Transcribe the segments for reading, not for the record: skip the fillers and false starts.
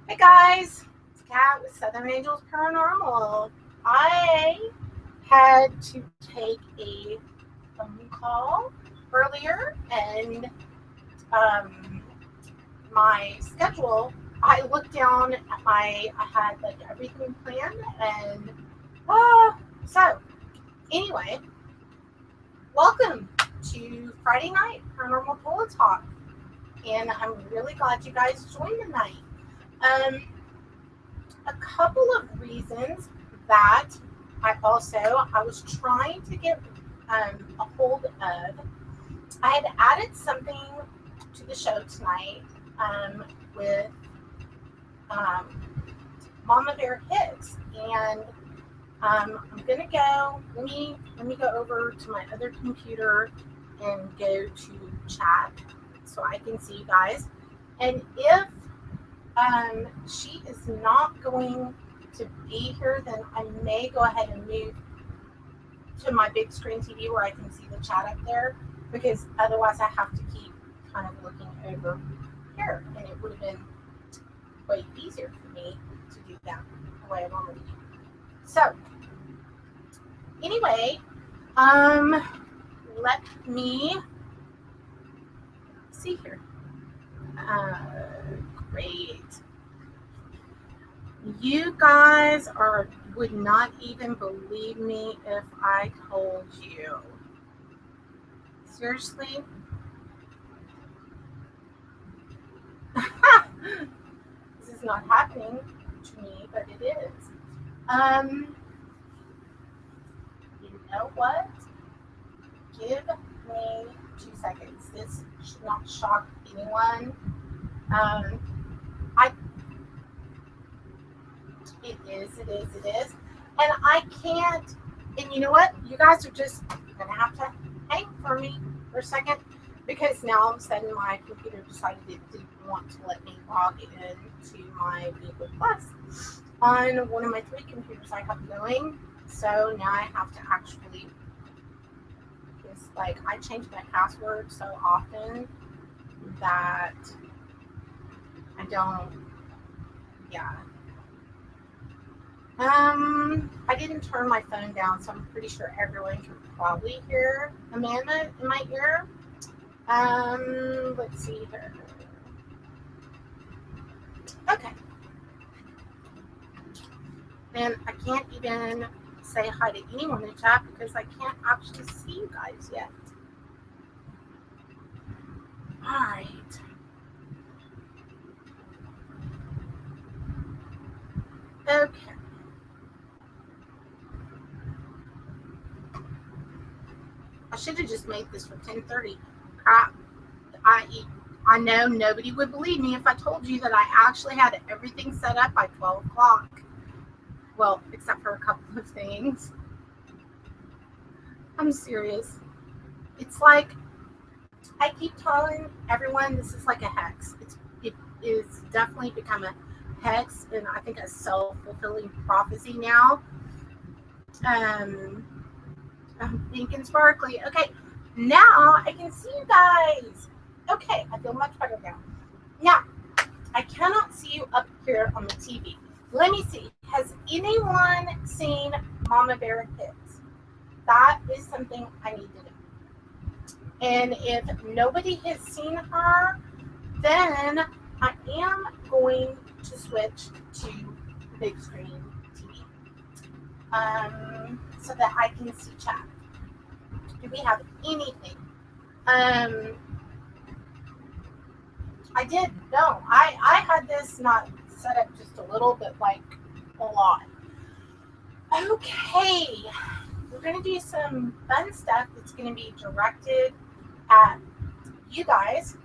Hey guys, it's Kat with Southern Angels Paranormal. I had to take a phone call earlier, and my schedule. I looked down at I had like everything planned, and so anyway, welcome to Friday night Paranormal Polo Talk, and I'm really glad you guys joined tonight. Um, a couple of reasons that I was trying to get a hold of. I had added something to the show tonight with Mama Bear Hicks, and I'm gonna go. Let me go over to my other computer and go to chat so I can see you guys. And if she is not going to be here, then I may go ahead and move to my big screen TV where I can see the chat up there, because otherwise I have to keep kind of looking over here, and it would have been way easier for me to do that the way I normally do. So anyway, let me see here. Great. You guys would not even believe me if I told you. Seriously? This is not happening to me, but it is. You know what? Give me 2 seconds. This should not shock anyone. It is. And I can't, and you know what? You guys are just gonna have to hang for me for a second, because now all of a sudden my computer decided it didn't want to let me log in to my Google Plus on one of my 3 computers I have going. So now I have to actually, it's like I change my password so often that I don't, yeah. I didn't turn my phone down, so I'm pretty sure everyone can probably hear Amanda in my ear. Let's see here. Okay. And I can't even say hi to anyone in chat because I can't actually see you guys yet. All right. Okay. I should have just made this for 10:30. Crap. I know nobody would believe me if I told you that I actually had everything set up by 12 o'clock. Well, except for a couple of things. I'm serious. It's like, I keep telling everyone this is like a hex. It is definitely become a hex, and I think a self-fulfilling prophecy now. I'm pink and sparkly. Okay, now I can see you guys. Okay, I feel much better now. Now, I cannot see you up here on the TV. Let me see. Has anyone seen Mama Bear Hicks? That is something I need to do. And if nobody has seen her, then I am going to switch to big screen TV, so that I can see chat. Do we have anything? I did. No, I had this not set up just a little, but like a lot. Okay, we're going to do some fun stuff that's going to be directed at you guys,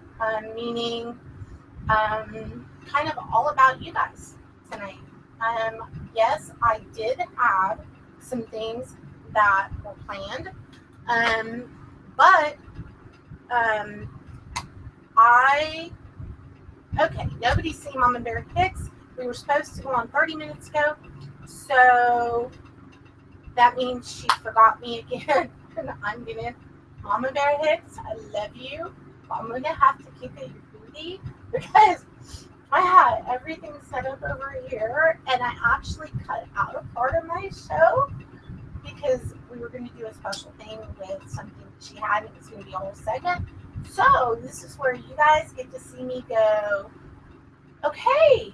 meaning kind of all about you guys tonight. Yes, I did have some things that were planned, but okay, nobody's seen Mama Bear Hicks. We were supposed to go on 30 minutes ago, so that means she forgot me again. And I'm gonna, Mama Bear Hicks, I love you, but I'm gonna have to kick at your booty because I had everything set up over here, and I actually cut out a part of my show because we were going to do a special thing with something that she had. It was going to be a whole segment. So this is where you guys get to see me go, okay,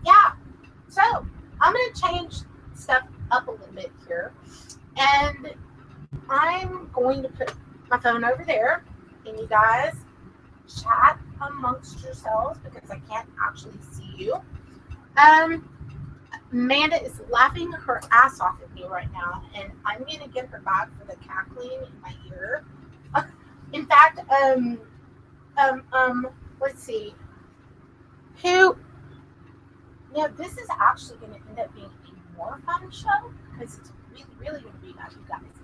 yeah. So I'm going to change stuff up a little bit here. And I'm going to put my phone over there, and you guys chat amongst yourselves because I can't actually see you. Amanda is laughing her ass off at me right now, and I'm gonna get her back for the cackling in my ear. In fact, let's see. This is actually gonna end up being a more fun show because it's really, really gonna be about you guys.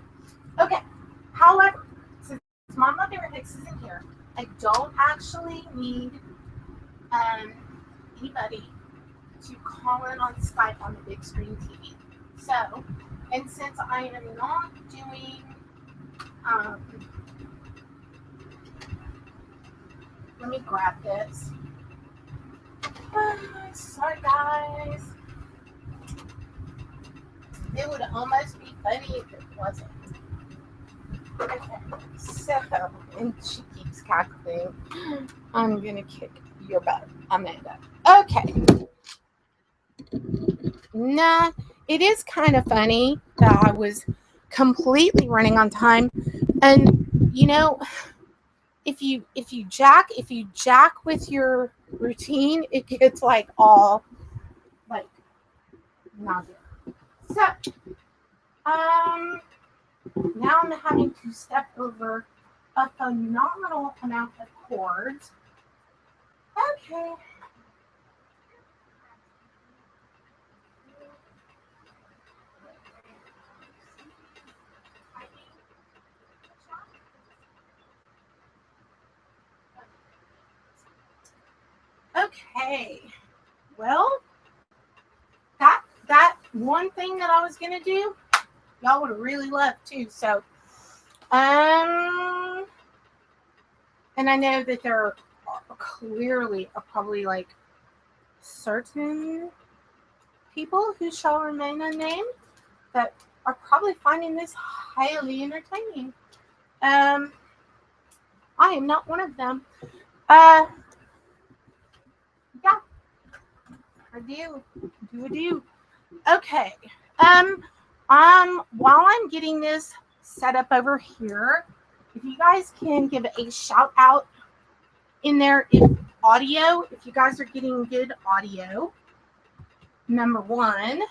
Okay. However, since Mama Bear Hicks isn't here, I don't actually need anybody to call in on Skype on the big screen TV. So, and since I am not doing, let me grab this. Sorry guys. It would almost be funny if it wasn't. Okay, so, and she keeps cackling. I'm gonna kick your butt, Amanda. Okay. Nah, it is kind of funny that I was completely running on time, and you know, if you jack with your routine, it gets like all like not good. So, now I'm having to step over a phenomenal amount of cords. Okay. Okay. Well, that one thing that I was gonna do, y'all would have really loved too. So, and I know that there are probably like certain people who shall remain unnamed that are probably finding this highly entertaining. I am not one of them. Yeah, I do. Okay. While I'm getting this set up over here, if you guys can give a shout out in there if you guys are getting good audio, number one.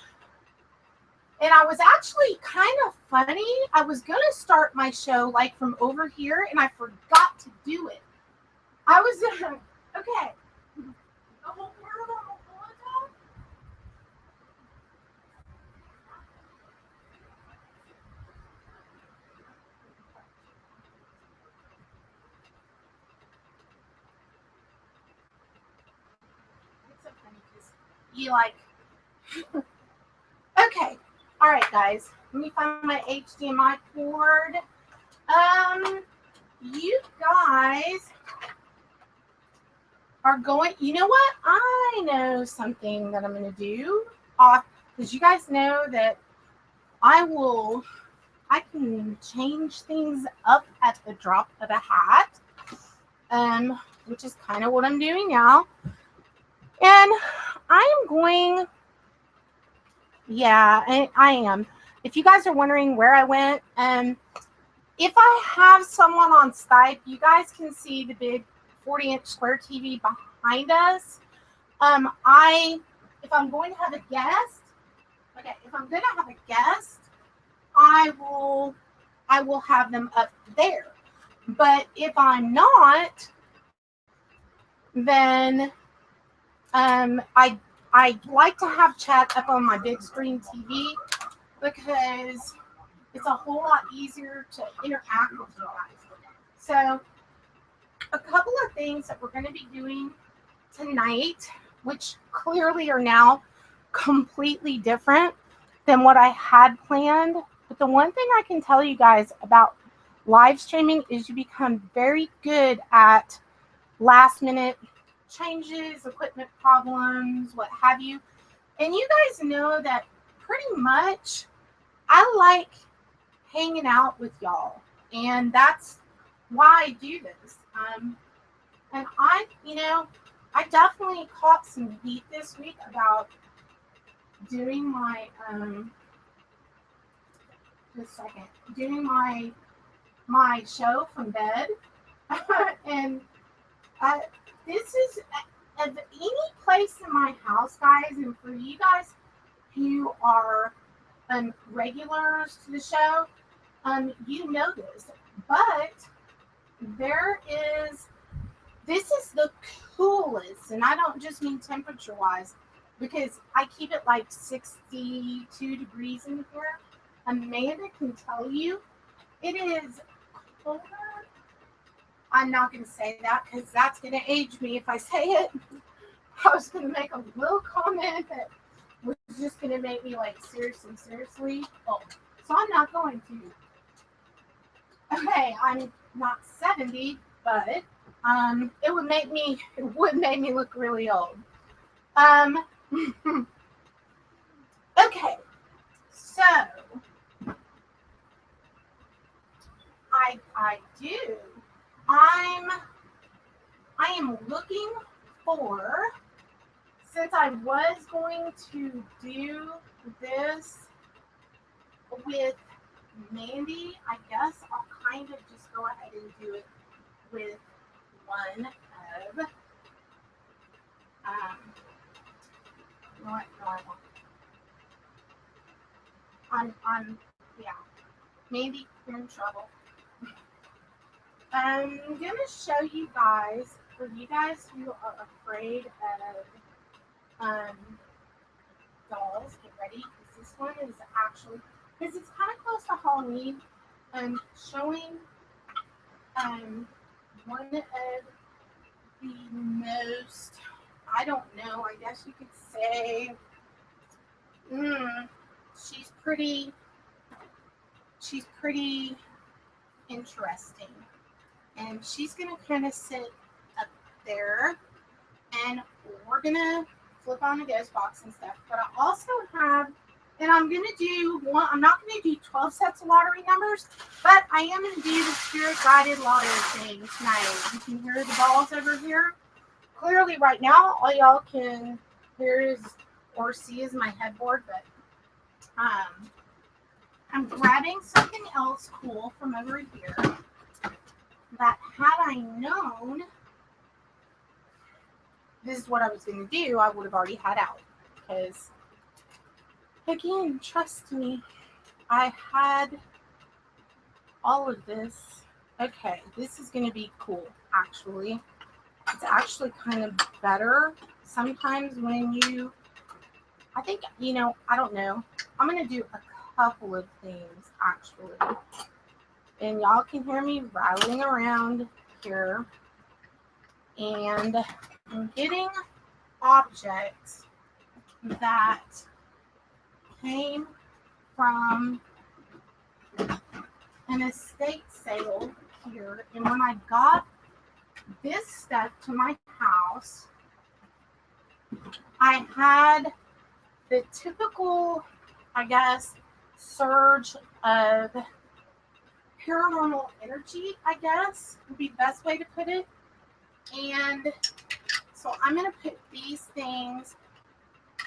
And I was actually kind of funny. I was going to start my show like from over here, and I forgot to do it. I was, okay. You like, okay. All right, guys. Let me find my HDMI cord. You guys are going, you know what? I know something that I'm going to do off, because you guys know that I can change things up at the drop of a hat, which is kind of what I'm doing now. And I am going, yeah, I am. If you guys are wondering where I went, if I have someone on Skype, you guys can see the big 40-inch square TV behind us. If I'm going to have a guest, I will have them up there. But if I'm not, then I like to have chat up on my big screen TV because it's a whole lot easier to interact with you guys. So a couple of things that we're going to be doing tonight, which clearly are now completely different than what I had planned. But the one thing I can tell you guys about live streaming is you become very good at last minute changes, equipment problems, what have you. And you guys know that pretty much I like hanging out with y'all. And that's why I do this. And I definitely caught some heat this week about doing my, just a second, doing my show from bed. And this is of any place in my house, guys, and for you guys who are regulars to the show, you know this, but this is the coolest, and I don't just mean temperature wise, because I keep it like 62 degrees in here. Amanda can tell you it is colder. I'm not going to say that because that's going to age me if I say it. I was going to make a little comment that was just going to make me like seriously. Oh, so I'm not going to. Okay, I'm not 70, but it would make me look really old. Okay, so I am looking for, since I was going to do this with Mandy, I guess I'll kind of just go ahead and do it with one of, you know what, no I won't. Yeah, Mandy, you're in trouble. I'm going to show you guys, for you guys who are afraid of dolls, get ready, because this one is actually, because it's kind of close to Halloween, showing one of the most, I don't know, I guess you could say, she's pretty interesting. And she's going to kind of sit up there, and we're going to flip on the ghost box and stuff. But I also have, and I'm going to do one, I'm not going to do 12 sets of lottery numbers, but I am going to do the spirit guided lottery thing tonight. You can hear the balls over here. Clearly right now, all y'all can hear is, or see is my headboard, but I'm grabbing something else cool from over here that, had I known this is what I was going to do, I would have already had out. Because, again, trust me, I had all of this. Okay, this is going to be cool, actually. It's actually kind of better sometimes when you, I think, I don't know. I'm going to do a couple of things, actually. And y'all can hear me rattling around here. And I'm getting objects that came from an estate sale here. And when I got this stuff to my house, I had the typical, I guess, surge of paranormal energy, I guess, would be the best way to put it. And so I'm going to put these things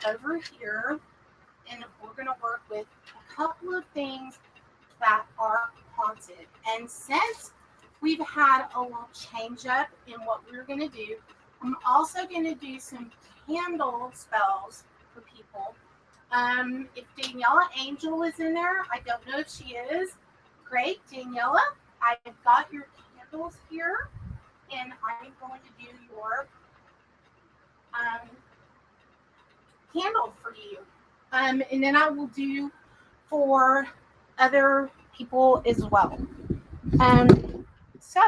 over here, and we're going to work with a couple of things that are haunted. And since we've had a little change up in what we're going to do, I'm also going to do some candle spells for people. If Daniela Angel is in there, I don't know if she is. Great, Daniela, I've got your candles here, and I'm going to do your candle for you. And then I will do for other people as well. So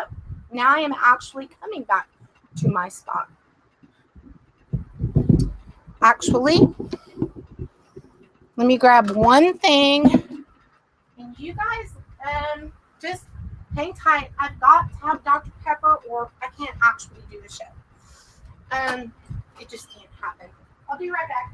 now I am actually coming back to my spot. Actually, let me grab one thing, and you guys just hang tight. I've got to have Dr. Pepper or I can't actually do the show. It just can't happen. I'll be right back.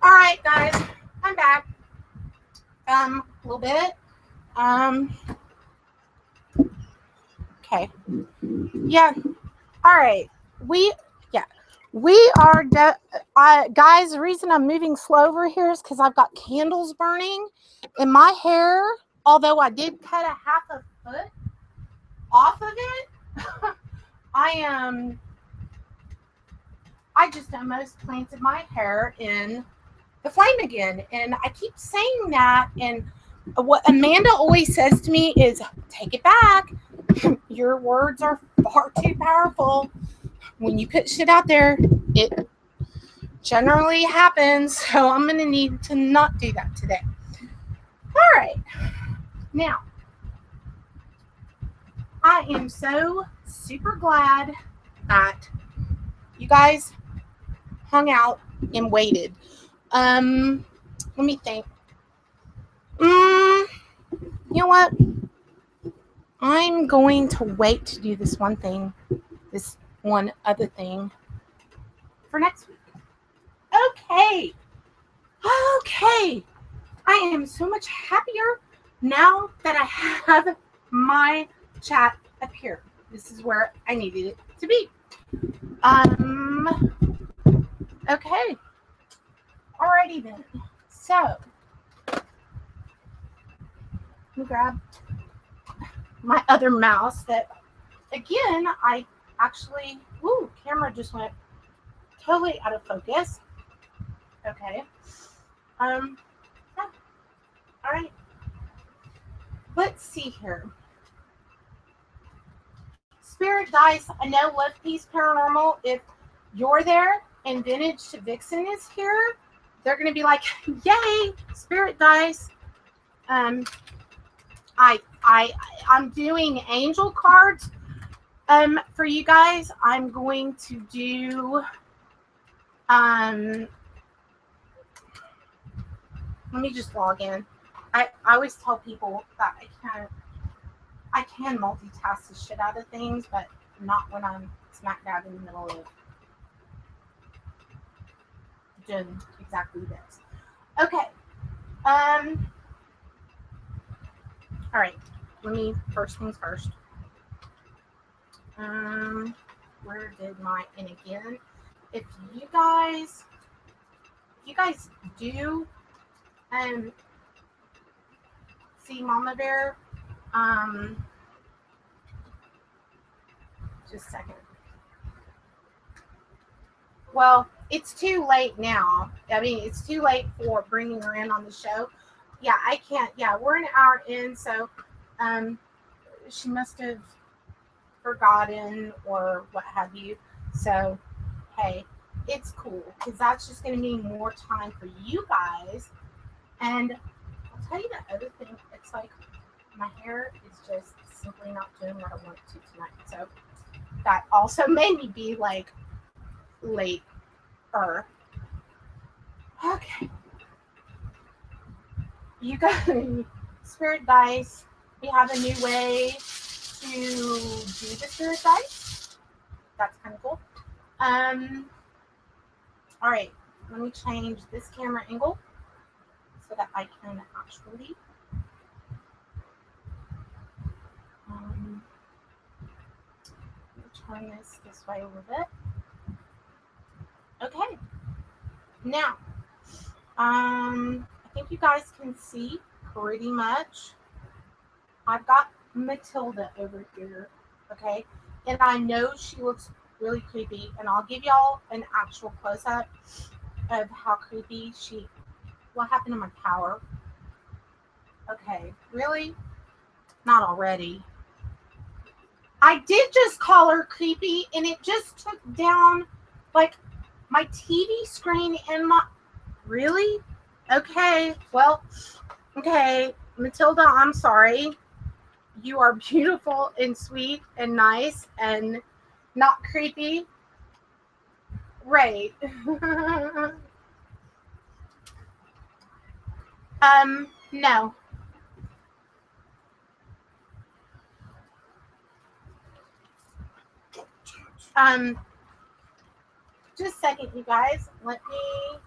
All right, guys, I'm back. A little bit. Okay. Yeah. All right. We are guys. The reason I'm moving slow over here is because I've got candles burning, and my hair. Although I did cut a half a foot off of it, I just almost planted my hair in the flame again, and I keep saying that. And what Amanda always says to me is, "Take it back. Your words are far too powerful. When you put shit out there, it generally happens. So I'm going to need to not do that today." All right. Now, I am so super glad that you guys hung out and waited. Let me think. You know what? I'm going to wait to do this one other thing for next week. Okay. I am so much happier now that I have my chat up here. This is where I needed it to be. Okay. Alrighty then. So, let me grab my other mouse that, again, I actually, camera just went totally out of focus. Okay. Yeah. All right. Let's see here. Spirit Dice, I know Love Peace Paranormal, if you're there and Vintage to Vixen is here, they're going to be like, yay, Spirit Dice. I'm doing angel cards for you guys. I'm going to do let me just log in. I always tell people that I can multitask the shit out of things, but not when I'm smack dab in the middle of doing exactly this. Okay. All right. First things first. Where did my, and again, if you guys do see Mama Bear, just a second. Well, it's too late now. I mean, it's too late for bringing her in on the show. Yeah, I can't. Yeah, we're an hour in, so she must have forgotten or what have you. So, hey, it's cool because that's just going to mean more time for you guys. And I'll tell you the other thing. It's like my hair is just simply not doing what I want it to tonight. So that also made me be like later. Okay. You guys, Spirit Dice, we have a new way to do the Spirit Dice. That's kind of cool. All right, let me change this camera angle so that I can actually turn this way a little bit. Okay. Now, I think you guys can see pretty much, I've got Matilda over here, okay? And I know she looks really creepy, and I'll give y'all an actual close-up of how creepy she... What happened to my power? Okay, really? Not already. I did just call her creepy, and it just took down, like, my TV screen and my... Really? Okay, well, okay, Matilda, I'm sorry. You are beautiful and sweet and nice and not creepy. Right. No. Just a second, you guys. Let me...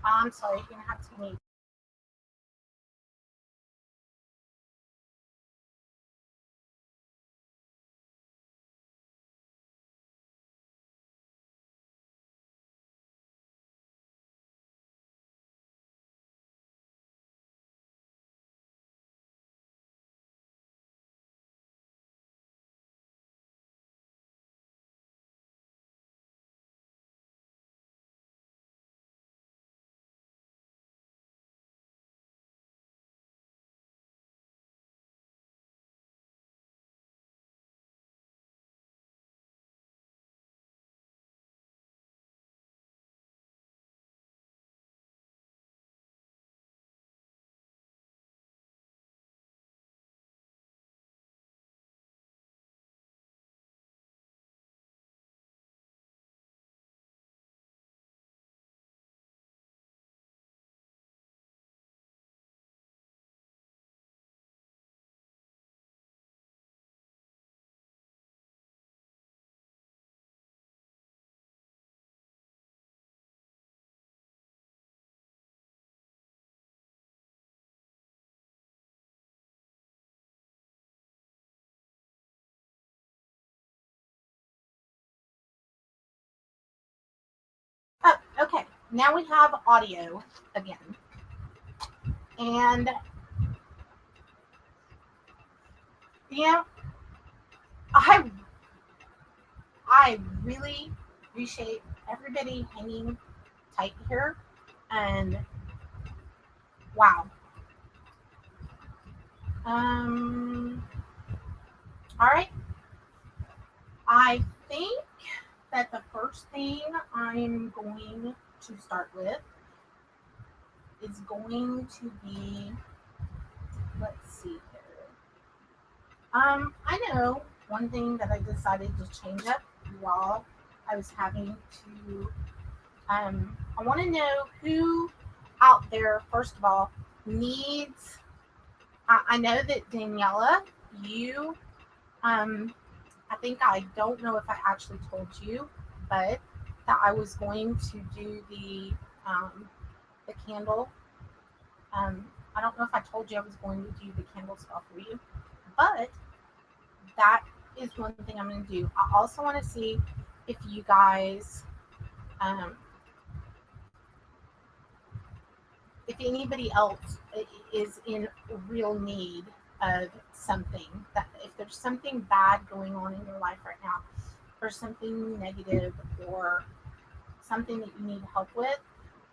I'm sorry, you're gonna have to meet. Oh, okay. Now we have audio again. And yeah, I really appreciate everybody hanging tight here. And wow. All right. I think that the first thing I'm going to start with is going to be, let's see here. I know one thing that I decided to change up while I was having to, I want to know who out there, first of all, needs, I know that Daniela, you, I think I don't know if I actually told you, but that I was going to do the candle. I don't know if I told you I was going to do the candle spell for you, but that is one thing I'm going to do. I also want to see if you guys, if anybody else is in real need of something, that if there's something bad going on in your life right now, or something negative, or something that you need help with,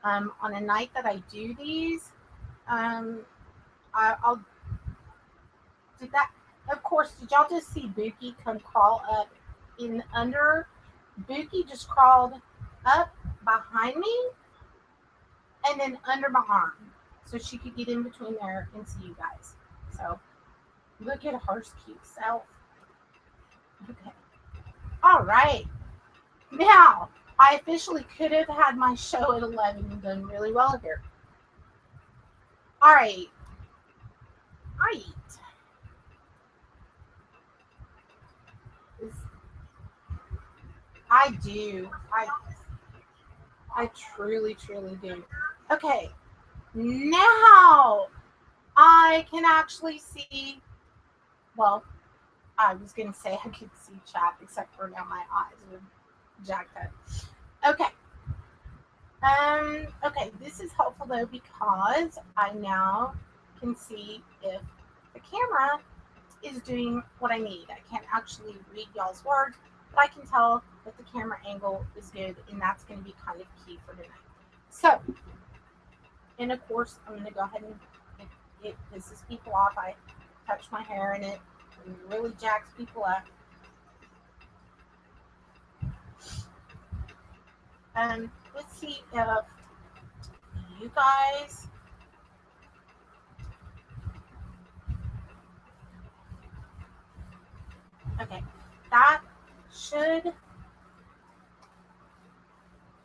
on a night that I do these, I'll did that. Of course, did y'all just see Buki come crawl up in under? Buki just crawled up behind me and then under my arm, so she could get in between there and see you guys. So look at her cute self. Okay. All right. Now, I officially could have had my show at 11 and done really well here. All right. I do. I truly, truly do. Okay. Now I can actually see, well, I was going to say I could see chat, except for now my eyes are jacked up. Okay. Okay, this is helpful though because I now can see if the camera is doing what I need. I can't actually read y'all's words, but I can tell that the camera angle is good, and that's going to be kind of key for tonight. So, and of course, I'm going to go ahead and, if it pisses people off, I touch my hair in it, and it really jacks people up. Let's see if you guys okay, that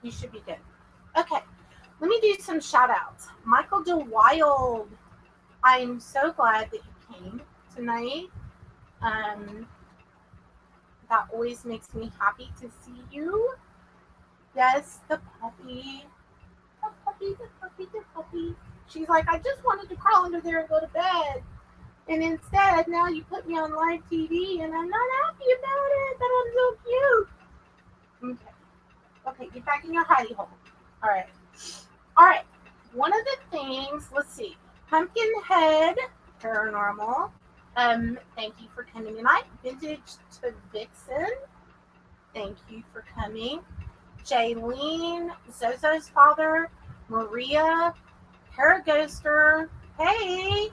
you should be good. Okay, let me do some shout outs. Michael DeWild, I'm so glad that you came tonight. That always makes me happy to see you. Yes, the puppy. The puppy, the puppy, the puppy. She's like, I just wanted to crawl under there and go to bed. And instead, now you put me on live TV, and I'm not happy about it, but I'm so cute. Okay. Okay, get back in your hidey hole. All right. All right. One of the things, let's see. Pumpkinhead Paranormal. Thank you for coming tonight. Vintage to Vixen. Thank you for coming. Jaylene, Zozo's father, Maria, Paraghoster. Hey.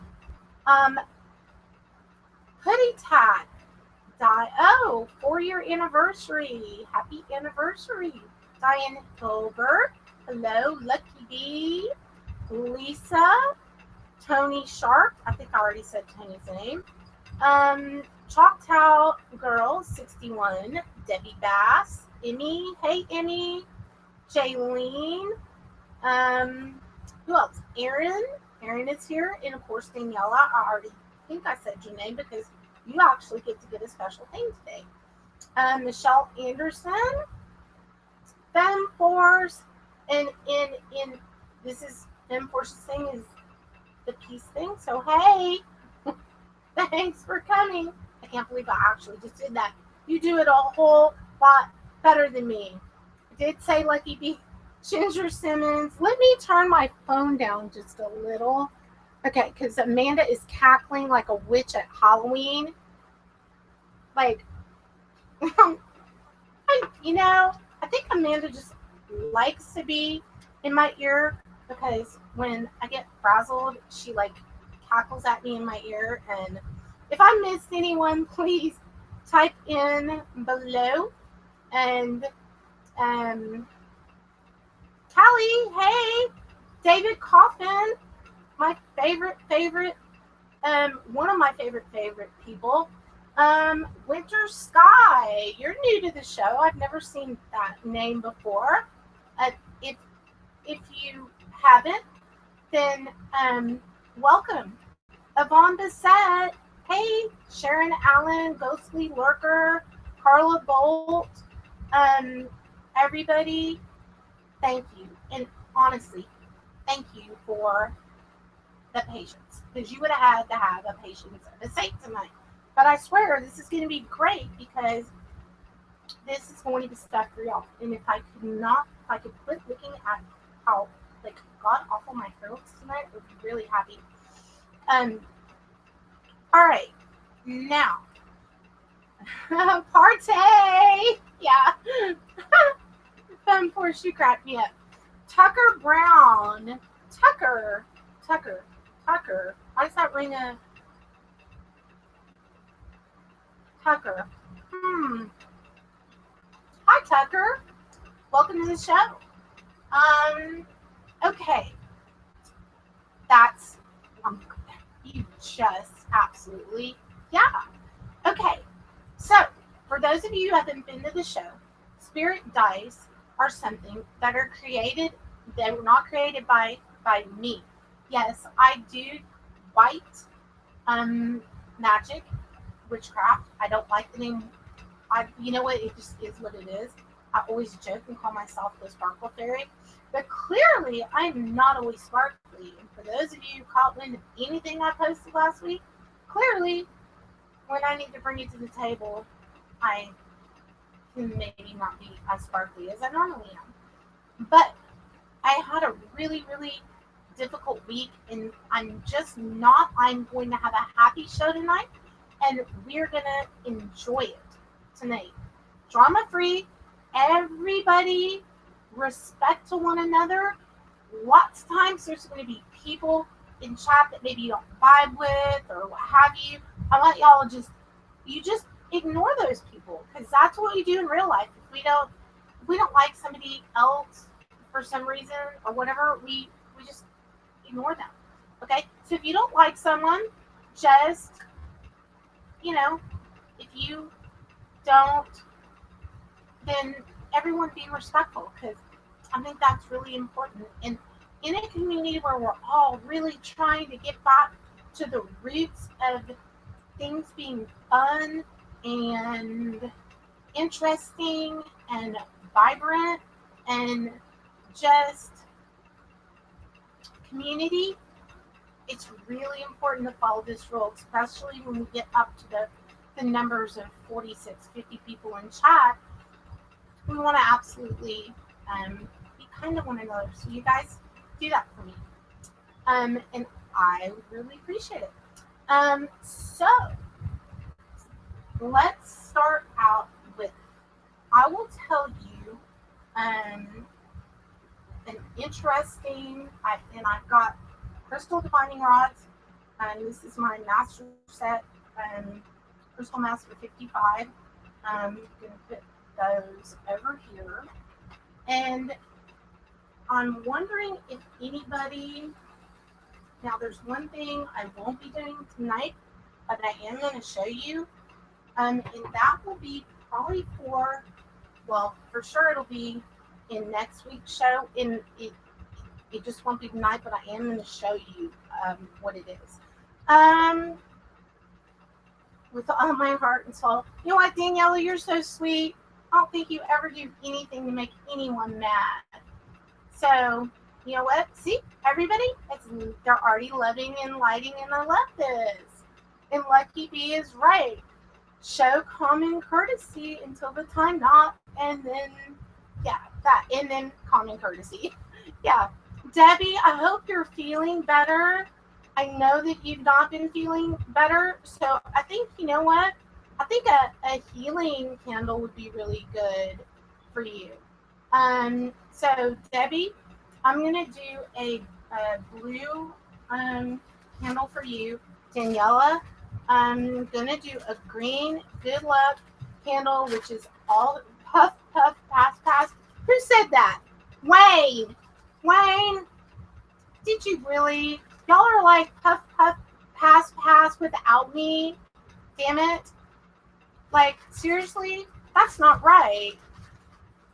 Hoodie Tat. 4-year anniversary. Happy anniversary. Diane Hilbert. Hello, Lucky B. Lisa. Tony Sharp. I think I already said Tony's name. Choctaw Girl 61. Debbie Bass. Emmy. Hey, Emmy. Jaylene. Who else? Erin. Erin is here. And of course, Daniela. I already think I said your name because you actually get to get a special thing today. Michelle Anderson. Femforce. And in this is Femforce's thing is the peace thing. So hey, thanks for coming. I can't believe I actually just did that. You do it a whole lot better than me. I did say Lucky B. Ginger Simmons. Let me turn my phone down just a little. Okay, because Amanda is cackling like a witch at Halloween. Like, I think Amanda just likes to be in my ear because when I get frazzled, she like cackles at me in my ear. And if I missed anyone, please type in below. And Callie, hey, David Coffin, my favorite, one of my favorite people. Winter Sky, you're new to the show. I've never seen that name before. If you haven't, then welcome. Yvonne Bissett, hey, Sharon Allen, Ghostly Lurker, Carla Bolt, everybody, thank you. And honestly, thank you for the patience, because you would have had to have a patience of a saint tonight. But I swear this is going to be great because this is going to be stuff for y'all. And if I could quit looking at how like god awful my hair looks tonight, I would be really happy. All right, now party, yeah. Femforce, you cracked me up. Tucker Brown, Tucker. Why does that ring a Tucker? Hi, Tucker. Welcome to the show. Okay. That's you just absolutely, yeah. Okay. So, for those of you who haven't been to the show, spirit dice are something that are created, they were not created by me. Yes, I do white magic, witchcraft. I don't like the name. You know what? It just is what it is. I always joke and call myself the Sparkle Fairy, but clearly I'm not always sparkly. And for those of you who caught wind of anything I posted last week, clearly when I need to bring it to the table, I can maybe not be as sparkly as I normally am. But I had a really, really difficult week, and I'm going to have a happy show tonight, and we're going to enjoy it tonight. Drama free, everybody, respect to one another. Lots of times there's going to be people in chat that maybe you don't vibe with or what have you. I want y'all you just ignore those people, because that's what we do in real life. If we don't like somebody else for some reason or whatever, we just ignore them. Okay? So if you don't like someone, just, if you don't, then everyone be respectful, because I think that's really important. And in a community where we're all really trying to get back to the roots of things being fun and interesting and vibrant and just community, it's really important to follow this rule, especially when we get up to the numbers of 46, 50 people in chat. We want to absolutely be kind to one another. So you guys do that for me. And I really appreciate it. So let's start out with, I will tell you an interesting, I've got Crystal Divining Rods, and this is my master set, Crystal Master 55. I'm going to put those over here. And I'm wondering if anybody, now there's one thing I won't be doing tonight, but I am going to show you, and that will be probably for sure it'll be in next week's show. It just won't be tonight, but I am going to show you what it is. With all my heart and soul. You know what, Daniela, you're so sweet. I don't think you ever do anything to make anyone mad. So, you know what? See, everybody, they're already loving and lighting, and I love this. And Lucky B is right. Show common courtesy until the time not, and then, and then common courtesy. Yeah. Debbie, I hope you're feeling better. I know that you've not been feeling better, so I think, you know what? I think a healing candle would be really good for you. So Debbie, I'm gonna do a blue candle for you. Daniela, I'm gonna do a green good luck candle, which is all puff, puff, pass, pass. Who said that? Wayne, did you really? Y'all are like puff, puff, pass, pass without me. Damn it. Like, seriously? That's not right.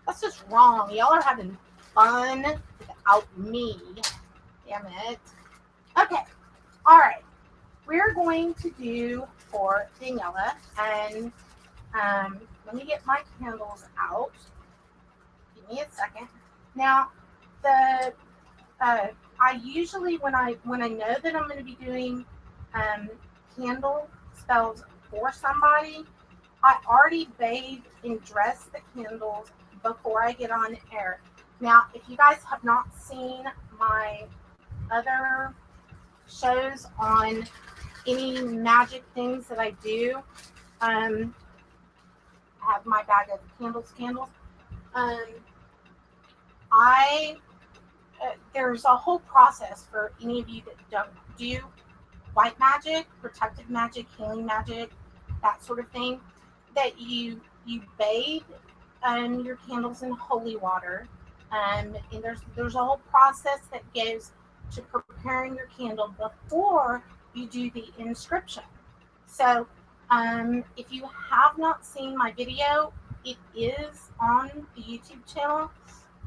That's just wrong. Y'all are having fun without me. Damn it. Okay. All right. We're going to do for Daniela, and let me get my candles out. Give me a second. Now, I usually, when I know that I'm going to be doing candle spells for somebody, I already bathe and dress the candles before I get on air. Now, if you guys have not seen my other shows on any magic things that I do, I have my bag of candles. There's a whole process for any of you that don't do white magic, protective magic, healing magic, that sort of thing, that you bathe your candles in holy water, and there's a whole process that goes to preparing your candle before you do the inscription. So if you have not seen my video, it is on the YouTube channel.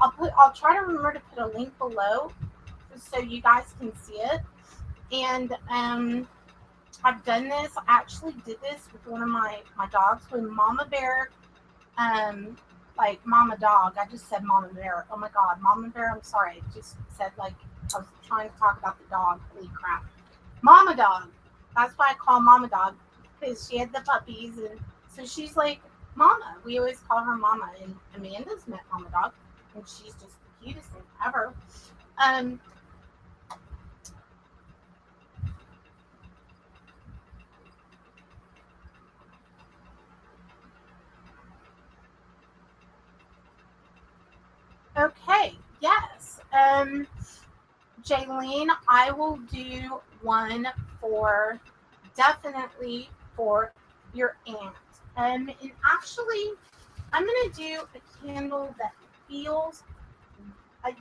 I'll try to remember to put a link below so you guys can see it. And I've done this. I actually did this with one of my dogs when Mama Bear, like Mama Dog. I just said Mama Bear. Oh my God, Mama Bear. I'm sorry. I just said, like, I was trying to talk about the dog. Holy crap. Mama Dog. That's why I call Mama Dog, because she had the puppies, and so she's like Mama. We always call her Mama, and Amanda's met Mama Dog, and she's just the cutest thing ever. Okay, yes. Jaylene, I will do one for definitely for your aunt. And actually, I'm gonna do a candle that feels.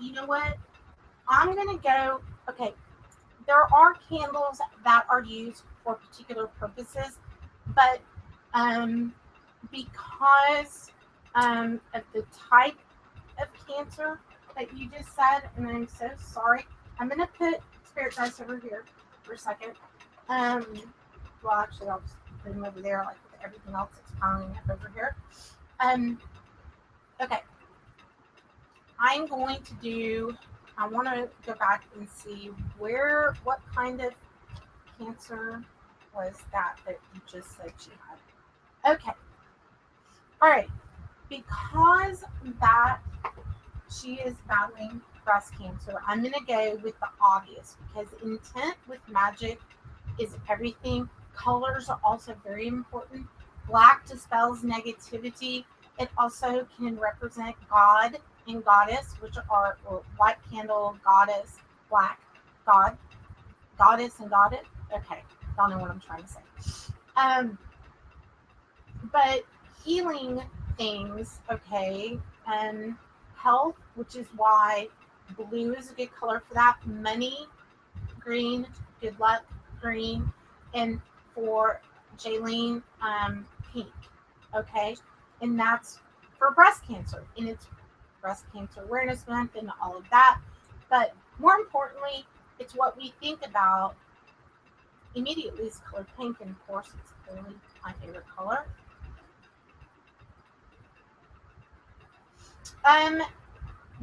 You know what? I'm gonna go. Okay, there are candles that are used for particular purposes, but um, because of the type of cancer that you just said, and I'm so sorry. I'm gonna put spirit guides over here for a second. Um, well, actually, I'll just put them over there, like with everything else that's piling up over here. Um, okay, I'm going to do. I want to go back and see what kind of cancer was that you just said she had. Okay, all right, because that she is battling breast cancer, I'm going to go with the obvious because intent with magic is everything. Colors are also very important. Black dispels negativity. It also can represent God and goddess, which are white candle, goddess, black, God, goddess, and goddess. Okay, don't know what I'm trying to say. Um, but healing things, okay, and health, which is why blue is a good color for that. Money, green, good luck, green, and for Jaylene, pink, okay, and that's for breast cancer, and it's breast cancer awareness month and all of that. But more importantly, it's what we think about immediately is color pink, and of course, it's clearly my favorite color. Um,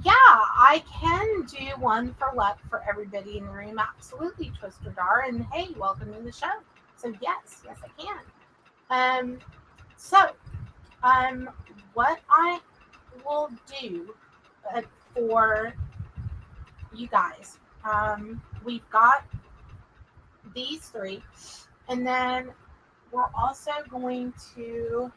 yeah, I can do one for luck for everybody in the room. Absolutely, Twister Dar. And hey, welcome to the show. So yes, I can. So what I will do uh, for you guys, we've got these three, and then we're also going to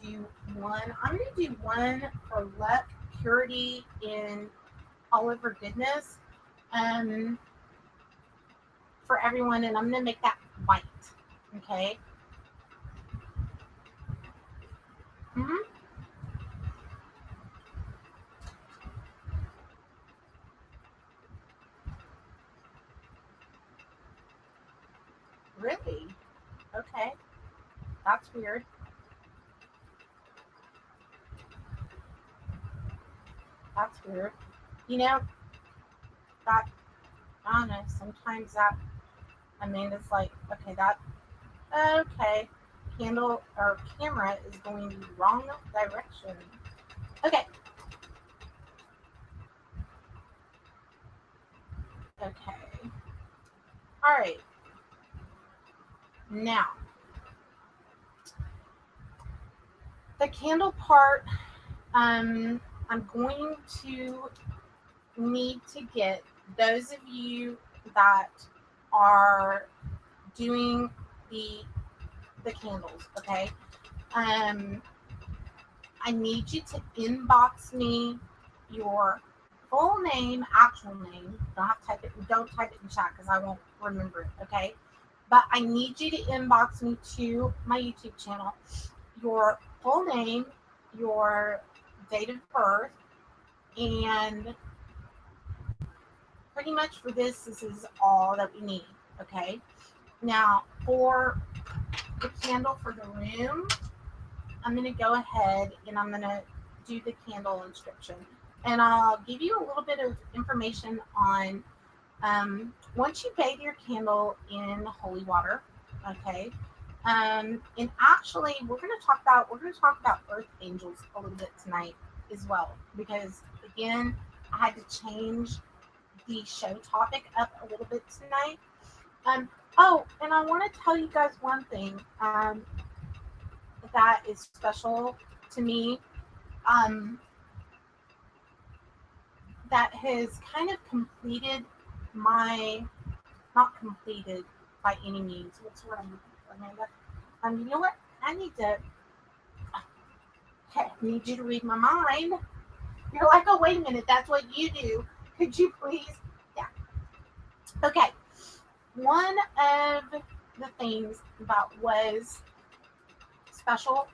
do one. I'm going to do one for luck, purity, and all over goodness um, for everyone, and I'm going to make that white. Okay. Mm-hmm. Really? Okay. That's weird. That's weird. You know, that, I don't know, sometimes that, I mean, it's like, okay, that, okay, candle or camera is going the wrong direction. Okay. Okay. All right. Now, the candle part, I'm going to need to get those of you that are doing the candles, okay? Um, I need you to inbox me your full name, actual name. Don't have to type it. Don't type it in chat because I won't remember it. Okay, but I need you to inbox me to my YouTube channel your full name, your date of birth, and pretty much for this is all that we need. Okay. Now for the candle for the room, I'm going to go ahead and I'm going to do the candle inscription. And I'll give you a little bit of information on once you bathe your candle in holy water, okay. And actually, we're going to talk about earth angels a little bit tonight as well, because again, I had to change the show topic up a little bit tonight. Oh, and I want to tell you guys one thing. That is special to me, um, that has kind of completed my, not completed by any means. What's the word I'm looking for, Amanda? You know what? I need to, I need you to read my mind. You're like, oh, wait a minute, that's what you do. Could you please? Yeah. Okay. One of the things that was special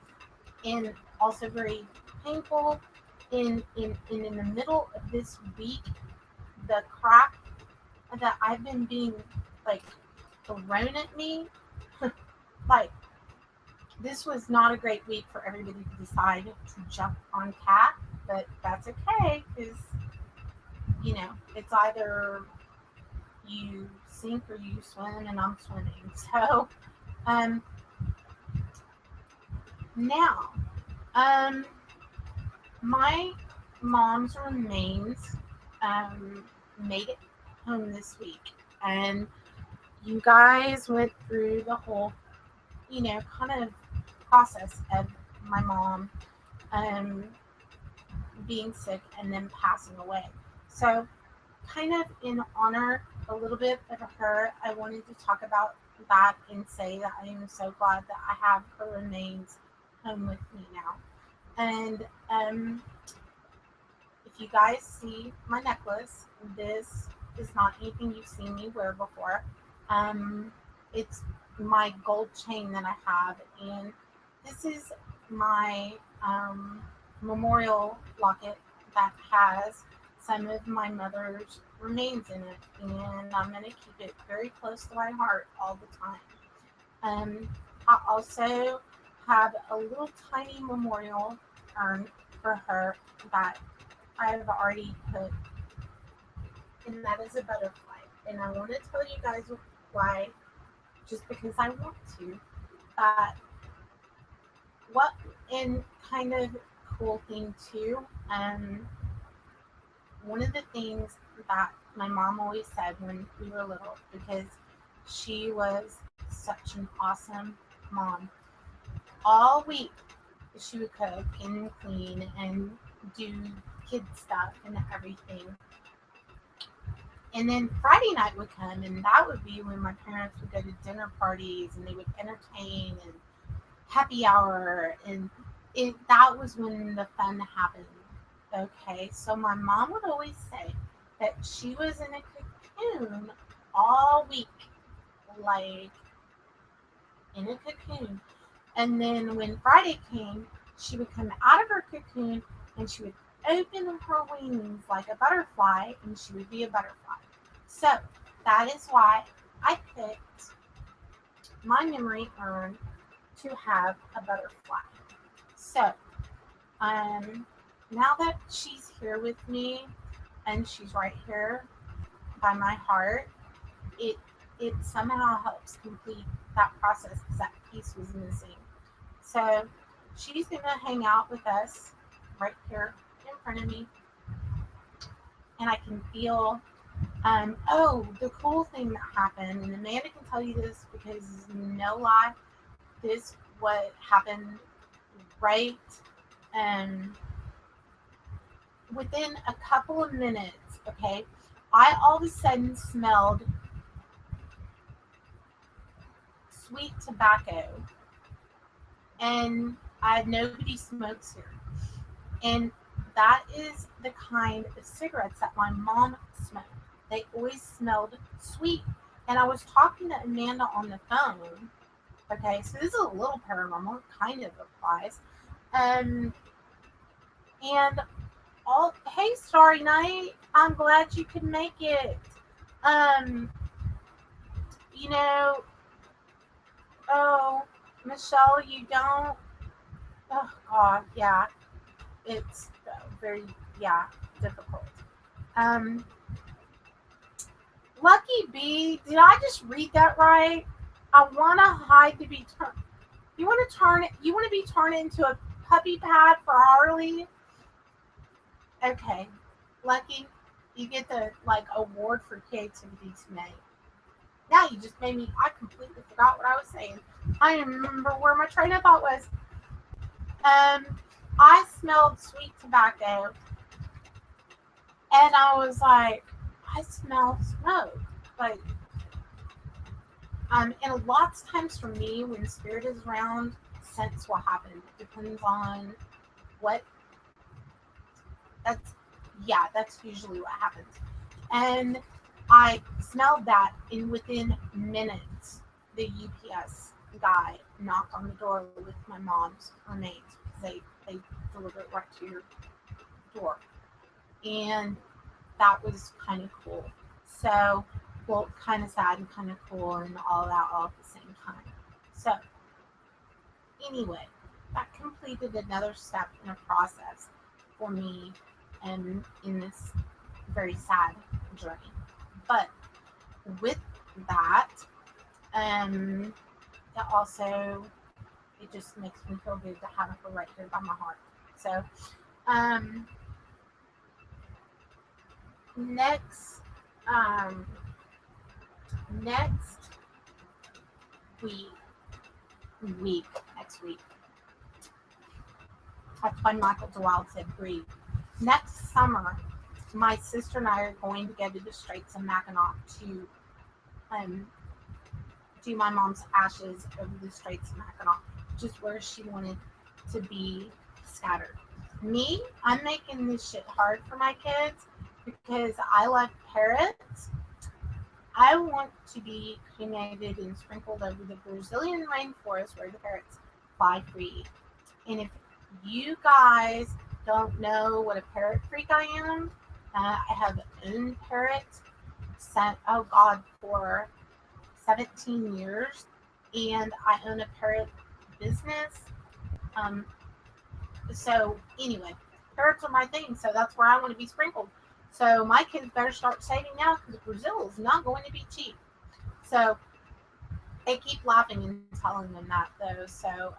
and also very painful in the middle of this week, the crap that I've been being like thrown at me, like this was not a great week for everybody to decide to jump on cat, but that's okay because it's either you sink or you swim, and I'm swimming. So um now my mom's remains made it home this week, and you guys went through the whole kind of process of my mom um being sick and then passing away. So kind of in honor a little bit of her, I wanted to talk about that and say that I am so glad that I have her remains home with me now. And if you guys see my necklace, this is not anything you've seen me wear before. It's my gold chain that I have, and this is my memorial locket that has some of my mother's remains in it, and I'm going to keep it very close to my heart all the time. I also have a little tiny memorial urn for her that I've already put, and that is a butterfly. And I want to tell you guys why, just because I want to. Uh, what and kind of cool thing too. One of the things that my mom always said when we were little, because she was such an awesome mom. All week she would cook and clean and do kid stuff and everything. And then Friday night would come, and that would be when my parents would go to dinner parties and they would entertain and happy hour, and that was when the fun happened. Okay, so my mom would always say that she was in a cocoon all week, like in a cocoon. And then when Friday came, she would come out of her cocoon and she would open her wings like a butterfly, and she would be a butterfly. So that is why I picked my memory urn to have a butterfly. So now that she's here with me and she's right here by my heart, it somehow helps complete that process because that piece was missing. So she's gonna hang out with us right here in front of me, and I can feel. The cool thing that happened, and Amanda can tell you this because no lie, this what happened right within a couple of minutes. Okay, I all of a sudden smelled sweet tobacco, and nobody smokes here, and that is the kind of cigarettes that my mom smoked. They always smelled sweet. And I was talking to Amanda on the phone. Okay, so this is a little paranormal, kind of applies. And hey, Starry Night, I'm glad you could make it. You know, oh, Michelle, you don't. Oh God, yeah, it's very difficult. Um, Lucky B, did I just read that right? I want to hide to be turned. You want to turn it? You want to be turned into a puppy pad for Harley? Okay, Lucky, you get the award for creativity tonight. Now you just made me. I completely forgot what I was saying. I don't remember where my train of thought was. I smelled sweet tobacco, and I was like, I smell smoke. Like, and a lot of times for me, when spirit is around, sense will happen. It depends on what That's usually what happens. And I smelled that, and within minutes, the UPS guy knocked on the door with my mom's remains. They deliver it right to your door, and that was kind of cool. So, well, kind of sad and kind of cool, and all that all at the same time. So, anyway, that completed another step in a process for me, and in this very sad journey. But with that, it also, it just makes me feel good to have her right here by my heart. So, next, um, next week, next week. That's why Michael DeWild said breathe. Next summer, my sister and I are going to go to the Straits of Mackinac to do my mom's ashes over the Straits of Mackinac, which is where she wanted to be scattered. Me, I'm making this shit hard for my kids because I love parrots. I want to be cremated and sprinkled over the Brazilian rainforest where the parrots fly free. And if you guys don't know what a parrot freak I am, I have owned parrots for 17 years, and I own a parrot business. So anyway, parrots are my thing, so that's where I want to be sprinkled. So my kids better start saving now because Brazil is not going to be cheap. So I keep laughing and telling them that though. So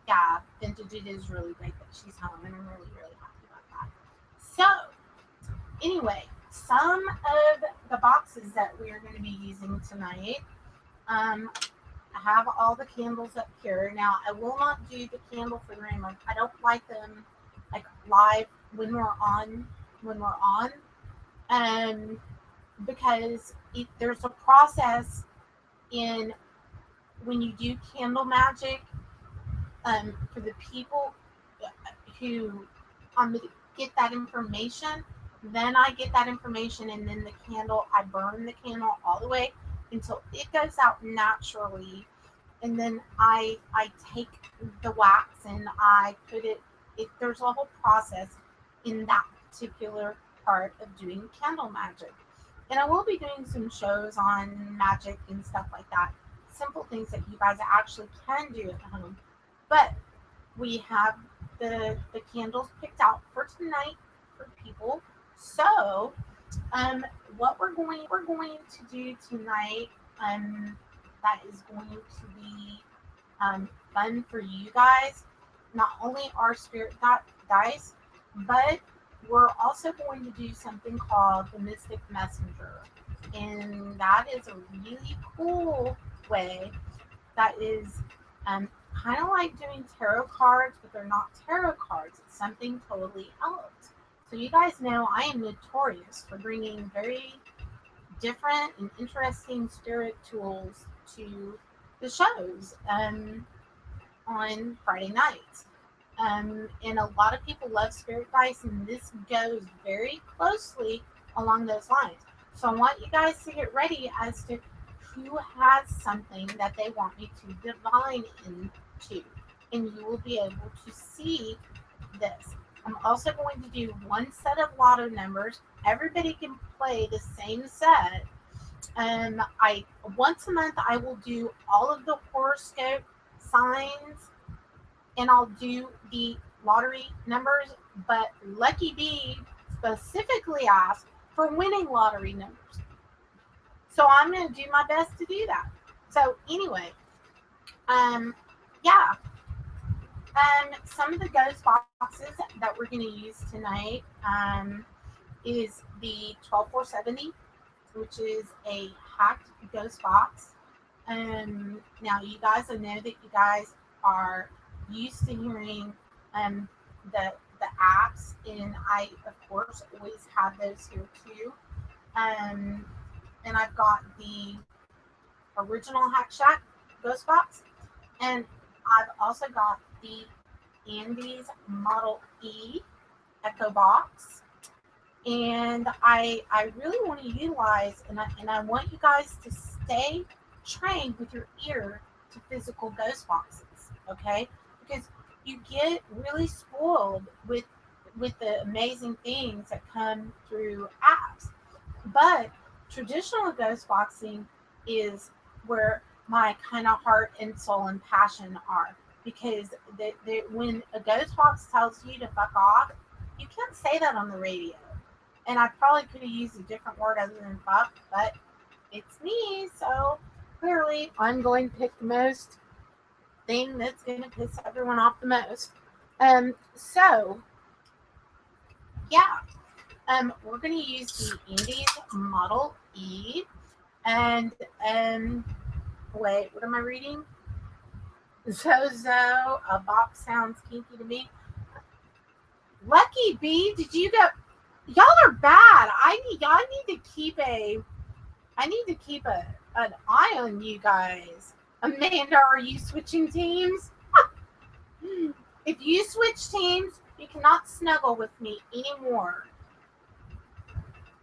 yeah, Vintage, it is really great that she's home, and I'm really, really happy about that. So anyway, some of the boxes that we are going to be using tonight, I have all the candles up here. Now, I will not do the candle for the room. I don't like them like live when we're on, because there's a process in when you do candle magic, for the people who get that information. Then I get that information, and then the candle, I burn the candle all the way until it goes out naturally, and then I take the wax and I put it. There's a whole process in that particular part of doing candle magic, and I will be doing some shows on magic and stuff like that. Simple things that you guys actually can do at home. But we have the candles picked out for tonight for people. So, what we're going to do tonight, that is going to be fun for you guys. Not only our spirit dice, but we're also going to do something called the Mystic Messenger, and that is a really cool way. That is kind of like doing tarot cards, but they're not tarot cards. It's something totally else. So you guys know I am notorious for bringing very different and interesting spirit tools to the shows on Friday nights. And a lot of people love spirit dice, and this goes very closely along those lines. So I want you guys to get ready as to who has something that they want me to divine into, and you will be able to see this. I'm also going to do one set of lotto numbers. Everybody can play the same set. I once a month I will do all of the horoscope signs, and I'll do the lottery numbers. But Lucky B specifically asked for winning lottery numbers. So I'm going to do my best to do that. So anyway, yeah. Some of the ghost boxes that we're going to use tonight is the 12470, which is a hacked ghost box. Now, you guys, I know that you guys are used to hearing the apps, and I, of course, always have those here too. And I've got the original Hack Shack Ghost Box, and I've also got the Andes Model E, Echo box, and I really want to utilize, and I want you guys to stay trained with your ear to physical ghost boxes, okay? Because you get really spoiled with the amazing things that come through apps. But traditional ghost boxing is where my kind of heart and soul and passion are. Because when a ghost box tells you to fuck off, you can't say that on the radio. And I probably could have used a different word other than fuck, but it's me, so clearly I'm going to pick the most thing that's going to piss everyone off the most. So, yeah. We're going to use the Indies Model E. And, wait, what am I reading? Zozo, a box sounds kinky to me. Lucky B, did you go? Y'all are bad. I need to keep an eye on you guys. Amanda, are you switching teams? If you switch teams, you cannot snuggle with me anymore.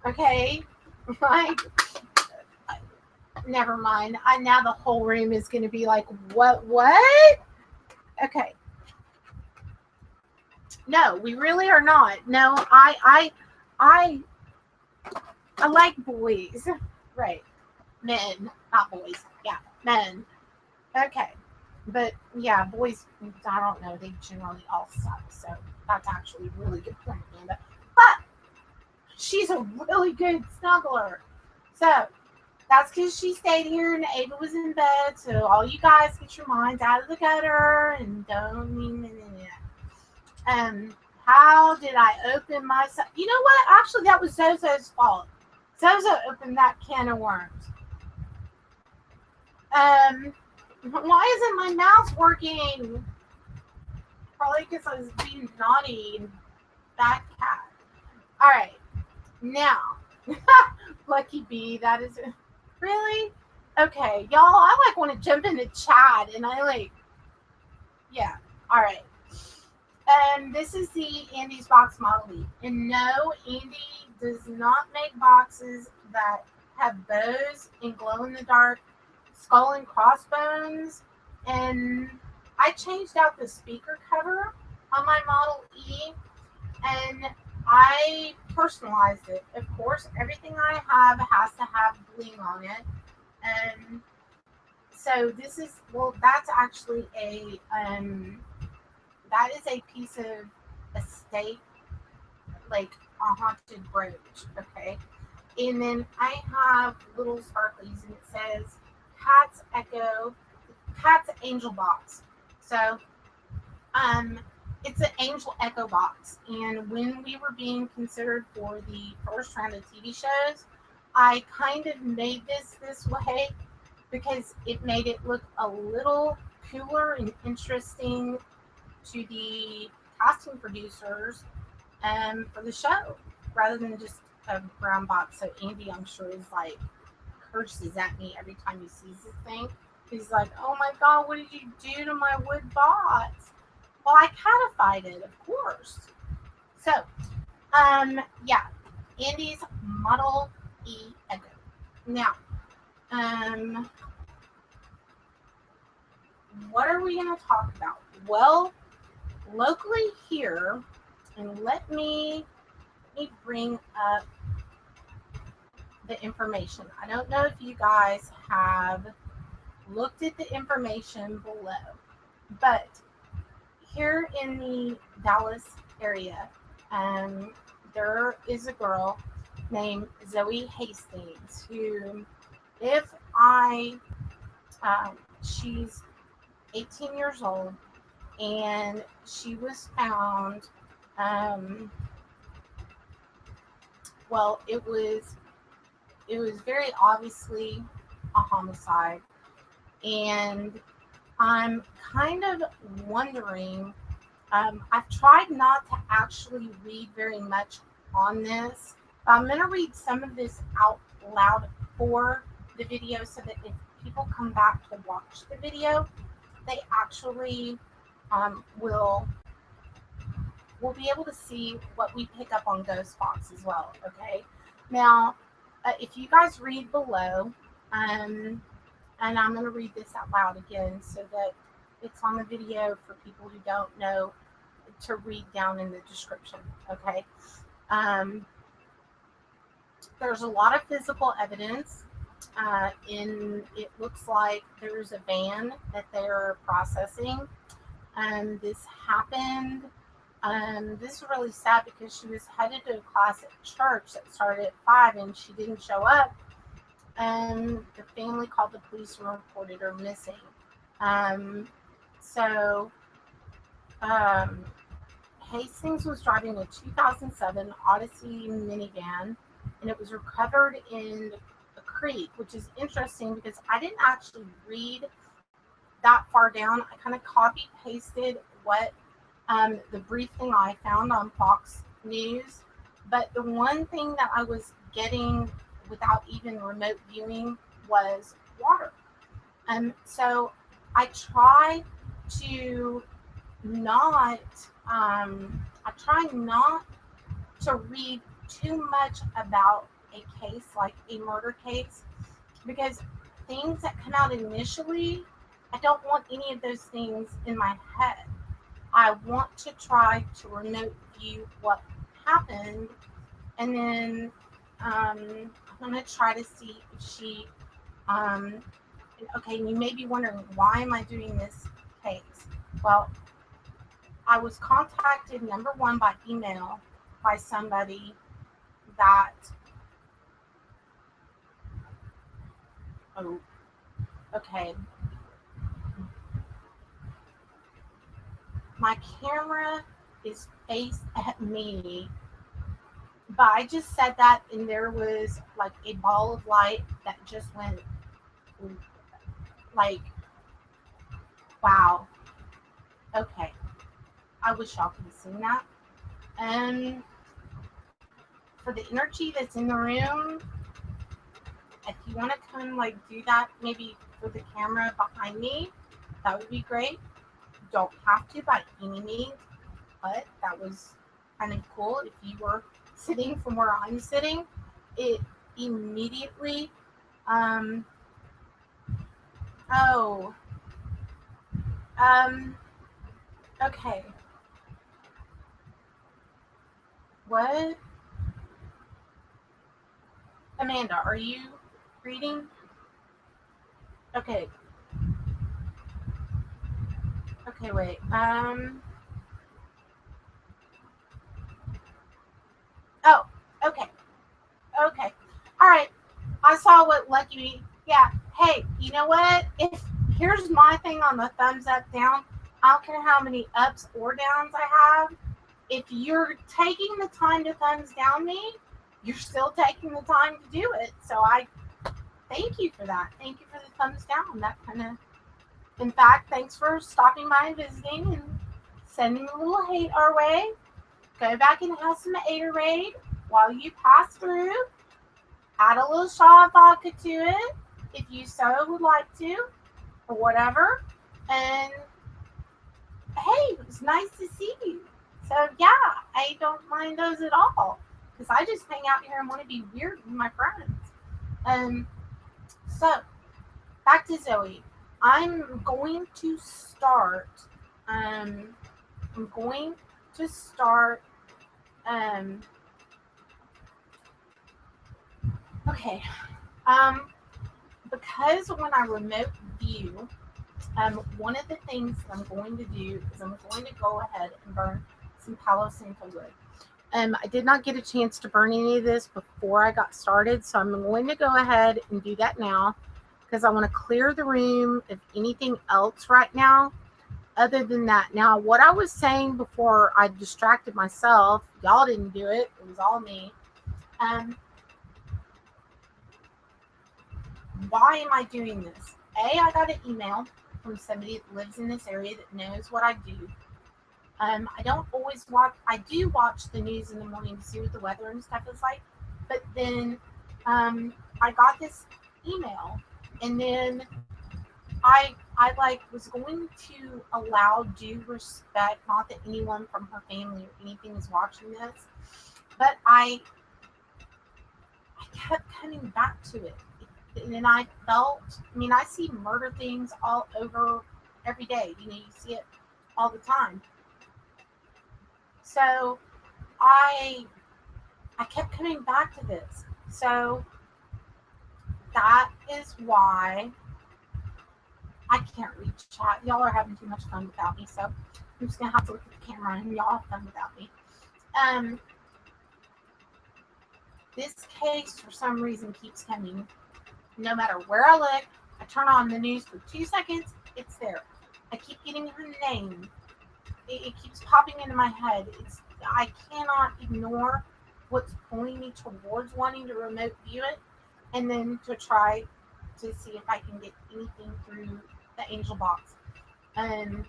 Okay? Like, never mind. Now the whole room is going to be like, what? Okay. No, we really are not. No, I like boys. Right. Men, not boys. Yeah, men. Okay. But yeah, boys, I don't know, they generally all suck. So that's actually a really good point, Amanda. But she's a really good snuggler. So that's because she stayed here and Ava was in bed. So all you guys get your minds out of the gutter and don't mean. How did I open myself? You know what? Actually, that was Zozo's fault. Zozo opened that can of worms. Why isn't my mouse working? Probably because I was being naughty and bad cat. All right, now, Lucky B, that is really okay, y'all. I like want to jump into chat, and yeah. All right. This is the Andy's box model E. And no, Andy does not make boxes that have bows and glow in the dark skull and crossbones. And I changed out the speaker cover on my Model E, and I personalized it. Of course, everything I have has to have bling on it. And so this is, well, that's actually that is a piece of estate, like a haunted brooch, okay? And then I have little sparklies, and it says Cat's Angel Box. So, it's an Angel Echo Box. And when we were being considered for the first round of TV shows, I kind of made this way because it made it look a little cooler and interesting to the casting producers for the show, rather than just a brown box. So Andy, I'm sure, is like curses at me every time he sees this thing. He's like, "Oh my God, what did you do to my wood box?" Well, I catified it, of course. So, yeah, Andy's Model E Echo. Now, what are we going to talk about? Well, locally here, and let me bring up the information. I don't know if you guys have looked at the information below, but here in the Dallas area, there is a girl named Zoe Hastings who, she's 18 years old, and she was found, well, it was very obviously a homicide, and I'm kind of wondering, I've tried not to actually read very much on this, but I'm going to read some of this out loud for the video so that if people come back to watch the video, they actually will we'll be able to see what we pick up on ghost box as well. Okay. Now, if you guys read below, and I'm going to read this out loud again so that it's on the video for people who don't know to read down in the description. Okay. There's a lot of physical evidence. It looks like there's a van that they're processing. This happened. This is really sad because she was headed to a class at church that started at 5 and she didn't show up. And the family called the police and reported her missing. Hastings was driving a 2007 Odyssey minivan, and it was recovered in a creek, which is interesting because I didn't actually read that far down. I kind of copy pasted what the brief thing I found on Fox News, but the one thing that I was getting without even remote viewing was water. So I try not to read too much about a case like a murder case, because things that come out initially, I don't want any of those things in my head. I want to try to remote view what happened, and then I'm going to try to see if she, okay, you may be wondering, why am I doing this case? Well, I was contacted, number one, by email by somebody that, oh, okay. My camera is faced at me, but I just said that and there was like a ball of light that just went like, wow. Okay. I wish y'all could have seen that. And for the energy that's in the room, if you want to come like do that, maybe for the camera behind me, that would be great. Don't have to by any means, but that was kind of cool. If you were sitting from where I'm sitting, it immediately, okay. What? Amanda, are you reading? Okay. Okay, wait. Oh, okay. Okay. All right. I saw what Lucky. Yeah. Hey, you know what? If here's my thing on the thumbs up down. I don't care how many ups or downs I have. If you're taking the time to thumbs down me, you're still taking the time to do it. So I thank you for that. Thank you for the thumbs down. That kind of, in fact, thanks for stopping by and visiting and sending a little hate our way. Go back and have some Aide while you pass through. Add a little shot of vodka to it if you so would like to, or whatever. And hey, it was nice to see you. So yeah, I don't mind those at all because I just hang out here and want to be weird with my friends. So back to Zoe. I'm going to start. Okay. Because when I remote view, one of the things I'm going to do is I'm going to go ahead and burn some Palo Santo wood. I did not get a chance to burn any of this before I got started, so I'm going to go ahead and do that now because I want to clear the room of anything else right now other than that. Now, what I was saying before I distracted myself, y'all didn't do it. It was all me. Why am I doing this? I got an email from somebody that lives in this area that knows what I do. I don't always watch. I do watch the news in the morning to see what the weather and stuff is like. But then I got this email, and then I like was going to allow due respect, not that anyone from her family or anything is watching this, but I kept coming back to it. And I felt, I mean, I see murder things all over every day. You know, you see it all the time. So I I kept coming back to this. So that is why I can't reach chat. Y'all are having too much fun without me, so I'm just gonna have to look at the camera and y'all have fun without me. Um, this case for some reason keeps coming. No matter where I look, I turn on the news for 2 seconds, it's there. I keep getting her name. It keeps popping into my head. I cannot ignore what's pulling me towards wanting to remote view it, and then to try to see if I can get anything through the angel box. And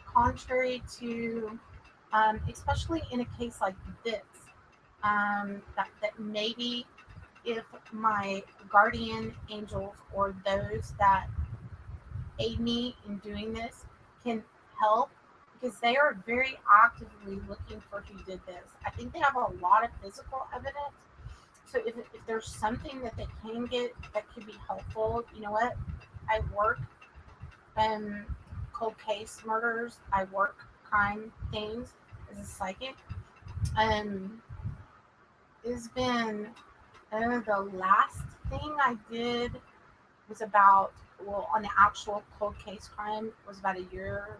contrary to, especially in a case like this, that maybe if my guardian angels or those that aid me in doing this can help, because they are very actively looking for who did this. I think they have a lot of physical evidence. So if there's something that they can get that could be helpful, you know what? I work cold case murders. I work crime things as a psychic. It's been the last thing I did was about, well, on the actual cold case crime was about a year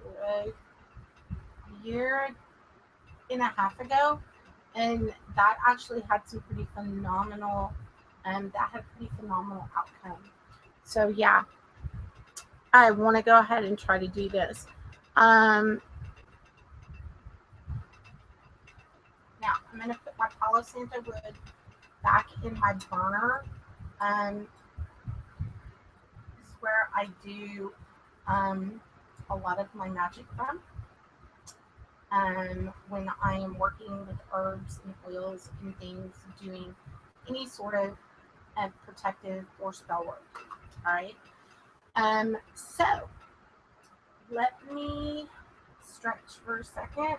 and a half ago, and that actually had some pretty phenomenal that had a pretty phenomenal outcome. So yeah, I want to go ahead and try to do this. Now I'm going to put my Palo Santo wood back in my burner. This is where I do a lot of my magic from. When I am working with herbs and oils and things, doing any sort of protective or spell work. All right. So let me stretch for a second.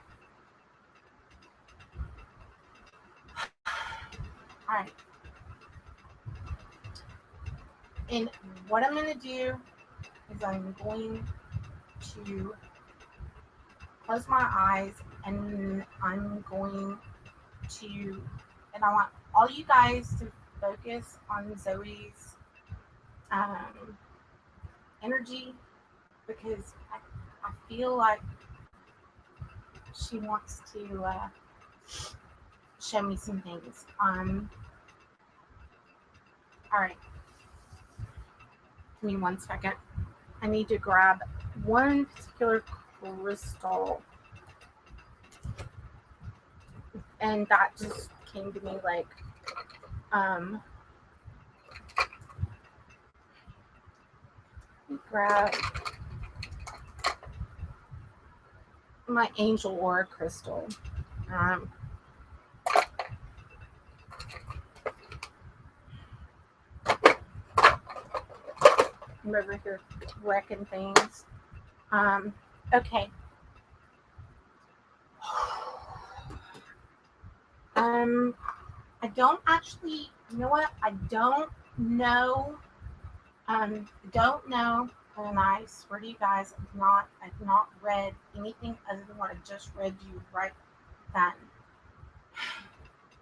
All right. And what I'm going to do is I'm going to close my eyes, and I'm going to, and I want all you guys to focus on Zoe's energy, because I feel like she wants to show me some things. All right. Give me 1 second. I need to grab one particular crystal, and that just came to me like grab my angel aura crystal. I'm over here wrecking things. Okay. I don't actually, you know what? I don't know. Don't know. And I swear to you guys, I've not read anything other than what I just read you right then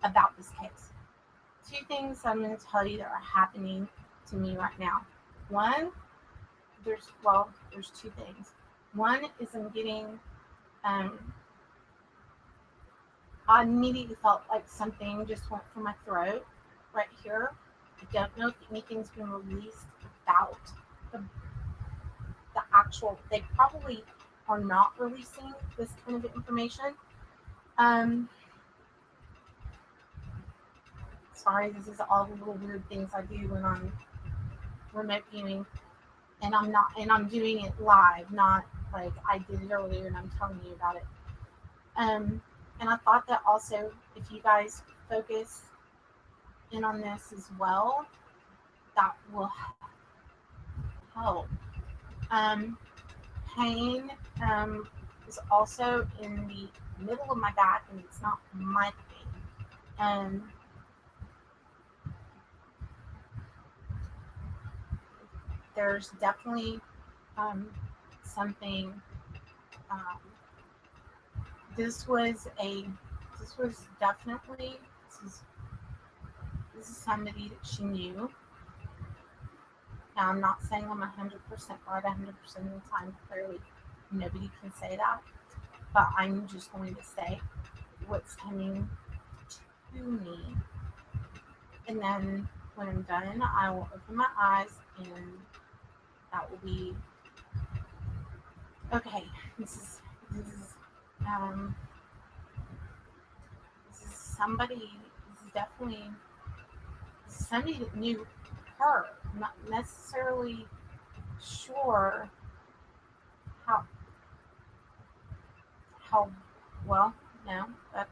about this case. Two things I'm going to tell you that are happening to me right now. One, there's two things. One is I'm getting, I immediately felt like something just went from my throat right here. I don't know if anything's been released about the actual, they probably are not releasing this kind of information. Sorry, this is all the little weird things I do when I'm remote viewing, and I'm doing it live, not like I did it earlier and I'm telling you about it. And I thought that also, if you guys focus in on this as well, that will help. Pain is also in the middle of my back, and it's not my pain. There's definitely something. Um, this was definitely this is somebody that she knew. Now, I'm not saying I'm 100% right 100% of the time. Clearly, nobody can say that. But I'm just going to say what's coming to me. And then when I'm done, I will open my eyes, and that will be okay. Um, this is somebody. This is definitely somebody that knew her. I'm not necessarily sure how how well. No, but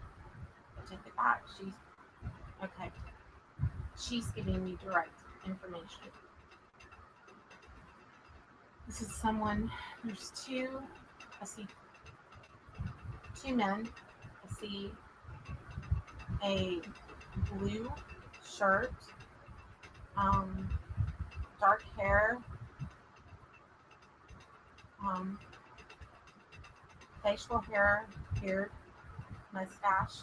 I take it back. Okay. She's giving me direct information. This is someone. There's two. I see two men. I see a blue shirt, um, dark hair, um, facial hair, beard, mustache.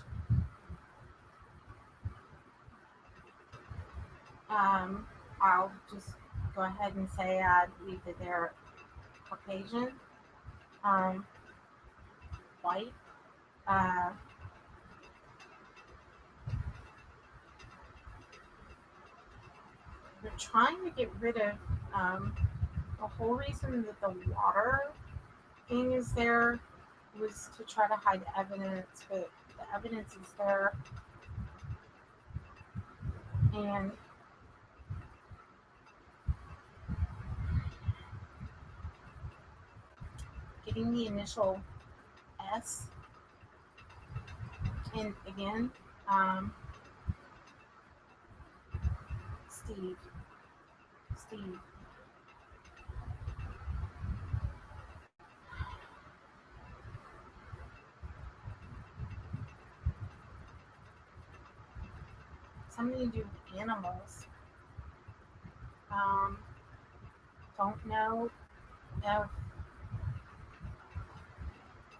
I'll just go ahead and say I believe that they're Caucasian, um, white. Uh, they're trying to get rid of the whole reason that the water thing is there was to try to hide evidence, but the evidence is there, and getting the initial S. And again, Steve. Steve. Something to do with animals. Don't know if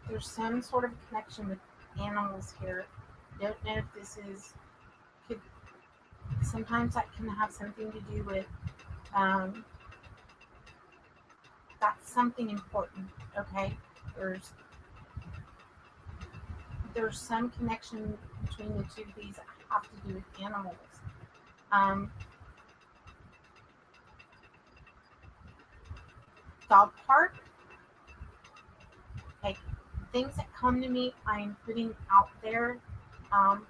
there's some sort of connection with animals here. Don't know if this is could sometimes that can have something to do with that's something important. Okay, there's some connection between the two of these that have to do with animals. Um, Dog park. Like things that come to me, I'm putting out there. Um,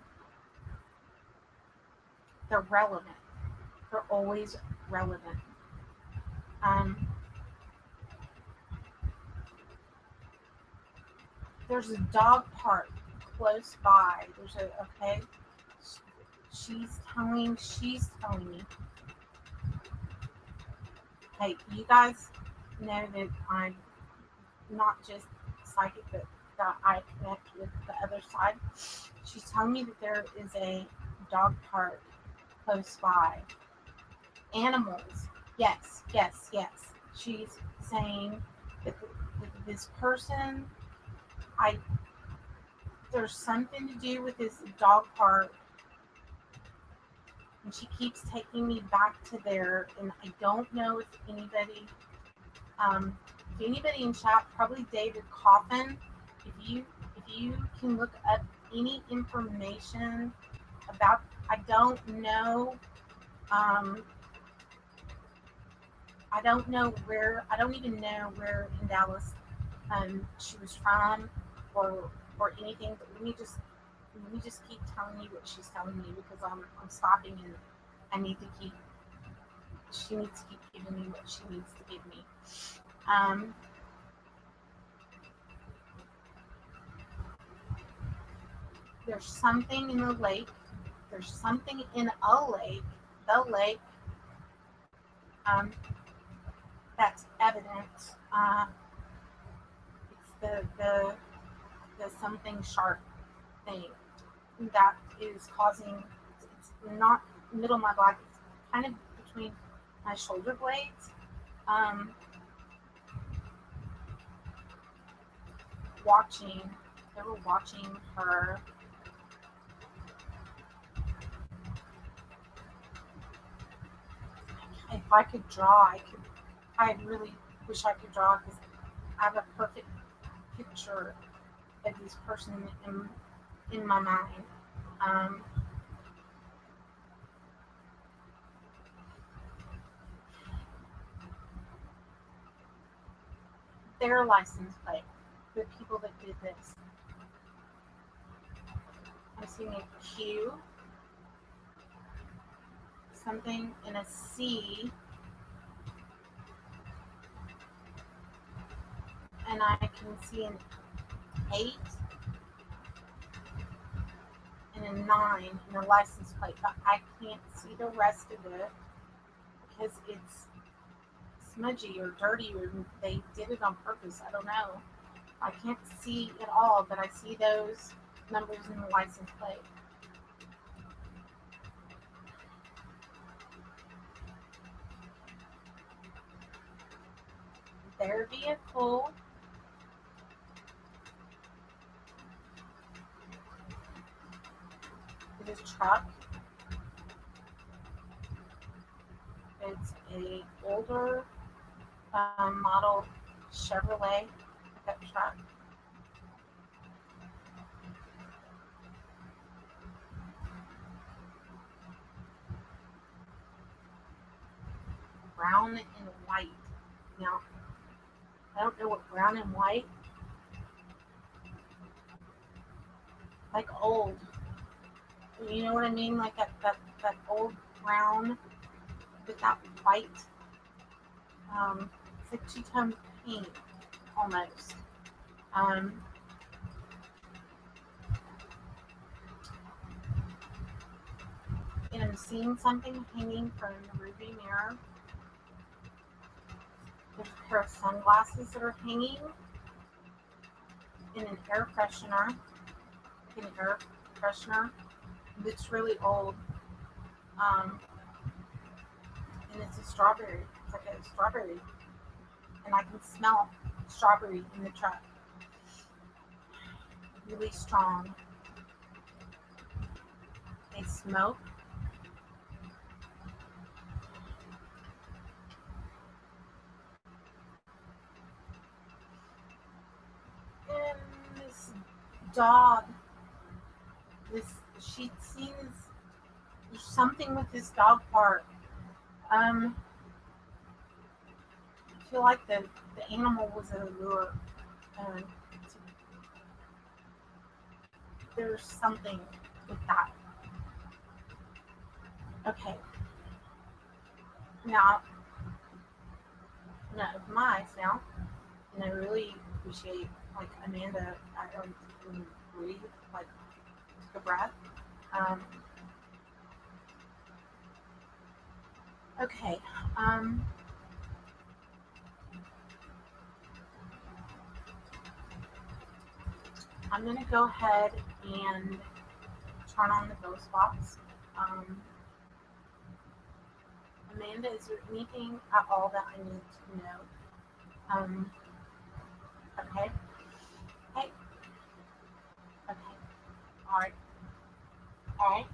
they're relevant. They're always relevant. Um, there's a dog park close by. There's a okay. She's telling me. Hey, you guys know that I'm not just psychic, but that I connect with the other side. She's telling me that there is a dog park close by. Animals. Yes, yes, yes. She's saying that this person, there's something to do with this dog park, and she keeps taking me back to there, and I don't know if anybody in chat, probably David Coffin, if you can look up any information about, I don't know I don't even know where in Dallas she was from or anything, but let me just keep telling you what she's telling me, because I'm stopping, and she needs to keep giving me what she needs to give me. There's something in the lake. There's something in a lake. The lake. that's evident. It's the something sharp thing that is causing. It's not middle of my back. It's kind of between my shoulder blades. Um, watching. They were watching her. If I could draw, I could. I really wish I could draw because I have a perfect picture of this person in my mind. Um, their license plate, the people that did this. I'm seeing a Q, something, and a C, and I can see an 8 and a 9 in the license plate, but I can't see the rest of it because it's smudgy or dirty or they did it on purpose. I don't know. I can't see it all, but I see those numbers in the license plate. Their vehicle is a truck. It's a older model Chevrolet pickup truck. Brown and white. Now, I don't know what brown and white, like old. You know what I mean? Like that old brown with that white. It's like two-tone paint almost. And I'm seeing something hanging from the rearview mirror. There's a pair of sunglasses that are hanging, and an air freshener. An air freshener that's really old. And it's a strawberry. It's like a strawberry. And I can smell strawberry in the truck. Really strong. They smoke. And this dog, she seems, there's something with this dog part. I feel like the animal was a lure. There's something with that. Okay. Now, no, my eyes now, and I really appreciate like Amanda. I don't even breathe, like took a breath. Okay. I'm gonna go ahead and turn on the ghost box. Amanda, is there anything at all that I need to know? Okay. Hey. Okay. All right. All right.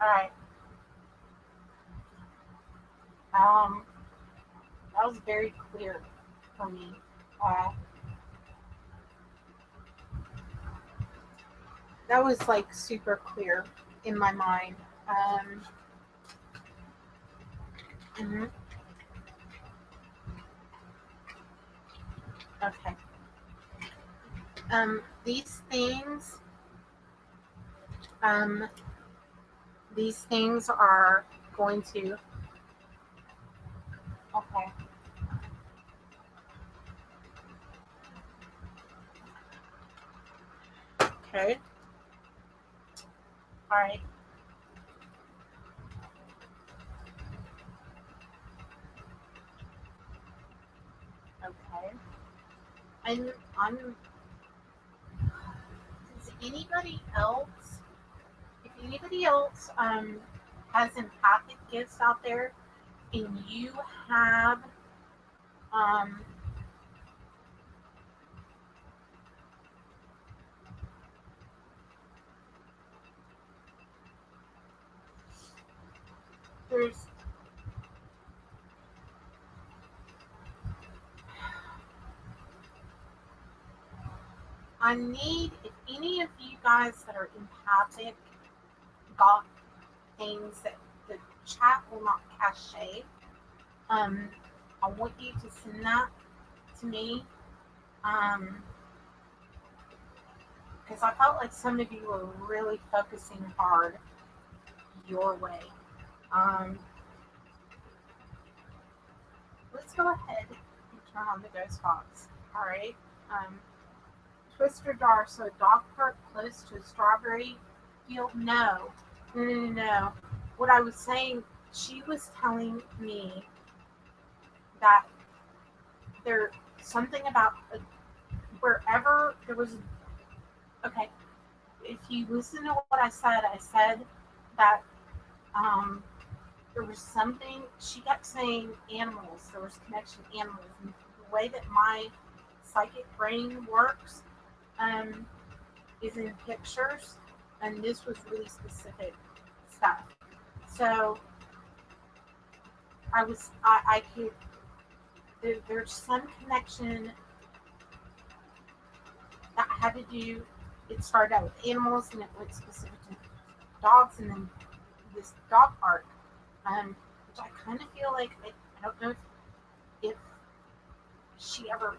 All right. That was very clear for me. Uh, that was like super clear in my mind. Mhm. Okay. These things, um, these things are going to. Okay. Okay. All right. Okay. I'm does anybody else, if anybody else has empathic gifts out there and you have um there's I need, if any of you guys that are empathic got things that the chat will not cache, um, I want you to send that to me. Because I felt like some of you were really focusing hard your way. Um, let's go ahead and turn on the ghost box. All right. Twister Dar, so a dog park close to a strawberry field? No. No. What I was saying, she was telling me that there something about wherever there was. Okay, if you listen to what I said that there was something. She kept saying animals. There was connection to animals, and the way that my psychic brain works is in pictures, and this was really specific stuff. So I could. There's some connection that had to do. It started out with animals, and it went specific to dogs, and then this dog park, which I kind of feel like I don't know if she ever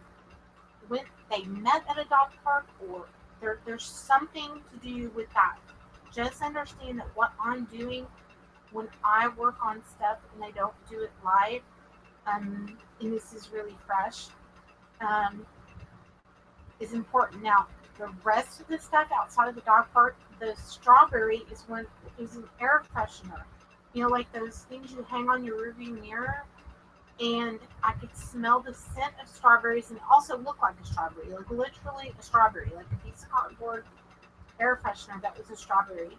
went. They met at a dog park, or there's something to do with that. Just understand that what I'm doing when I work on stuff and I don't do it live, and this is really fresh, is important. Now, the rest of the stuff outside of the dog park, the strawberry is an air freshener. You know, like those things you hang on your rearview mirror. And I could smell the scent of strawberries, and it also looked like a strawberry, like literally a strawberry, like a piece of cardboard air freshener that was a strawberry.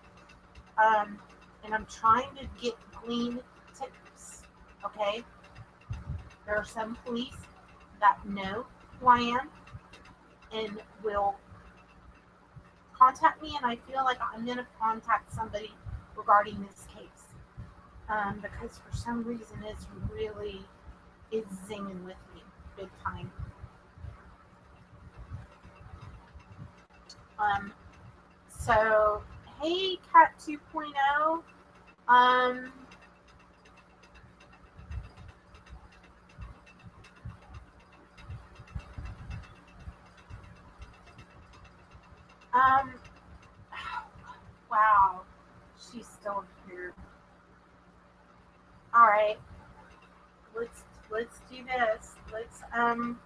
And I'm trying to glean tips. Okay, there are some police that know who I am and will contact me, and I feel like I'm going to contact somebody regarding this case because for some reason it's really is zinging with me big time. So hey Cat 2.0. Wow, she's still here. All right, let's do this. I'm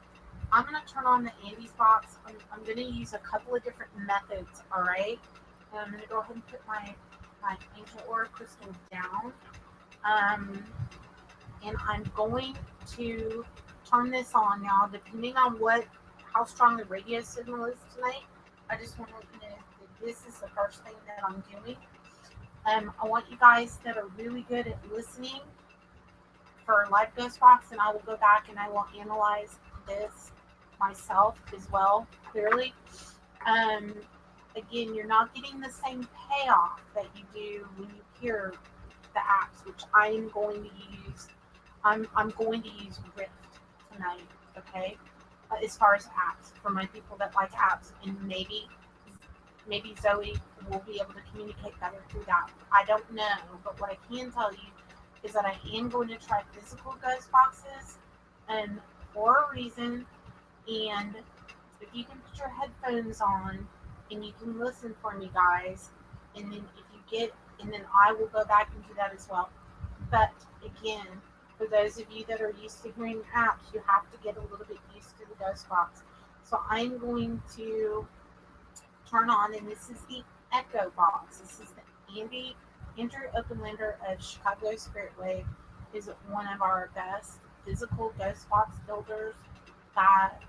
gonna turn on the Andy's box. I'm gonna use a couple of different methods. All right, and I'm gonna go ahead and put my ancient aura crystal down. And I'm going to turn this on now, depending on how strong the radio signal is tonight. I just want to let you know that this is the first thing that I'm doing. I want you guys that are really good at listening for Live Ghost Box, and I will go back and I will analyze this myself as well, clearly. Again, you're not getting the same payoff that you do when you hear the apps, which I am going to use. I'm going to use GBRIFT tonight, okay? As far as apps, for my people that like apps, and maybe Zoe will be able to communicate better through that. I don't know, but what I can tell you is that I am going to try physical ghost boxes, and for a reason. And if you can put your headphones on and you can listen for me, guys, and then and then I will go back and do that as well. But again, for those of you that are used to hearing apps, you have to get a little bit used to the ghost box. So I'm going to turn on, and this is the Echo box. This is the Andrew Openlander of Chicago Spirit Wave, is one of our best physical ghost box builders. that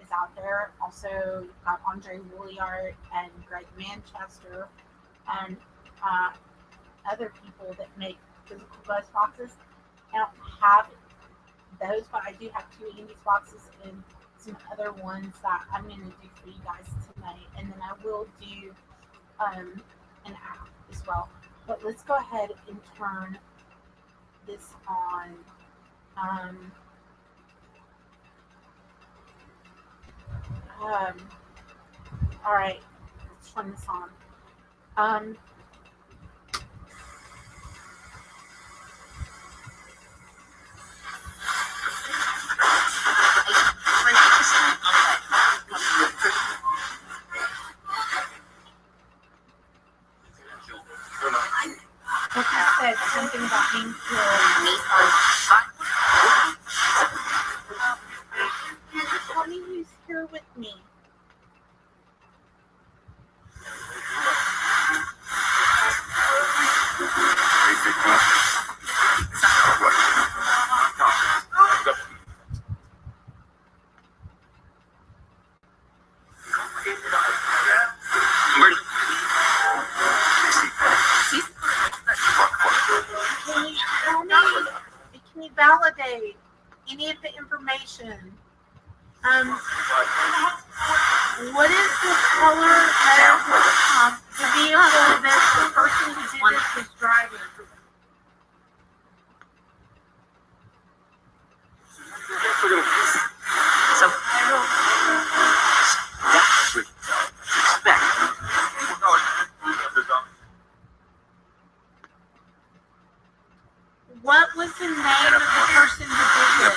is out there. Also, you've got Andre Woolyard and Greg Manchester and other people that make physical ghost boxes. I don't have those, but I do have 2 Andy's boxes and some other ones that I'm going to do for you guys tonight. And then I will do an app as well. But let's go ahead and turn this on. All right, let's turn this on. Like you said, something about being killed. Tell me who's here with me. Can you validate any of the information? What is the color of the vehicle that the person who did this was driving? What was the name of the person who did this?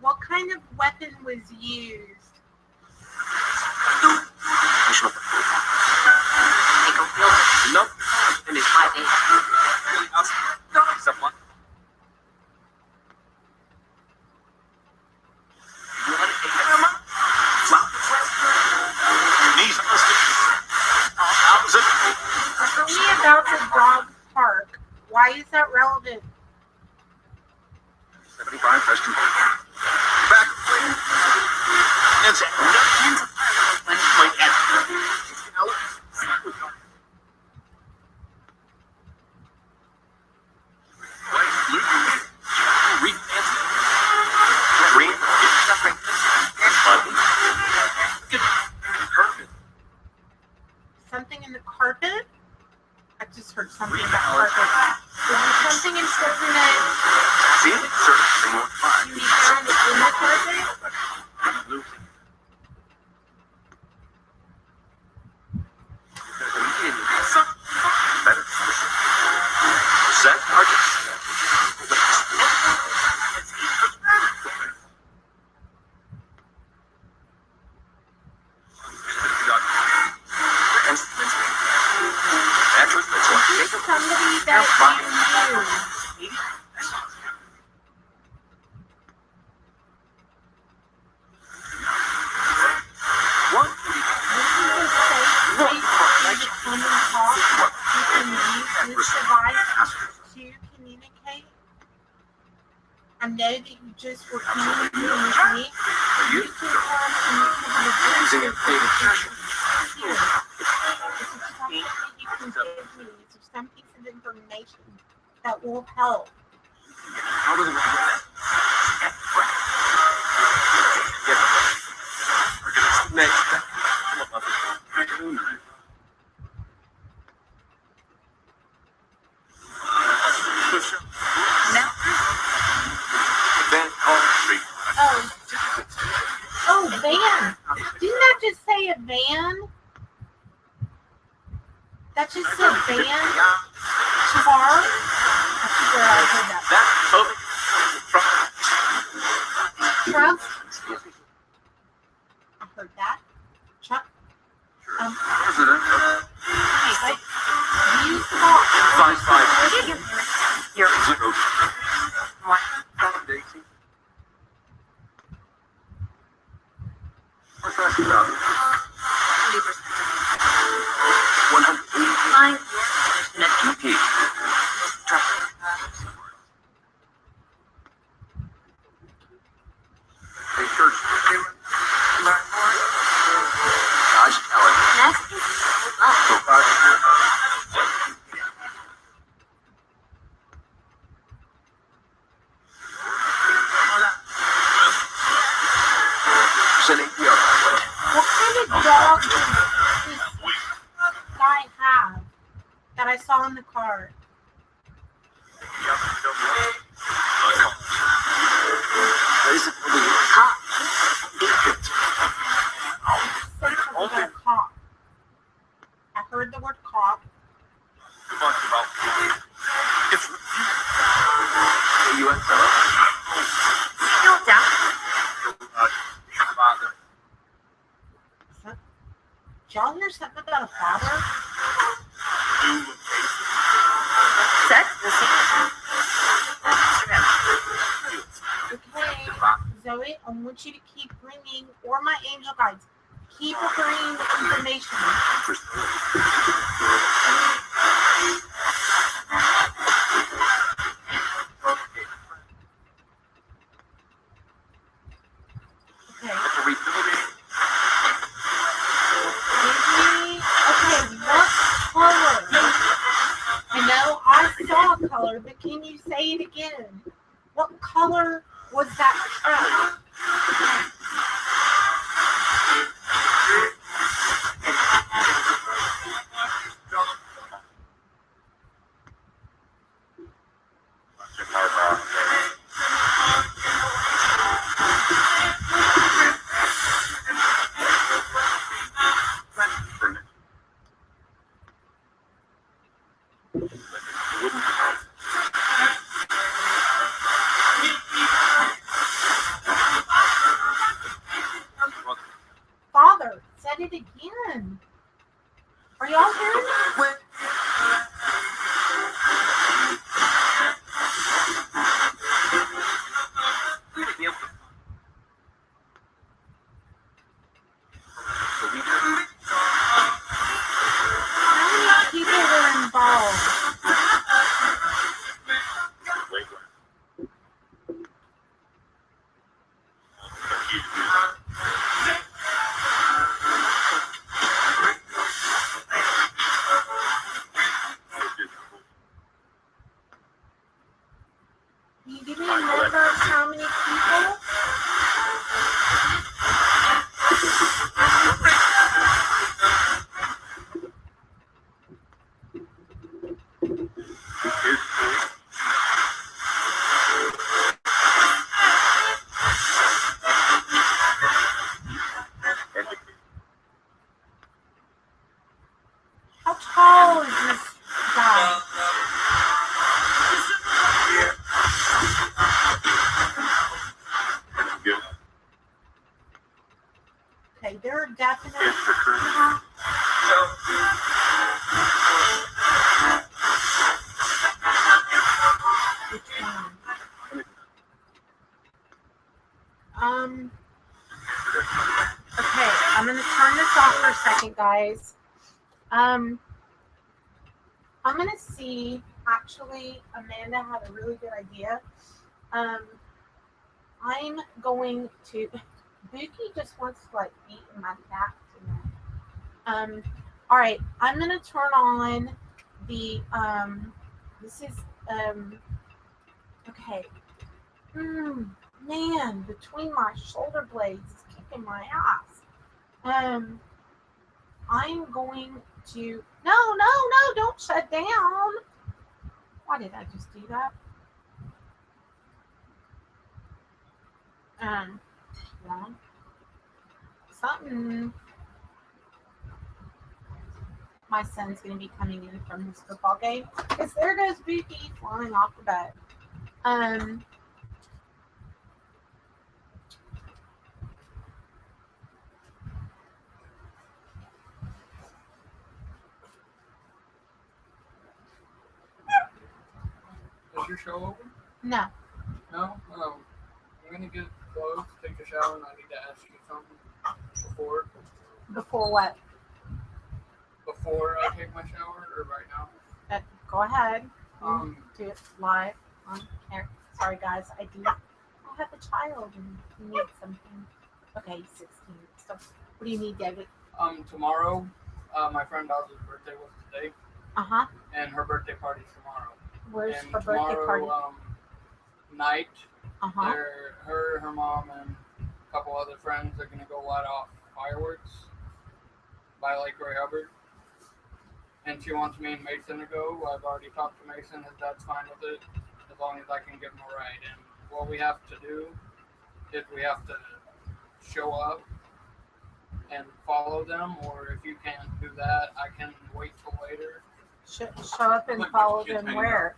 What kind of weapon was used? Tell me about the dog park. Why is that relevant? 75 Preston. Back. That's it. Something in the carpet? I just heard something about carpet. Is there something important that See, certainly won't find. you found in the carpet? Losing. Better. Set. Artist. Somebody that you knew. What? This is a safe place for you to come and talk. You can use this device to communicate. I know that you just were communicating with me. You can come and you can Using a data cache. here. This is something that you can give me. These are some piece of information that will help. How do they work that? Next. Now, Then call street. oh, van. Didn't that just say a van? That just said van? Car? I figure I heard that. That over. Truck? I heard that. Truck? Use the box. 5-5. Here. 0. What kind of dog does this guy have that I saw in the car? Said something about a cop. I heard the word cop. Did y'all hear something about a father? Okay, Zoe, I want you to keep bringing, or my angel guides, keep bringing the information. Okay. Okay, what color? I know I saw a color, but can you say it again? What color was that truck? Father, said it again. Are y'all hearing that? How many people were involved? Can you give me a number of how many people? How tall is this guy? Okay, there are definitely. Which one? Okay, I'm gonna turn this off for a second, guys. I'm gonna see. Actually, Amanda had a really good idea. I'm going to. Buki just wants to like eat in my back tonight. All right, I'm gonna turn on the. This is okay. Man, between my shoulder blades is kicking my ass. I'm going to. No, don't shut down. Why did I just do that? Wrong. Something. My son's going to be coming in from his football game. Because there goes Buki flying off the bed. Is your show over? No. No? Oh. I'm gonna get clothes, take a shower, and I need to ask you something before. Before what? Before I take my shower, or right now? Go ahead. Do it live on camera. Sorry, guys. I have a child and he needs something. Okay, he's 16. So, what do you need, David? Tomorrow, My friend Dawson's birthday was today, Uh-huh. and her birthday party's tomorrow. Where's And her birthday party? Night, Uh-huh. her mom, and a couple other friends are gonna go light off fireworks by Lake Ray Hubbard. And she wants me and Mason to go. I've already talked to Mason. His dad's fine with it, as long as I can give him a ride. And what we have to do is we have to show up and follow them, or if you can't do that, I can wait till later. Show up and follow them where?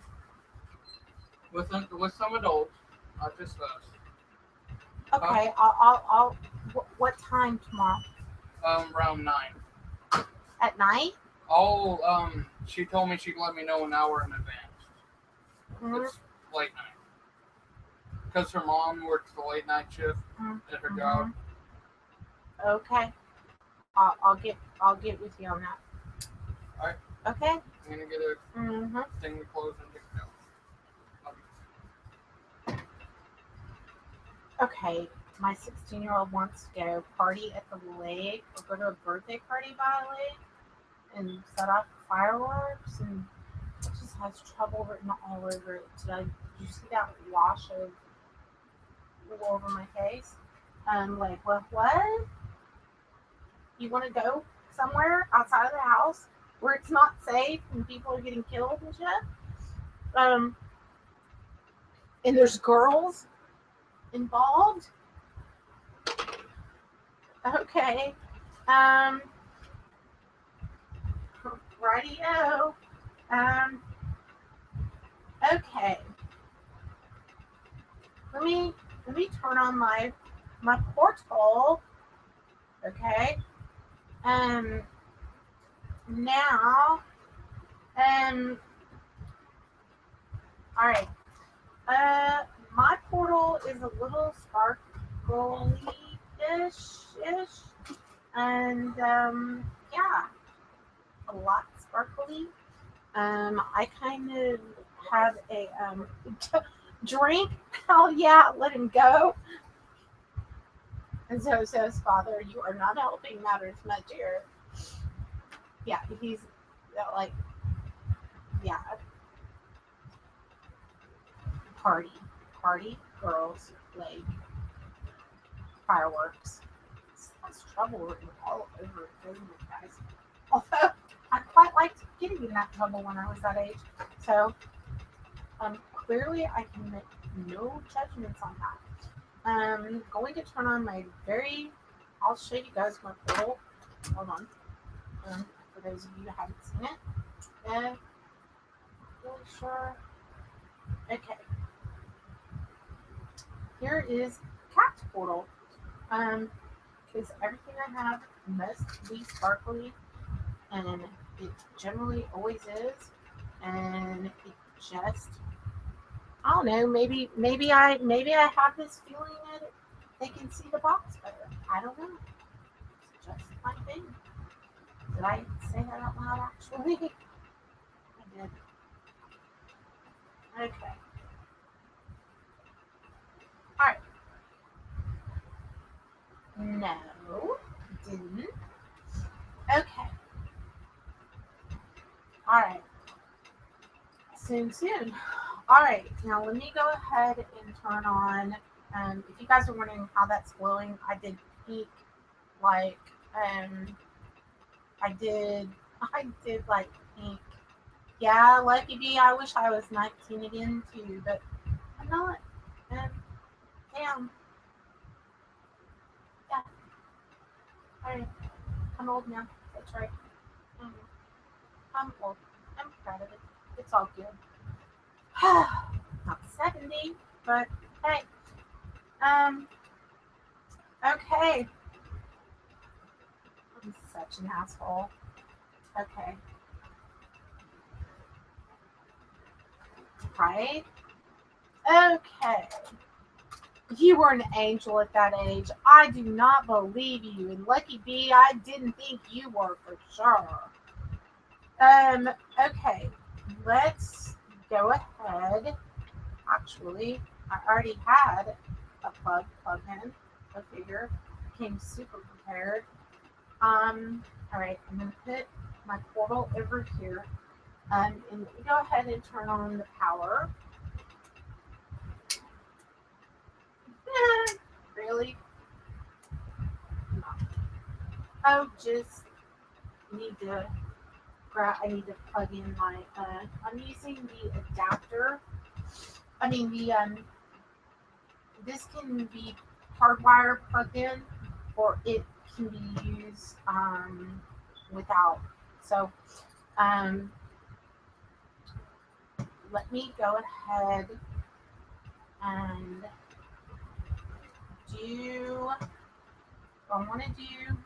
With some adults, not just us. Okay, I'll what time tomorrow? Around 9. At night? She told me she'd let me know an hour in advance. Mm-hmm. It's late night. Because her mom works the late night shift at her job. Okay. I'll get with you on that. Alright. Okay. I'm gonna get a thing to close and get going. Okay. My 16-year-old wants to go party at the lake or go to a birthday party by the lake and set off fireworks, and it just has trouble written all over it. Did you see that wash of all over my face? Like, what? You want to go somewhere outside of the house where it's not safe and people are getting killed and shit? And there's girls involved? Okay. Rightio. Okay. Let me turn on my portal. Okay. Now. All right. My portal is a little sparkly-ish, and yeah, a lot sparkly. I kind of have a drink. Hell yeah, let him go. And so says Father, you are not helping matters much here. Yeah, he's like, yeah. Party, girls, lake, fireworks. That's trouble written all over it, doesn't it, guys? Although I quite liked getting in that trouble when I was that age. So clearly I can make no judgments on that. I'm going to turn on I'll show you guys my portal. Hold on. For those of you who haven't seen it. Really sure. Okay. Here is Cat's portal. Because everything I have must be sparkly, and it generally always is. And it just, I don't know, maybe I have this feeling that they can see the box better. I don't know. It's just my thing. Did I say that out loud actually? I did. Okay. Alright. No, didn't. Okay. Alright. Soon. Alright, now let me go ahead and turn on, if you guys are wondering how that's glowing, I did pink, like, I did like pink. Yeah, Lucky B, I wish I was 19 again too, but I'm not. Damn. Yeah. Alright. I'm old now. That's right. I'm old. I'm proud of it. It's all good. Not 70, but hey. Okay. I'm such an asshole. Okay. Right? Okay. You were an angel at that age. I do not believe you. And Lucky B, I didn't think you were for sure. Okay. Let's go ahead. Actually, I already had a plug in. I figure. Came super prepared. All right, I'm gonna put my portal over here. And let me go ahead and turn on the power. Really? Oh, just need to grab. I need to plug in my. I'm using the adapter. I mean the This can be hardwire plugged in, or it can be used without. So let me go ahead and do what I want to do.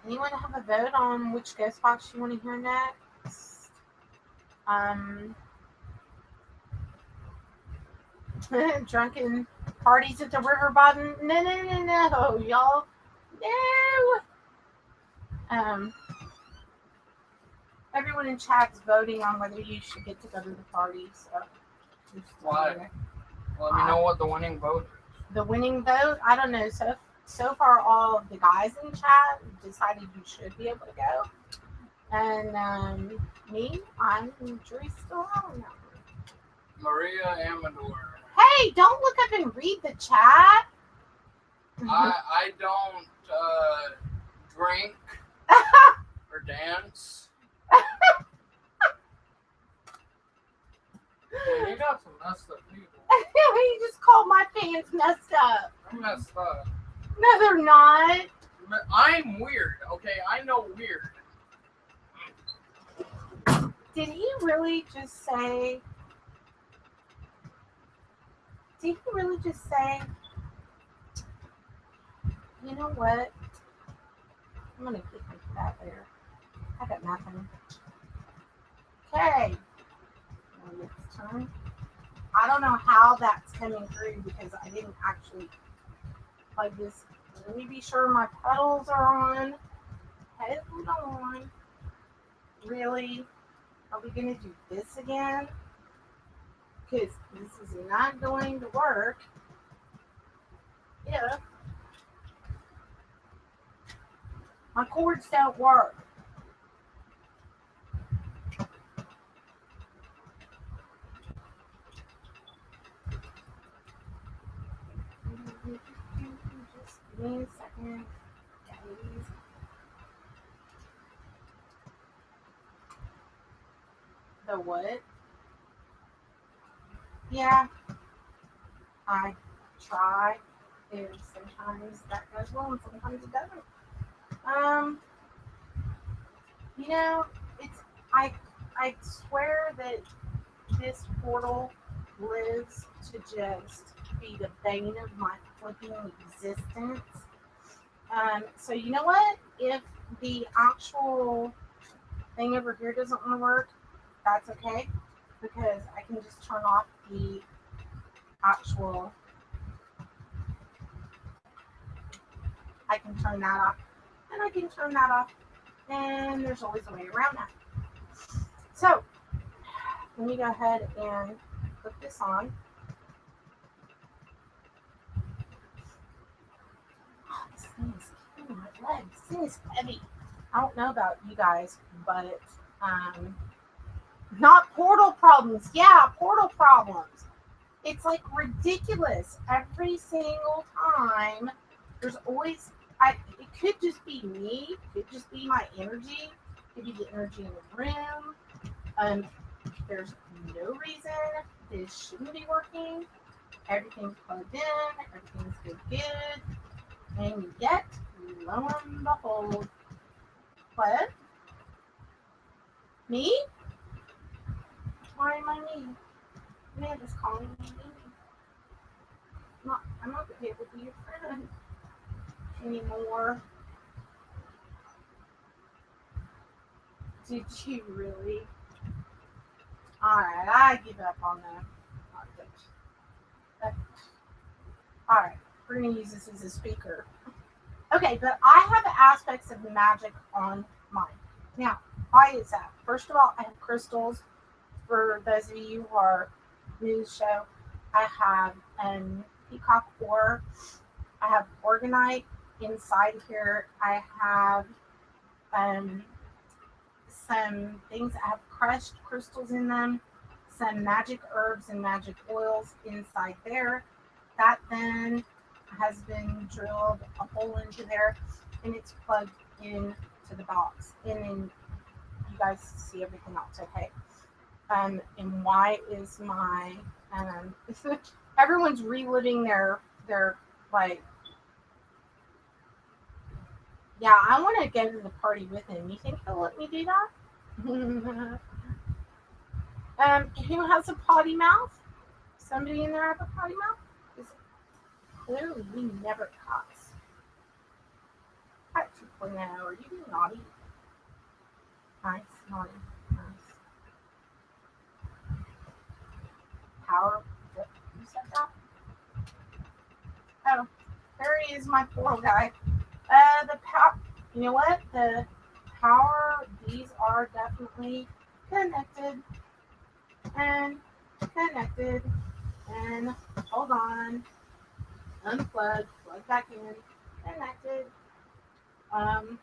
Anyone have a vote on which ghost box you want to hear next? Drunken parties at the river bottom. No, y'all. No. Everyone in chat's voting on whether you should get to go to the party. So Why? Let me know what the winning vote is. The winning vote, I don't know. So far, all of the guys in chat decided you should be able to go, and me, I'm jury's still on that one. Maria Amador. Hey, don't look up and read the chat. I don't drink or dance. Man, you got some messed up people. You just called my fans messed up. I'm messed up. No, they're not. I'm weird, okay? I know weird. Did he really just say? Did he really just say? You know what? I'm gonna get into that later. I got nothing. Okay. Next time. I don't know how that's coming through because I didn't actually plug this. Let me be sure my pedals are on. Hold on. Really? Are we gonna do this again? Because this is not going to work. Yeah. My cords don't work. Just give me a second, guys. The what? Yeah, I try. And sometimes that goes well and sometimes it doesn't. You know, I swear that this portal lives to just be the bane of my flipping existence. So you know what? If the actual thing over here doesn't want to work, that's okay because I can just turn off the actual. I can turn that off, and I can turn that off, and there's always a way around that. So let me go ahead and put this on. Oh, this thing is killing my legs. This thing is heavy. I don't know about you guys, but not portal problems. Yeah, portal problems. It's like ridiculous. Every single time, there's always. It could just be me. It could just be my energy. It could be the energy in the room. There's no reason this shouldn't be working. Everything's plugged in. Everything's good. And yet, lo and behold, what? Me? Why am I me? Man, just calling me me. I'm not gonna be able to be your friend anymore. Did you really? Alright, I give up on that. Alright, we're gonna use this as a speaker. Okay, but I have aspects of magic on mine. Now, why is that? First of all, I have crystals. For those of you who are new to the show, I have peacock ore. I have organite. inside here, I have some things that have crushed crystals in them, some magic herbs and magic oils inside there. That then has been drilled a hole into there, and it's plugged in to the box. And then you guys see everything else, okay? And why is my everyone's reliving their like, yeah, I want to go to the party with him. You think he'll let me do that? Who has a potty mouth? Somebody in there have a potty mouth? Because clearly we never cuss. At 2.0, are you being naughty? Nice, naughty, nice. Power, you said that? Oh, there he is, my poor guy. The power, you know what? The power, these are definitely connected. And connected. And hold on. Unplug, plug back in, connected. And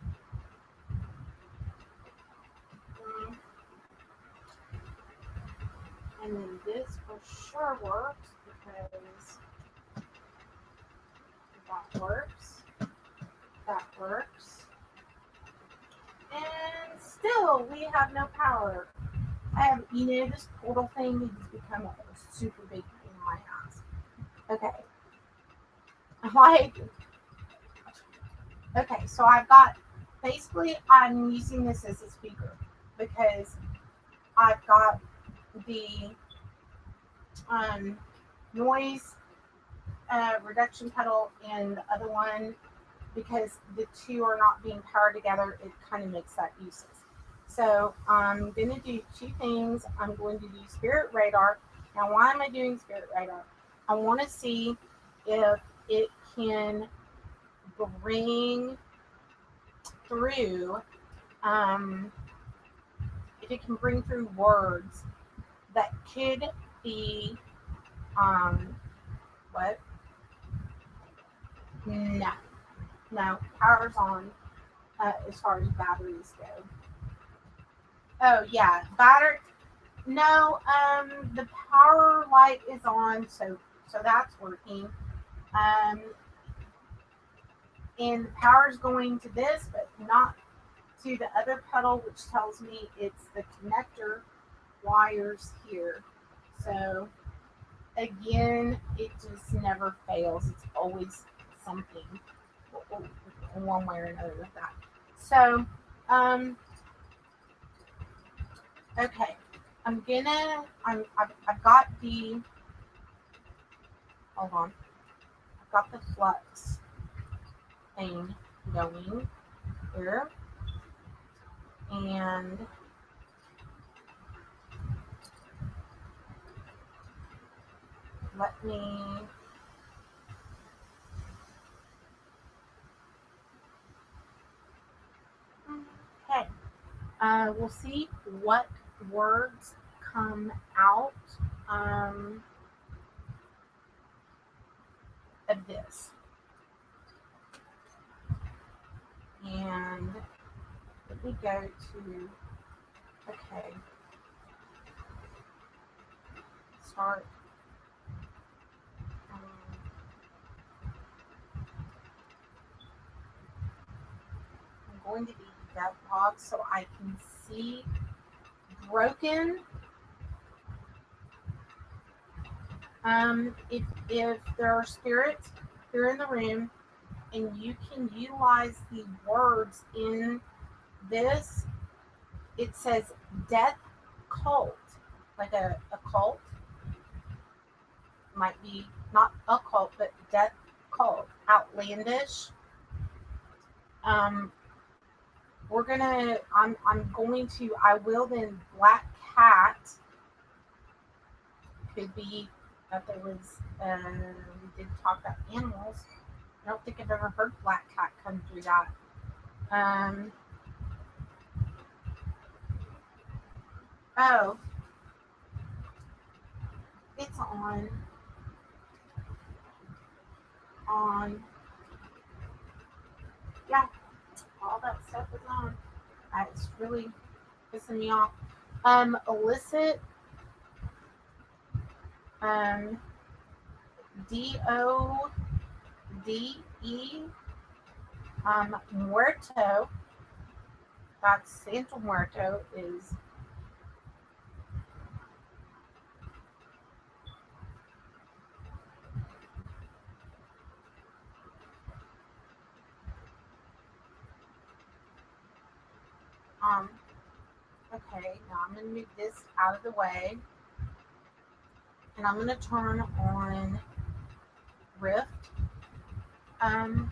then this for sure works because that works. That works. And still, we have no power. I have, this portal thing has become a super big pain in my ass. Okay. Okay, so I've got, basically, I'm using this as a speaker because I've got the noise reduction pedal and the other one, because the two are not being powered together, it kind of makes that useless. So I'm going to do two things. I'm going to do Spirit Radar. Now, why am I doing Spirit Radar? I want to see if it can bring through, words that could be, what? No, power's on as far as batteries go. Oh, yeah, battery. No, the power light is on, so that's working. And the power is going to this, but not to the other pedal, which tells me it's the connector wires here. So again, it just never fails. It's always something one way or another with that. So, okay, I've got the, hold on, I've got the flux thing going here, and let me, okay, we'll see what words come out of this. And if we go to, okay, start, I'm going to be that log so I can see broken. If there are spirits here in the room and you can utilize the words in this, it says death cult, like a cult. Might be not a cult, but death cult, outlandish. We're gonna, I will then black cat, could be that there was, we did talk about animals. I don't think I've ever heard black cat come through that. Oh, it's on, Yeah, all that stuff is on. It's really pissing me off. Illicit, um, DODE, Muerto. That's Santo Muerto is um. Okay, now I'm gonna move this out of the way, and I'm gonna turn on Rift. Um,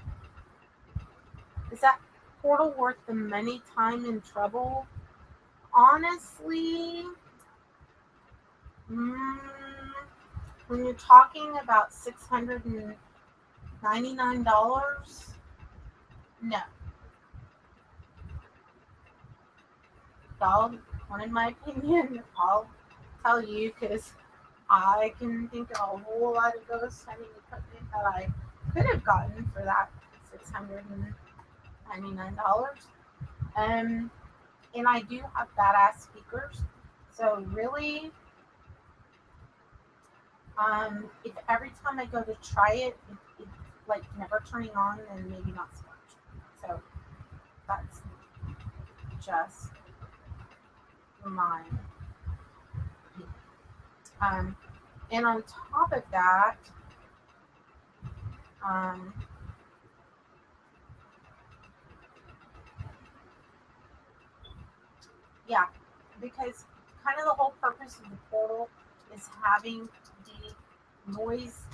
is that portal worth the money, time, and trouble? Honestly, mm, when you're talking about $699, no. Y'all wanted my opinion, I'll tell you because I can think of a whole lot of ghost hunting equipment that I could have gotten for that $699. And I do have badass speakers. So really, if every time I go to try it, it's like never turning on, then maybe not so much. So that's just mine. And on top of that, yeah, because kind of the whole purpose of the portal is having the noise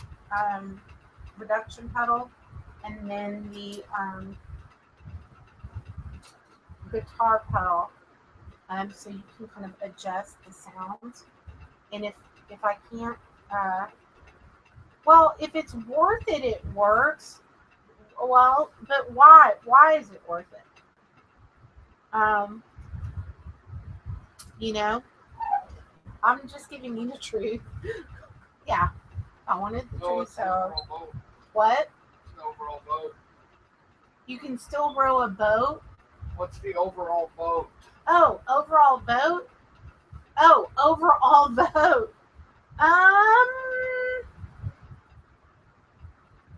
reduction pedal and then the guitar pedal, so you can kind of adjust the sounds. And if I can't, well, if it's worth it, it works. Well, but why? Why is it worth it? You know, I'm just giving you the truth. Yeah, I wanted the truth. So what? What's the overall vote? You can still row a boat. What's the overall vote? Oh, overall vote. Oh, overall vote.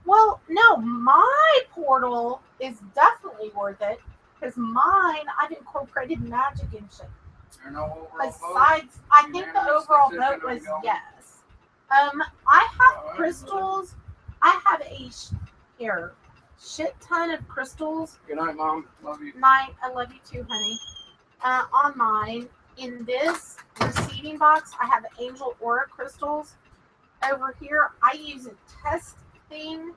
Well, no, my portal is definitely worth it because mine, I've incorporated magic and shit. There's no overall Besides, vote? I think the overall vote was yes. I have crystals. I have a shit ton of crystals. Good night, Mom. Love you. Night. I love you too, honey. On mine, in this receiving box, I have angel aura crystals. Over here, I use a test thing.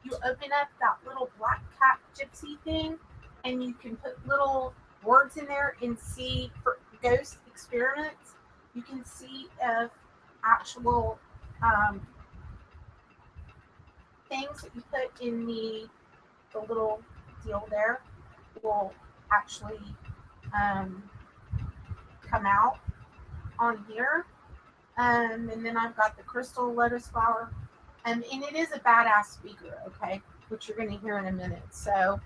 You open up that little black cat gypsy thing, and you can put little words in there and see for ghost experiments. You can see if actual things that you put in the little deal there will actually come out on here. And then I've got the crystal lettuce flower. And it is a badass speaker, okay, which you're going to hear in a minute. So,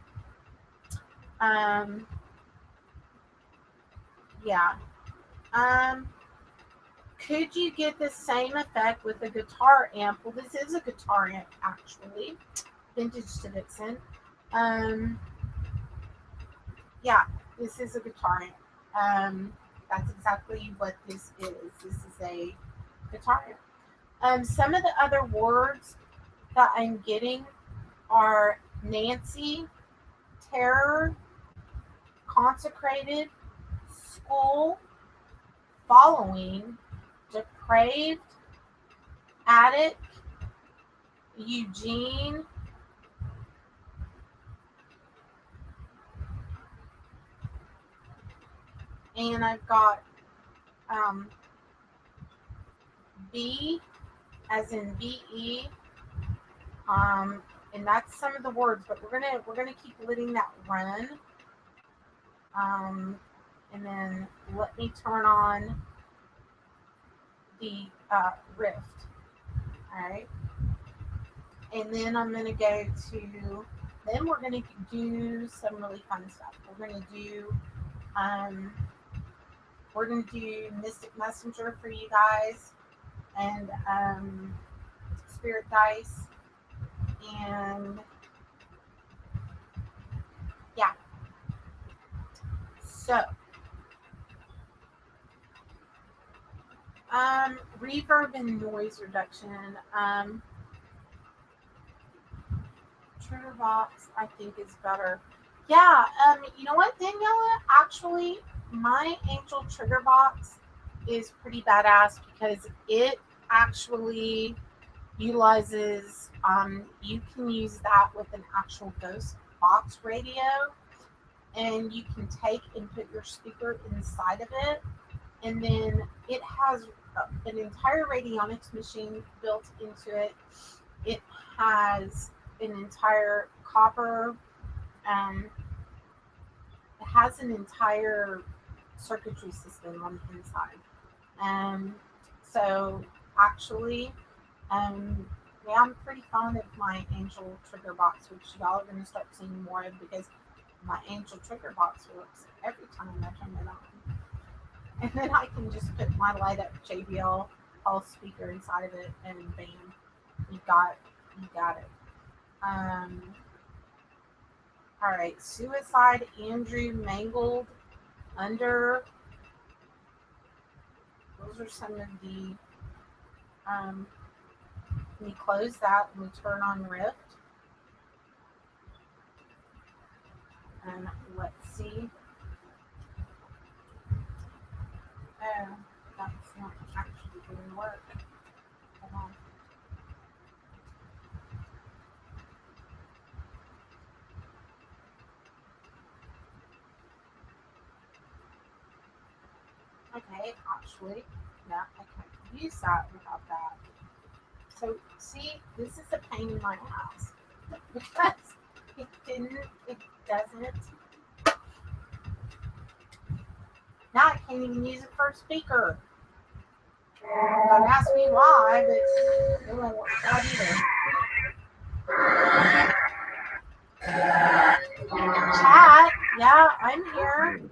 yeah. Could you get the same effect with a guitar amp? Well, this is a guitar amp, actually. Vintage Davidson. Yeah, this is a guitar amp. That's exactly what this is. This is a guitar amp. Some of the other words that I'm getting are Nancy, terror, consecrated, school, following, depraved, attic, Eugene, and I've got B as in BE, and that's some of the words, but we're gonna keep letting that run. And then let me turn on the Rift. All right. And then I'm going to go to then we're going to do some really fun stuff. We're going to do Mystic Messenger for you guys, and Spirit Dice, and yeah. So, reverb and noise reduction. Trigger box, I think, is better. Yeah, you know what, Daniela? Actually, my Angel trigger box is pretty badass because it actually utilizes, you can use that with an actual ghost box radio, and you can take and put your speaker inside of it, and then it has an entire radionics machine built into it. It has an entire copper, it has an entire circuitry system on the inside. So actually, yeah, I'm pretty fond of my Angel trigger box, which y'all are going to start seeing more of because my Angel trigger box works every time I turn it on. And then I can just put my light up JBL pulse speaker inside of it, and bam, you got it. All right, Suicide Andrew Mangled Under. Those are some of the. We close that and we turn on Rift. And let's see. Oh, that's not actually going to work. Hold on. Okay, actually, yeah, I can't use that without that. So, see, this is a pain in my ass because it doesn't. Now I can't even use it for a speaker. Don't ask me why, but it won't work out either. Chat, yeah, I'm here.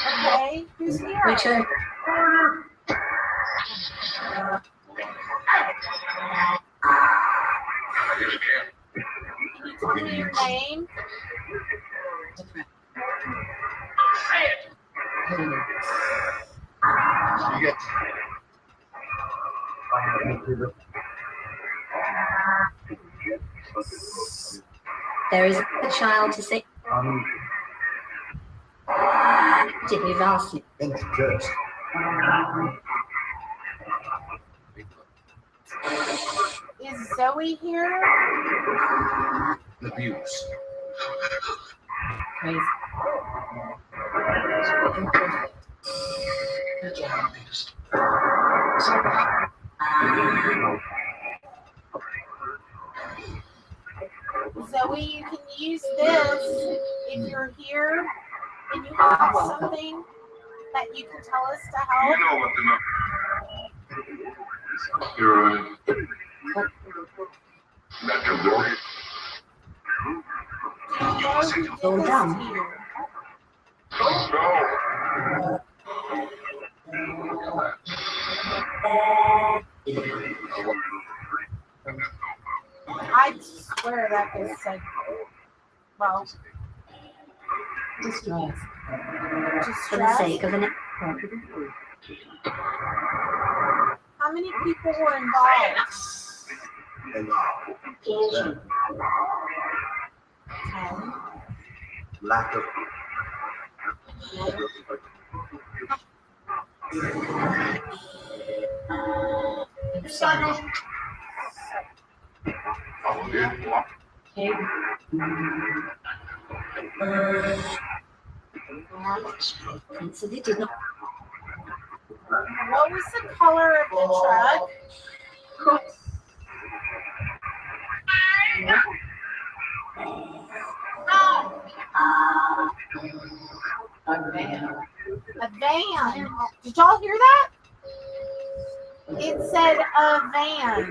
Okay, who's here? My turn. Can you tell me your name? There is a child to say. We've asked you. Is Zoe here? Abuse. Crazy. Zoe, you can use this if you're here and you have something that you can tell us to help. You know what the You're right. Not your boy. Do you know who did this to you? I swear that is said. Well, Distress. just For the stress. sake of an. How many people were involved? 10. Lack of Okay. And so they did not. What was the color of the truck? A van. A van. Did y'all hear that? It said a van.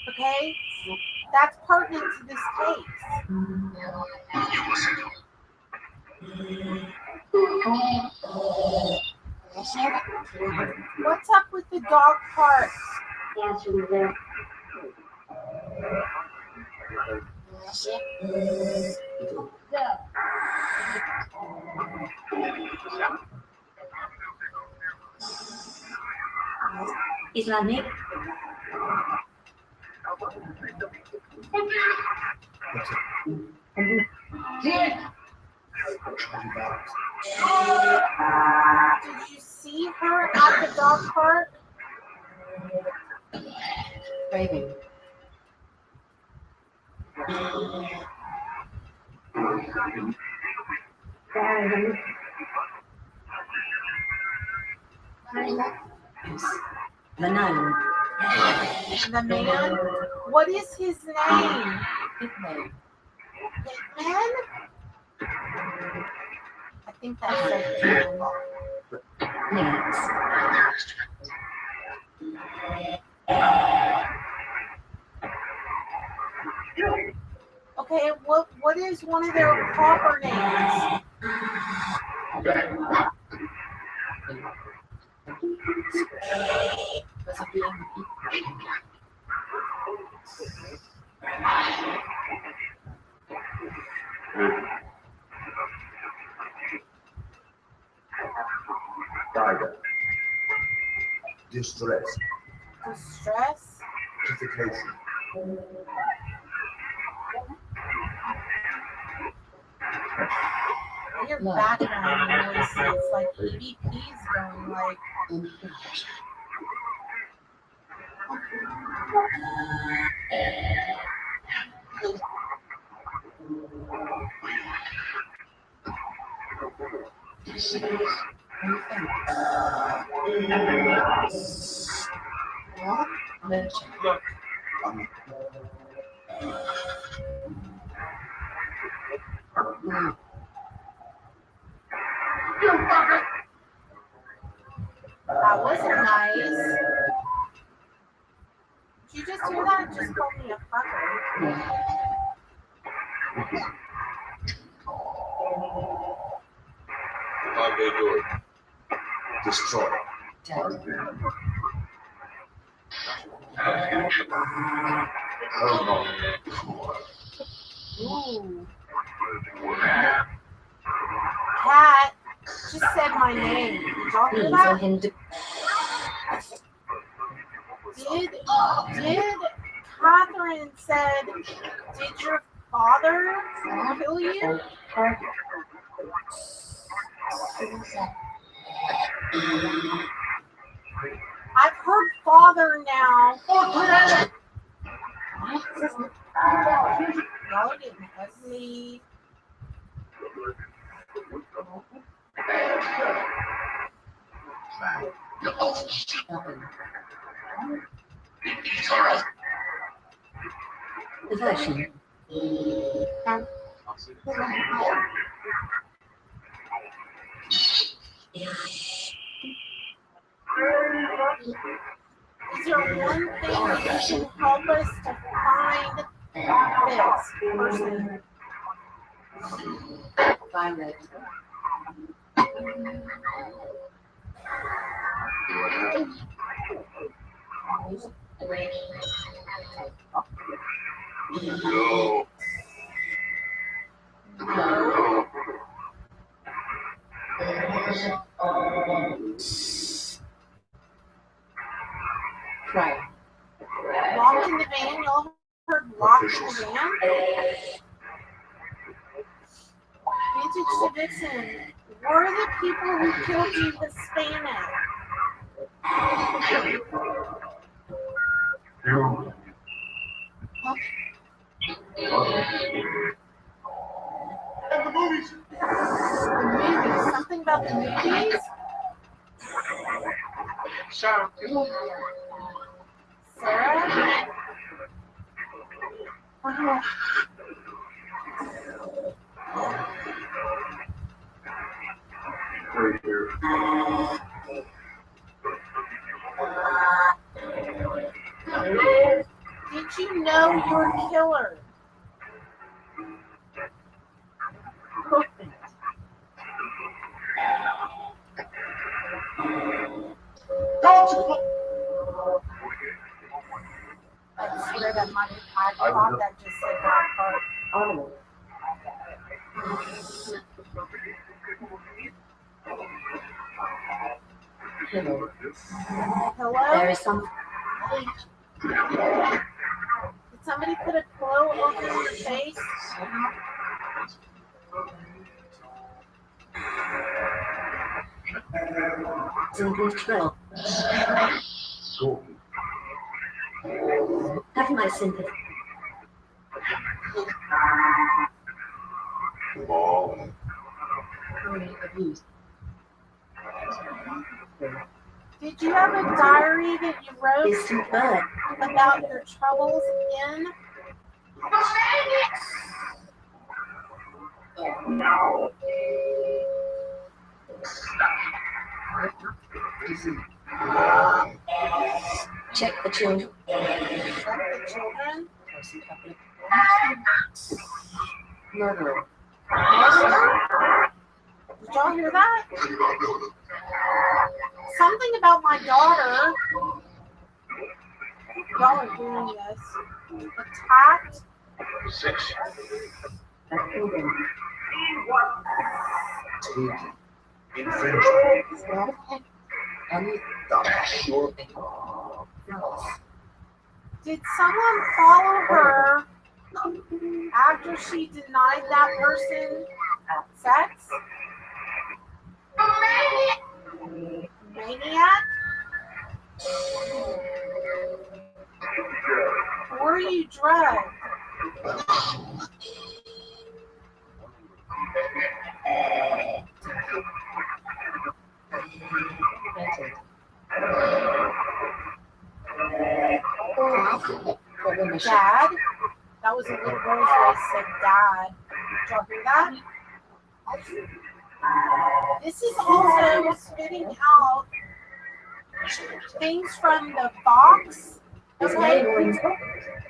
Okay? That's pertinent to this case. What's up with the dog park? Islamic. Did you see her at the dog park? Craving. The nun. The man? What is his name? Hitman. Hitman? I think that's Hitman. Yes. Okay, what is one of their proper names? Tiger. Distress. Distress? Suffocation. Your background noises, like EVP's going like. That wasn't nice. Did you just hear that? It just called me a fucker. Bay door. Destroy. Ooh. Cat just said my name. Did y'all hear For that? him to Did Catherine said, did your father kill you? I've heard father now. Y'all are getting ugly. devotion. Is there one thing that can help us to find this person? Find it. No. No. Right. Locked in the van? Y'all heard locked in the van? Vintage to Vixen. Were the people who killed you Hispanic? And the movies. The movies. Something about the movies? Shout. Sarah? Right here. Did you know you're a killer? I swear that I thought that just said that part. Oh. Hello. Hello? There is some. Did somebody put a pillow over your face? Single trail. Gordon. Have my sympathy. Mom. Only abused. Did you have a diary that you wrote It's too bad. about your troubles in? Check the children. Check the children? Murderer. Did y'all hear that? Something about my daughter. Y'all are doing this. Attacked. 6. Taken. Infringement. That's sure. Did someone follow her after she denied that person sex? Maniac? Were you drugged? Dad? That was a little girl's voice said dad. Did y'all hear that? This is also spitting out things from the box. Okay?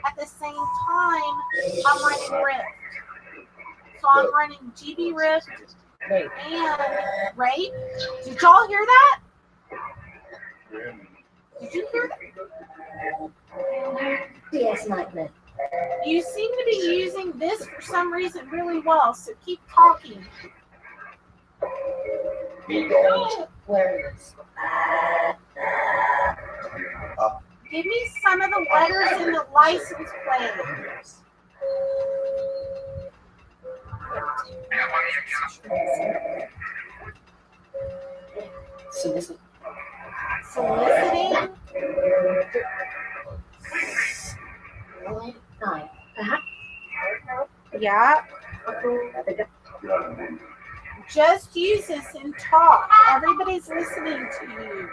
At the same time, I'm running GBRIFT. So I'm running GBRIFT and rape. Did y'all hear that? Did you hear that? Yes, nightmare. You seem to be using this for some reason really well, so keep talking. Where is? Give me some of the letters in the license plate. Solicit. Soliciting. 9. Perhaps. Yeah. Just use this and talk. Everybody's listening to you.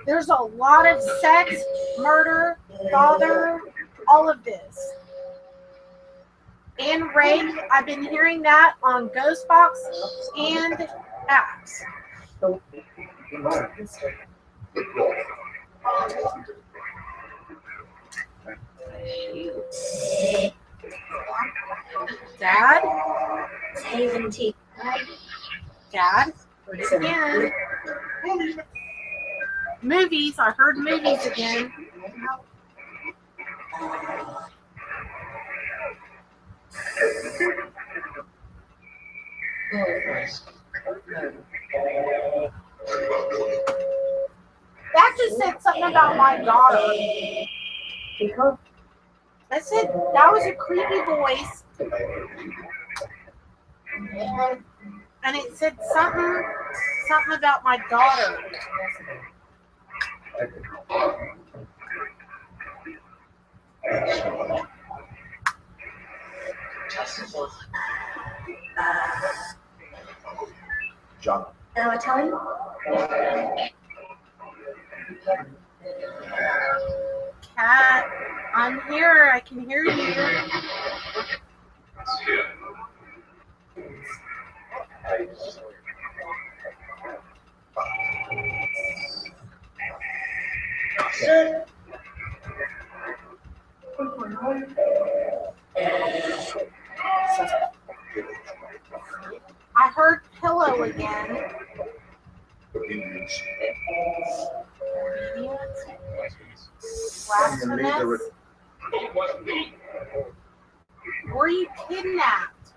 There's a lot of sex, murder, father, all of this. And rape. I've been hearing that on Ghostbox and apps. Dad? Haven tea. Dad? Heard it again. Movies. I heard movies again. That just said something about my daughter. Because I said that was a creepy voice. And it said something about my daughter. John. our time. Cat. I'm here. I can hear you. It's him. I heard pillow again. Obedience. Obedience. Blasphemous. It wasn't me. Were you kidnapped?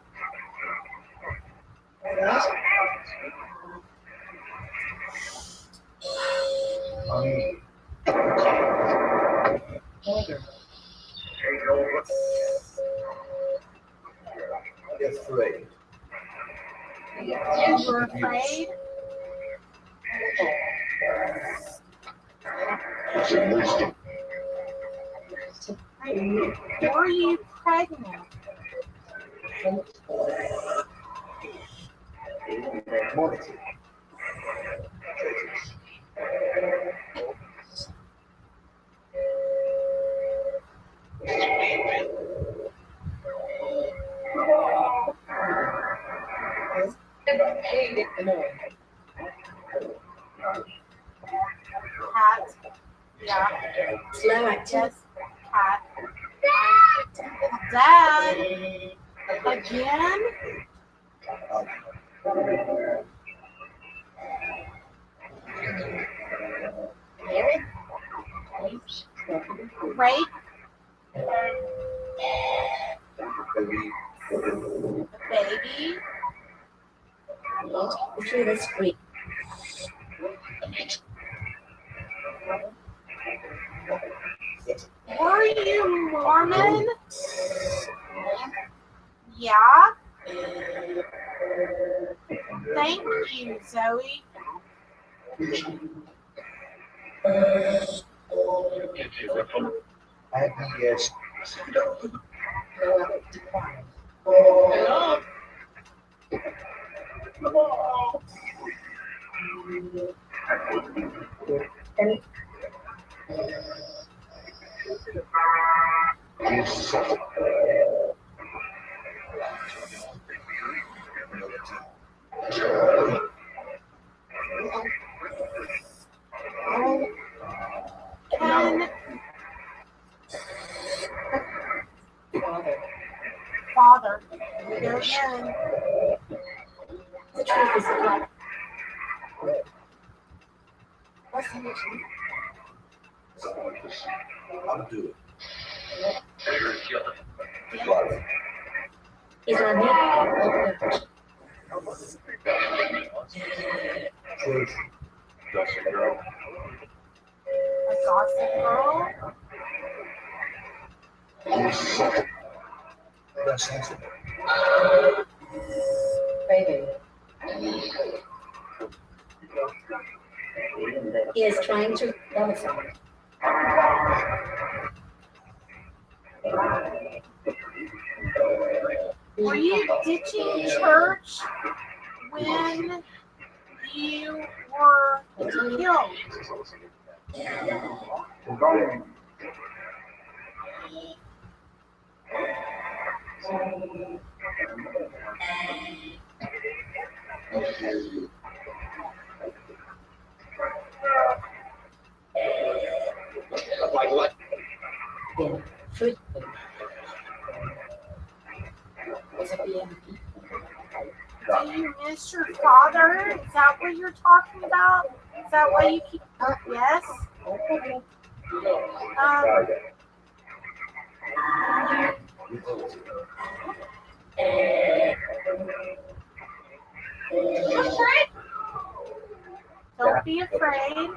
Afraid. You were afraid? Were you pregnant? Monitoring. Cat. Yeah. Slow activity. Yes. Cat. Dad. Again? Rape? Baby? Through the screen. Were you Mormon? Yeah. Thank you, Zoe. IBS. Ken. Father. Here we go again. The truth is like I'll do it. is our main Truth. Gossip girl. A gossip girl. That's sensible. baby. He is trying to Were you ditching church when you were killed? Like what? Yeah. Fruit. Do you miss your father? Is that what you're talking about? Is that why you keep? Yes. Don't be afraid.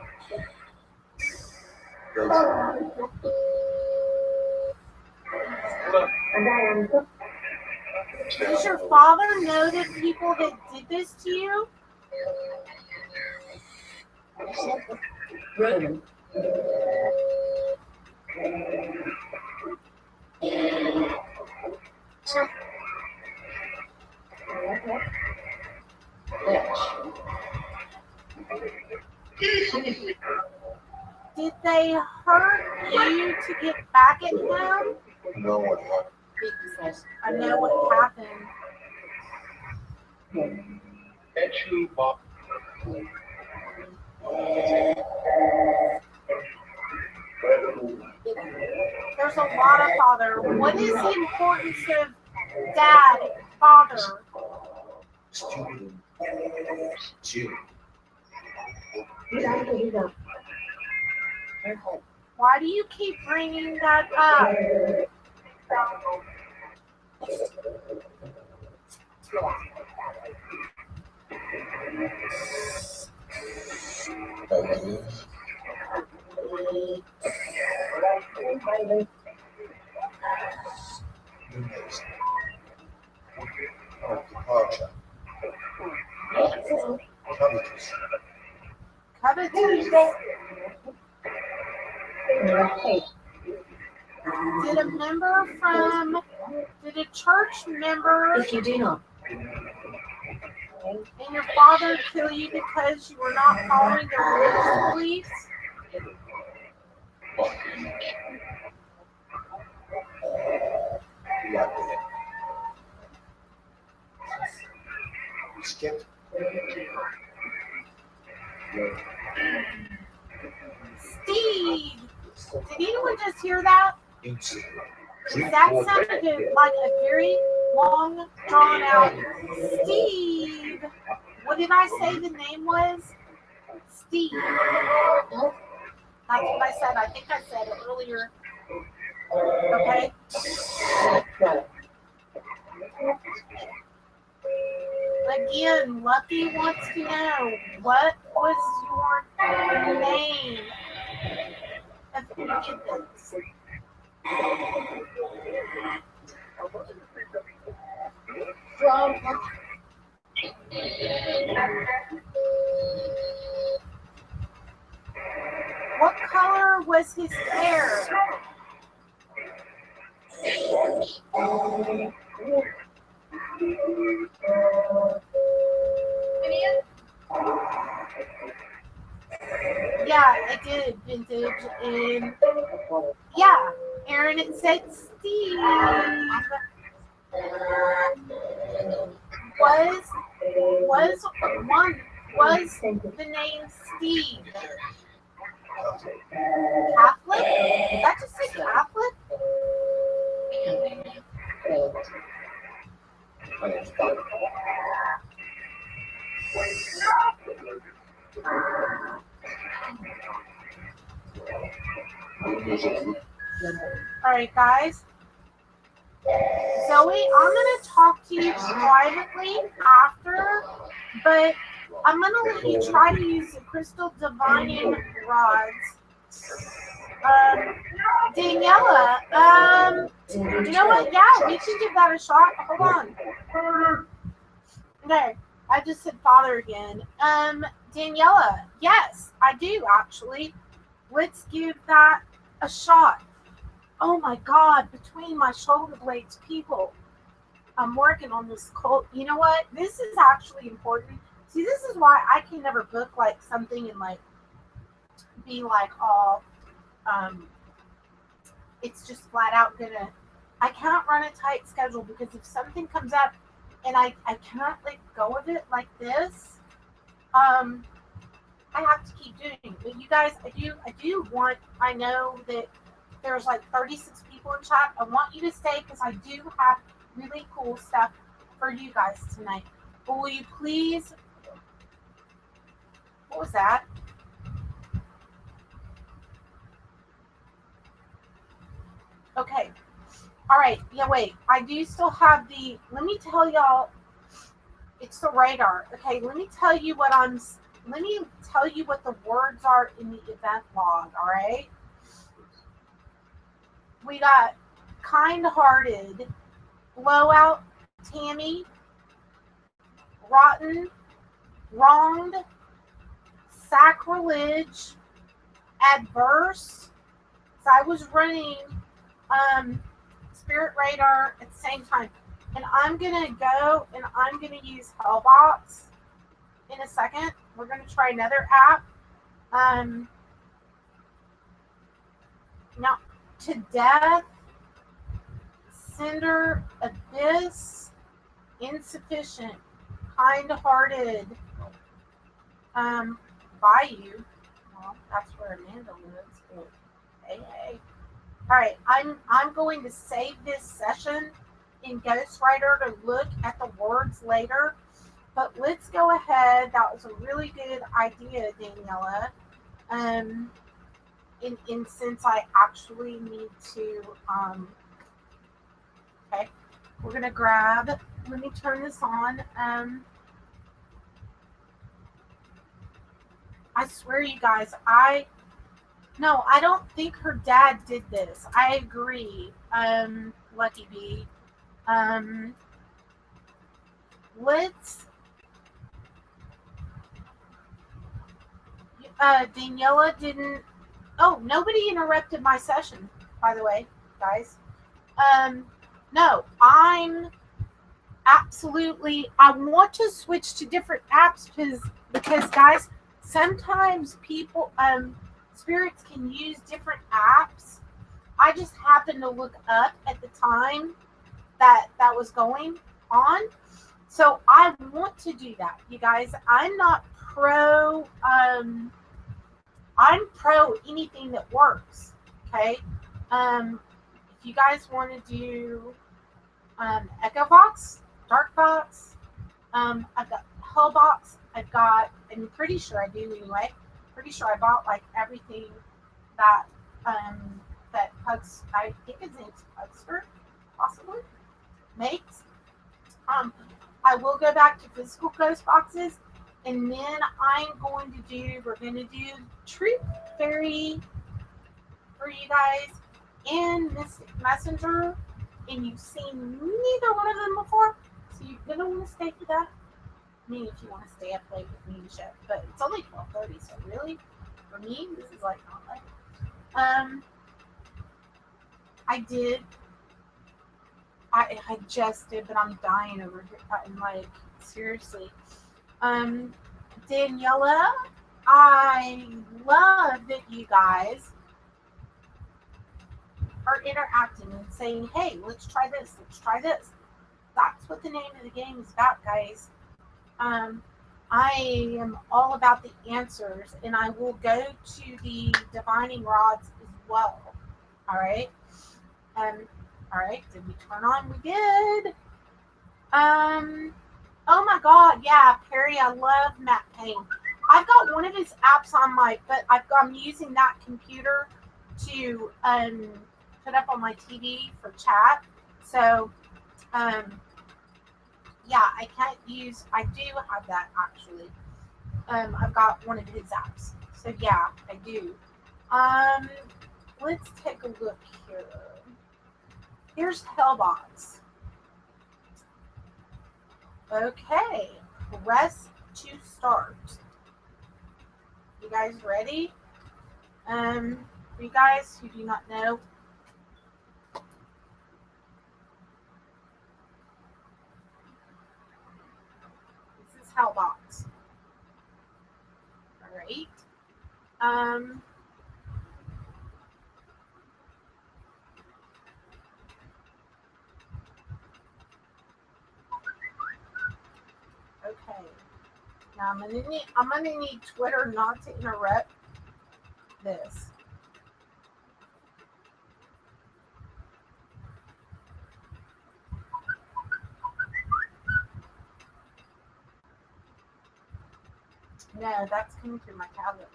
Does your father know the people that did this to you? Roman. Did they hurt you to get back at him? No one happened. I know what happened. That you bought. There's a lot of father. What is the importance of dad, father? Stupid. Chill. Why do you keep bringing that up? Departure. Covetous. Covetous. Did a church member If you do not, and your father kill you because you were not following their religious beliefs? Yeah. Skip. Steve! Did anyone just hear that? Instant. That sounded like a very long, drawn out Steve. What did I say the name was? Steve. That's what I said. I think I said it earlier. Okay. Again, Lucky wants to know, what was your name? If you did this. What color was his hair? Yeah, I did vintage, and yeah, Aaron, it said Steve. Was the name Steve Catholic? Did that just say Catholic? All right, guys. Zoe, I'm going to talk to you privately after, but I'm going to let you try to use the Crystal Divining Rods. Daniela, you know what? Yeah, we can give that a shot. Hold on. Okay, I just said father again. Daniela, yes, I do actually. Let's give that a shot. Oh my God, between my shoulder blades, people, I'm working on this cold. You know what? This is actually important. See, this is why I can never book like something and like be like all, it's just flat out gonna, I cannot run a tight schedule because if something comes up and I cannot let go of it like this, I have to keep doing it. But you guys, I do want, I know that there's like 36 people in chat. I want you to stay because I do have really cool stuff for you guys tonight. But will you please, what was that? Okay. All right. Yeah, wait. I do still have the, let me tell y'all, it's the radar. Okay, let me tell you what the words are in the event log, all right? We got kind-hearted, blowout, Tammy, rotten, wronged, sacrilege, adverse. So I was running Spirit Radar at the same time. And I'm going to go and I'm going to use Hellbox in a second. We're going to try another app. Now, to death, cinder, abyss, insufficient, kind-hearted, bayou. Well, that's where Amanda lives. But hey, hey. All right, I'm going to save this session in Ghostwriter to look at the words later. But let's go ahead. That was a really good idea, Daniela. And since I actually need to, okay, we're gonna grab. Let me turn this on. I swear, you guys, I don't think her dad did this. I agree, Lucky Bee. Let's. Daniela didn't. Oh, nobody interrupted my session, by the way, guys. No, I'm absolutely. I want to switch to different apps because guys, sometimes people, spirits can use different apps. I just happened to look up at the time that was going on. So I want to do that, you guys. I'm not pro. I'm pro anything that works. Okay. If you guys want to do Echo Box, Dark Box, I've got Hellbox. I'm pretty sure I do anyway. Pretty sure I bought like everything that Pugs, I think his name's Pugster, possibly makes. I will go back to physical ghost boxes, and then we're going to do Truth Fairy for you guys and Mystic Messenger, and you've seen neither one of them before, so you're going to want to stay for that. I mean, if you want to stay up late with me and shit, but it's only 12:30, so really, for me, this is like not late. I just did, but I'm dying over here. I'm like, seriously. Daniela, I love that you guys are interacting and saying, hey, let's try this, let's try this. That's what the name of the game is about, guys. I am all about the answers, and I will go to the divining rods as well. All right. All right. Did we turn on? We did. Oh my God. Yeah, Perry. I love Matt Payne. I've got one of his apps on but I'm using that computer to put up on my TV for chat. So, yeah, I do have that actually. I've got one of his apps. So yeah, I do. Let's take a look here. Here's Hellbox. Okay, press to start. You guys ready? For you guys who do not know, this is Hellbox. All right. Okay. Now I'm gonna need Twitter not to interrupt this. No, that's coming through my tablet.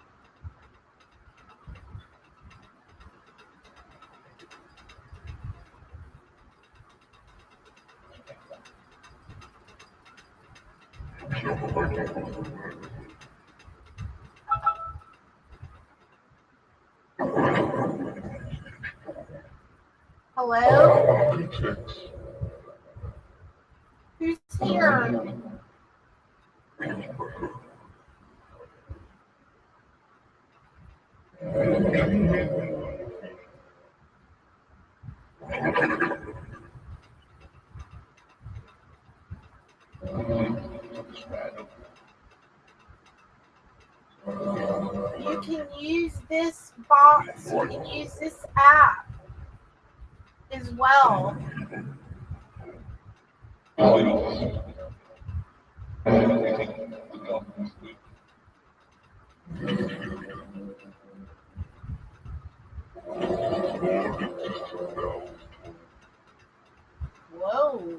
Hello? Who's here? You can use this box, you can use this app as well. Whoa.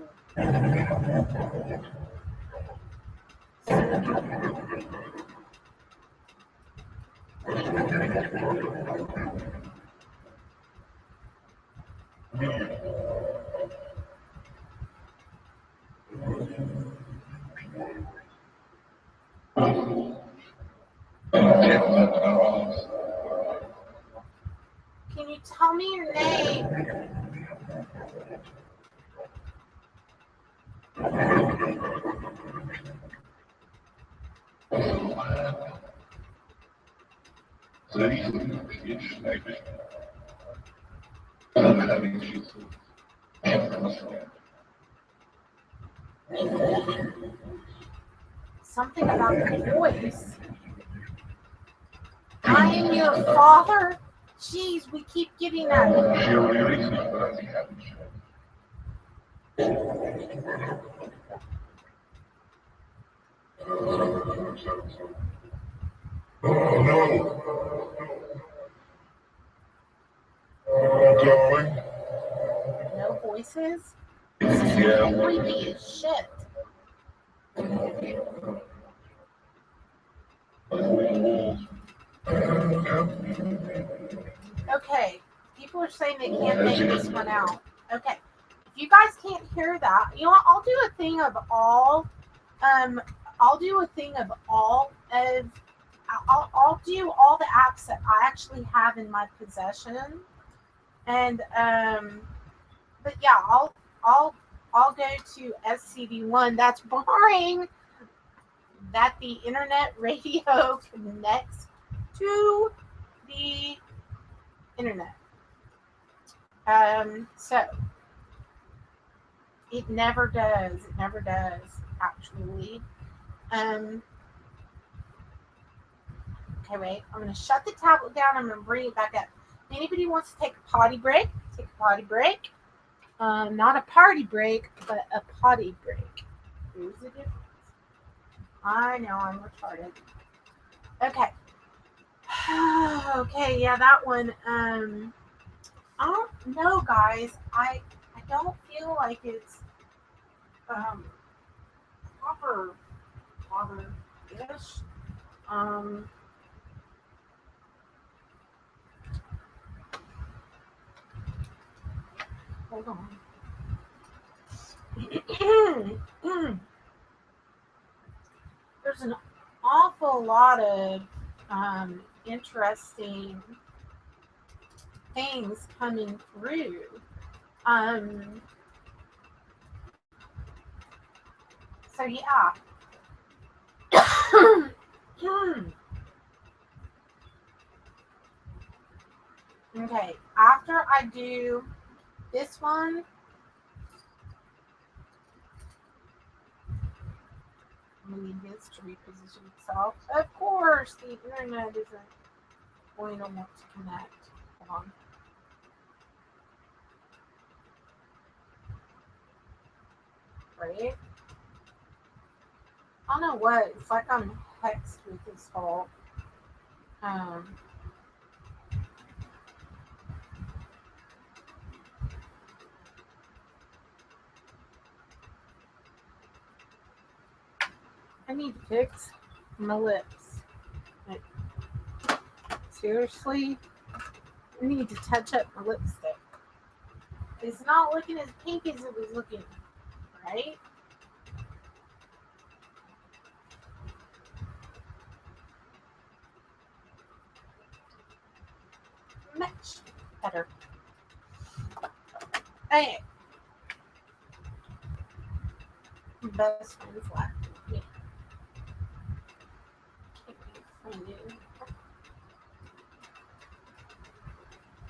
Can you tell me your name? Something about the voice. I am your father. Jeez, we keep getting that. No voices? This is creepy as shit. Okay, people are saying they can't make this one out. Okay, if you guys can't hear that, you know what? I'll do a thing of all. I'll do a thing of all of. I'll do all the apps that I actually have in my possession, and but yeah, I'll go to SCD1. That's barring that the internet radio connects to the internet. So it never does. It never does, actually. Okay, wait. I'm going to shut the tablet down. I'm going to bring it back up. If anybody wants to take a potty break, take a potty break. Not a party break, but a potty break. Here's the difference. I know I'm retarded. Okay. Okay, yeah, that one. I don't know, guys. I don't feel like it's proper-ish. Hold on. There's an awful lot of interesting things coming through. So yeah. Okay, after I do this one, I'm going to need this to reposition itself. Of course, the internet isn't going to want to connect. Hold on. Right? I don't know what. It's like I'm hexed with this whole. I need to fix my lips. Like, seriously? I need to touch up my lipstick. It's not looking as pink as it was looking, right? Much better. Okay. Best friends left. Yeah.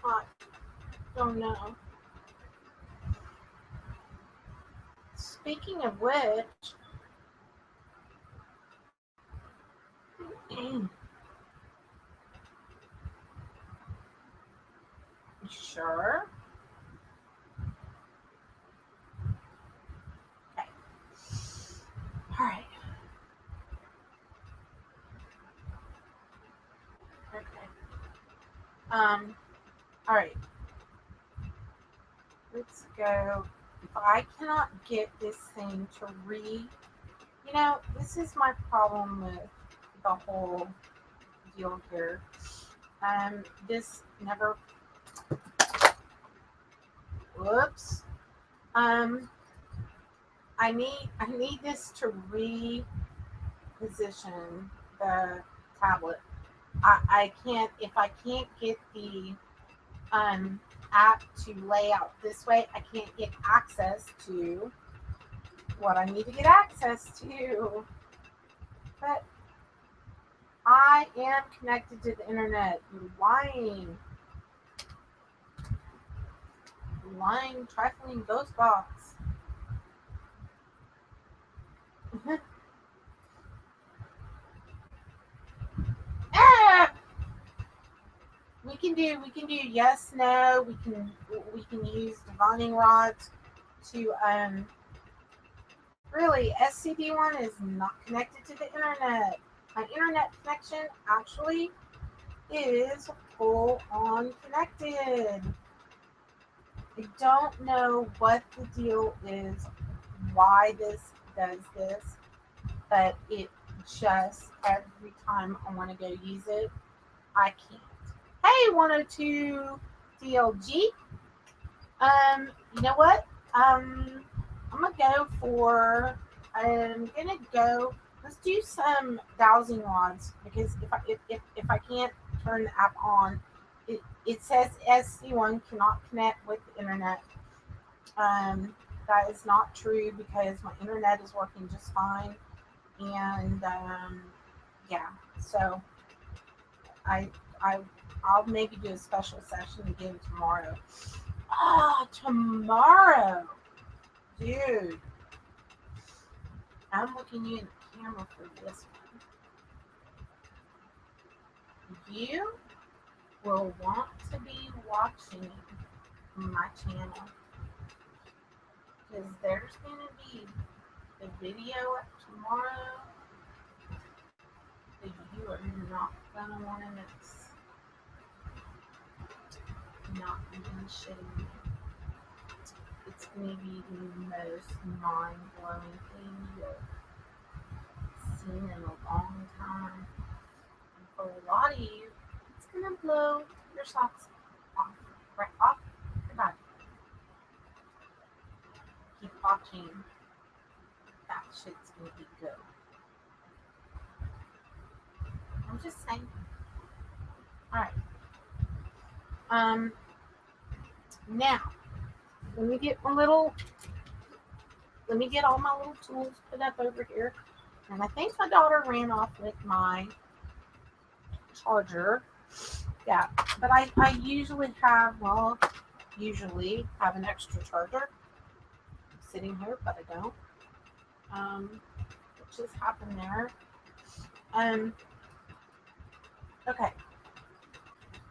I don't know. Speaking of which, sure. Okay. All right. Okay. All right. Let's go. If I cannot get this thing to this is my problem with the whole deal here. This never. Whoops. I need this to reposition the tablet. I can't if I can't get the app to lay out this way. I can't get access to what I need to get access to. But I am connected to the internet. You're lying. Lying, trifling ghost box. Ah! We can do yes, no. We can use divining rods to really SCD1 is not connected to the internet. My internet connection actually is full on connected. I don't know what the deal is, why this does this, but it just every time I want to go use it, I can't. Hey, 102 DLG. You know what? I'm gonna go. Let's do some dowsing rods because if I can't turn the app on, it says SC1 cannot connect with the internet. That is not true because my internet is working just fine, and yeah. So I'll maybe do a special session again tomorrow. Tomorrow, dude. I'm looking you in the camera for this one. You will want to be watching my channel because there's going to be a video tomorrow that you are not going to want to miss. Not even shitting me. It's going to be the most mind-blowing thing you've seen in a long time. And for a lot of you, it's going to blow your socks off. Right off your body. Keep watching. That shit's going to be good. I'm just saying. Alright. Now, let me get all my little tools put up over here. And I think my daughter ran off with my charger. Yeah, but I usually have an extra charger sitting here, but I don't. What just happened there? Okay.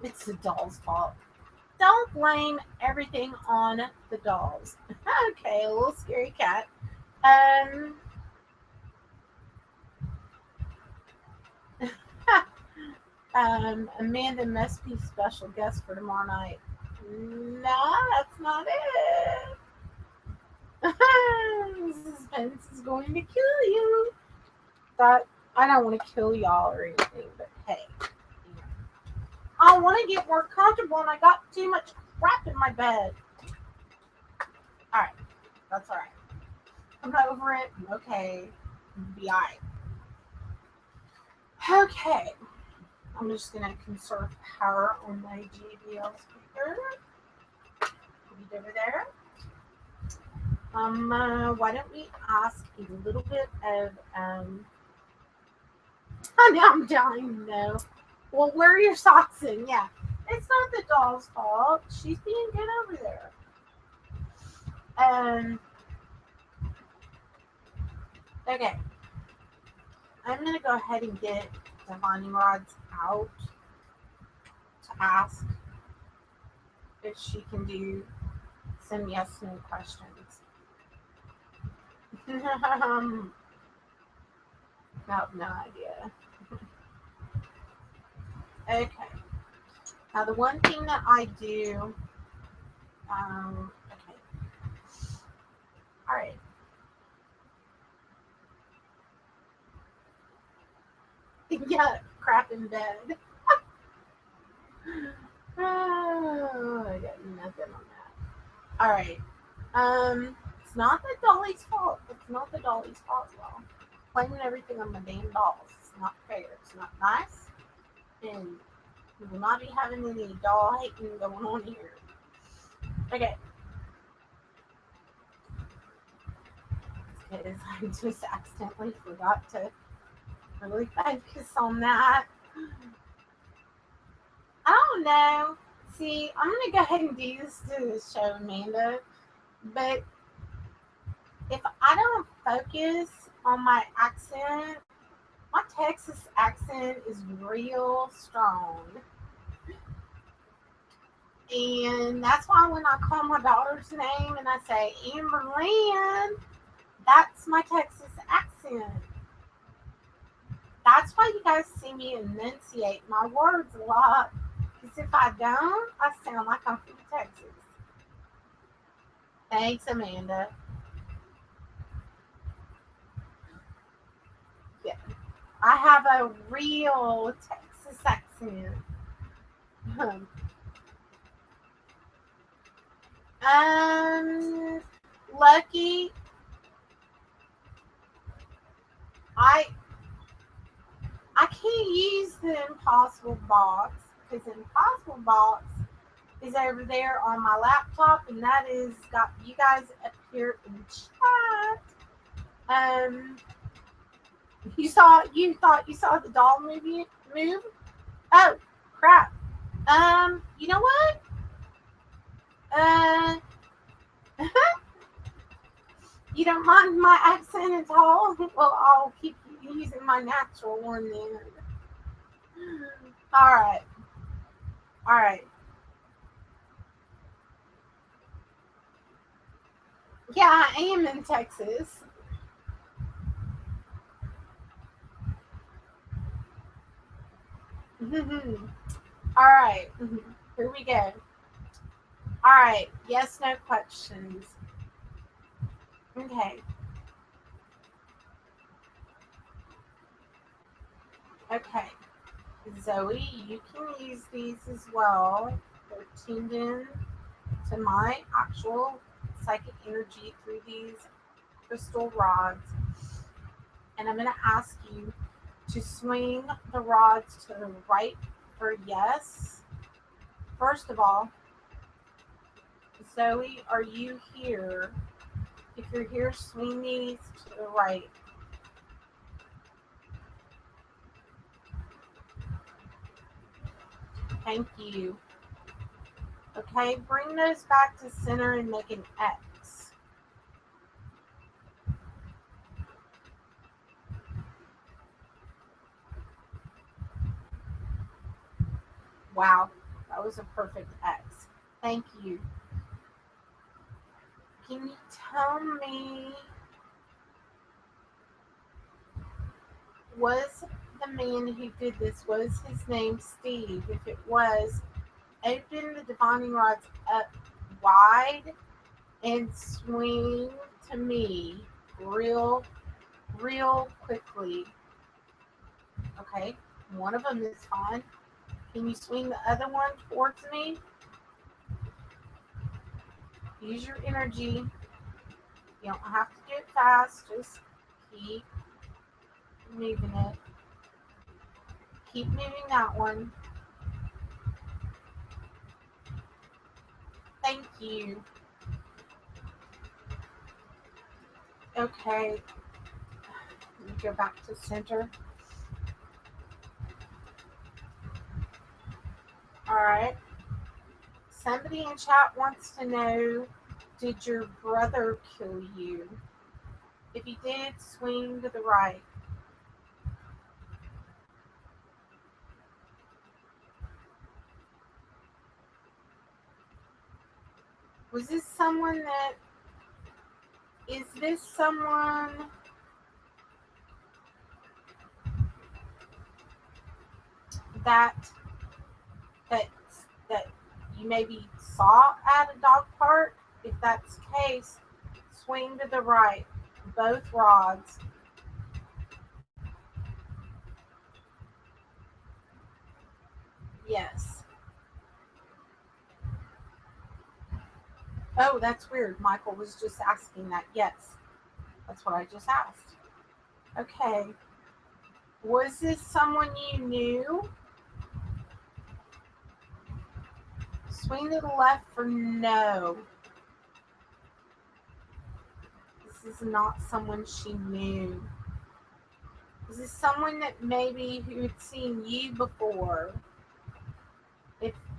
It's the doll's fault. Don't blame everything on the dolls. Okay, a little scary cat. Amanda must be special guest for tomorrow night. No, that's not it. Suspense is going to kill you. That I don't want to kill y'all or anything, but hey, I want to get more comfortable, and I got too much crap in my bed. All right, that's all right. I'm over it. I'm okay. Be all right. Okay. I'm just going to conserve power on my JBL speaker. Put it over there. Why don't we ask a little bit of, now I'm dying though. Well, where are your socks in? Yeah. It's not the doll's fault. She's being good over there. Okay. I'm going to go ahead and get the divining rods out to ask if she can do some yes no questions. No idea. Okay. Now the one thing that I do, okay. All right. Yeah, crap in bed. Oh, I got nothing on that. All right. It's not the dolly's fault. It's not the dolly's fault, y'all. Blaming everything on my damn dolls. It's not fair. It's not nice. And we will not be having any doll hating going on here. Okay. Because I just accidentally forgot to really focus on that. I don't know. See, I'm going to go ahead and do this to the show, Amanda. But if I don't focus on my accent, my Texas accent is real strong. And that's why when I call my daughter's name and I say Amber Lynn, that's my Texas accent. That's why you guys see me enunciate my words a lot. Because if I don't, I sound like I'm from Texas. Thanks, Amanda. Yeah, I have a real Texas accent. Lucky, I can't use the Impossible box because the Impossible box is over there on my laptop, and that is got you guys up here in chat. You thought you saw the doll move? Oh crap! You know what? You don't mind my accent at all? Well, I'll keep using my natural one then. All right. Yeah, I am in Texas. All right, here we go. All right, yes, no questions. Okay. Okay. Zoe, you can use these as well. They're tuned in to my actual psychic energy through these crystal rods. And I'm going to ask you to swing the rods to the right for yes. First of all, Zoe, are you here? If you're here, swing these to the right. Thank you. Okay, bring those back to center and make an X. Wow, that was a perfect X. Thank you. Can you tell me, was the man who did this, was his name Steve? If it was, open the divining rods up wide and swing to me real quickly. Okay, one of them is fine. Can you swing the other one towards me? Use your energy. You don't have to do it fast. Just keep moving it. Keep moving that one. Thank you. Okay. Let me go back to center. All right. Somebody in chat wants to know, did your brother kill you? If he did, swing to the right. Was this someone that, is this someone that that that you maybe saw at a dog park? If that's the case, swing to the right, both rods. Yes. Oh, that's weird. Michael was just asking that. Yes. That's what I just asked. Okay. Was this someone you knew? Swing to the left for no. This is not someone she knew. Is this someone that maybe who had seen you before?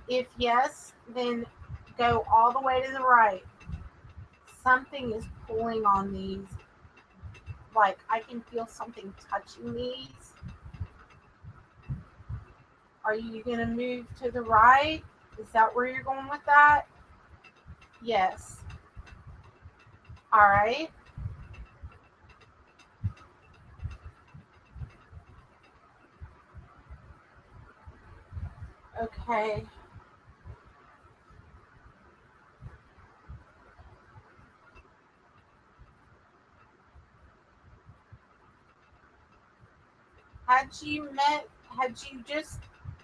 If yes, then go all the way to the right. Something is pulling on these. Like I can feel something touching these. Are you going to move to the right? Is that where you're going with that? Yes. All right. Okay. Had you just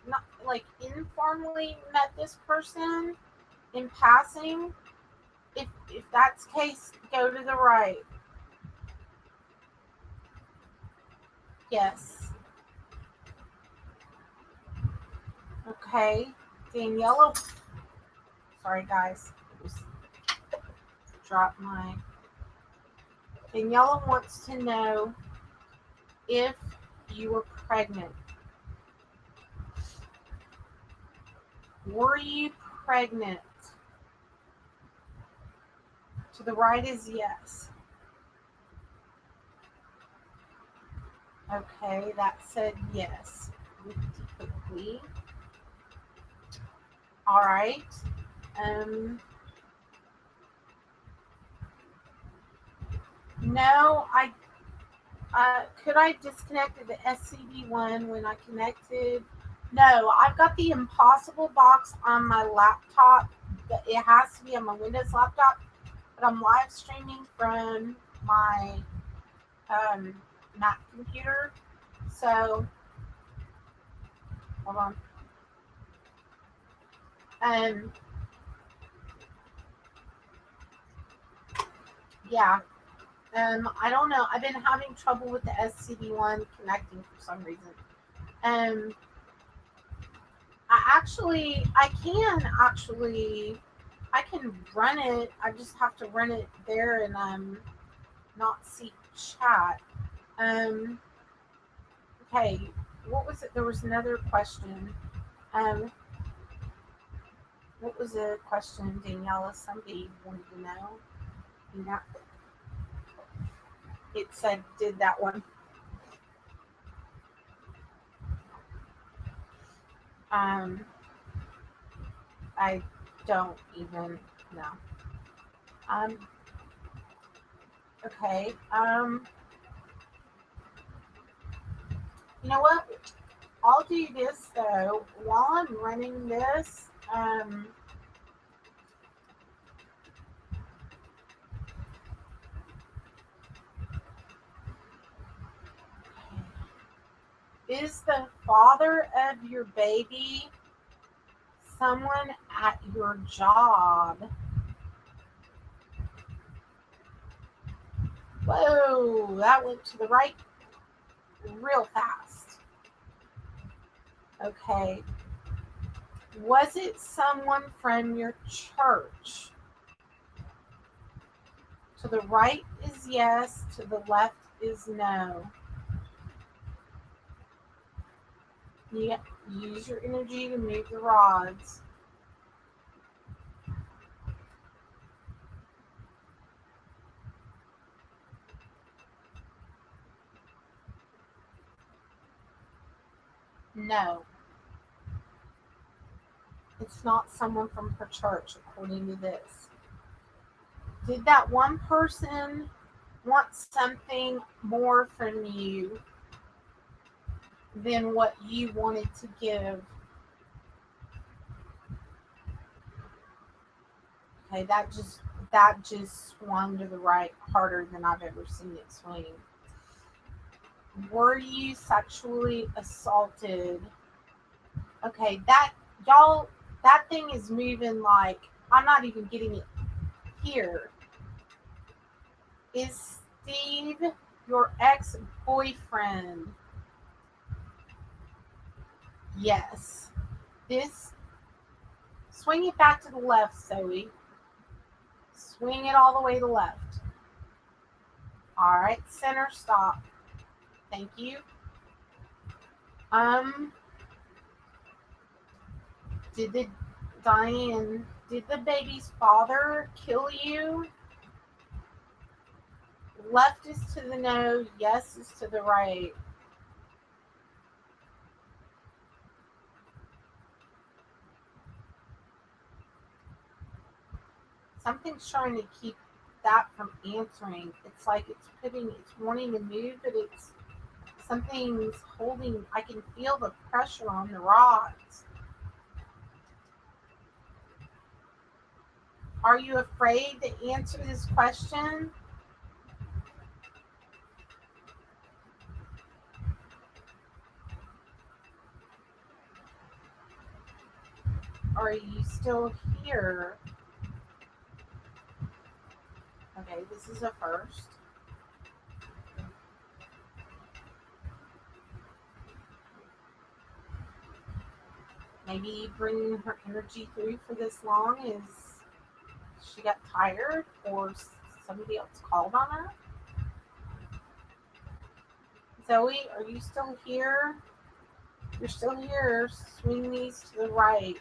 not like informally met this person in passing? If that's the case, go to the right. Yes. Okay. Daniela. Sorry guys. Just dropped my. Daniela wants to know if you were pregnant. Were you pregnant? To the right is yes. Okay, that said yes. Quickly. All right. No, could I disconnected the SCD one when I connected? No, I've got the Impossible box on my laptop. It has to be on my Windows laptop, but I'm live streaming from my Mac computer. So, hold on. Yeah. I don't know. I've been having trouble with the SCD one connecting for some reason. I can run it. I just have to run it there and not see chat. Okay, what was it? There was another question. What was the question, Daniela? Somebody wanted to know. Yeah. It said, did that one. I don't even know. Okay. You know what? I'll do this though. While I'm running this, is the father of your baby someone at your job? Whoa, that went to the right real fast. Okay. Was it someone from your church? To the right is yes, to the left is no. You use your energy to move the rods. No. It's not someone from her church, according to this. Did that one person want something more from you than what you wanted to give? Okay, that just swung to the right harder than I've ever seen it swing. Were you sexually assaulted? Okay, that thing is moving like I'm not even getting it here. Is Steve your ex-boyfriend? Yes. This swing it back to the left, Zoe. Swing it all the way to the left. All right, center stop. Thank you. Diane, did the baby's father kill you? Left is to the no, yes is to the right. Something's trying to keep that from answering. It's like it's wanting to move, but something's holding. I can feel the pressure on the rods. Are you afraid to answer this question? Are you still here? Okay, this is a first. Maybe bringing her energy through for this long is she got tired or somebody else called on her. Zoe, are you still here? You're still here. Swing these to the right.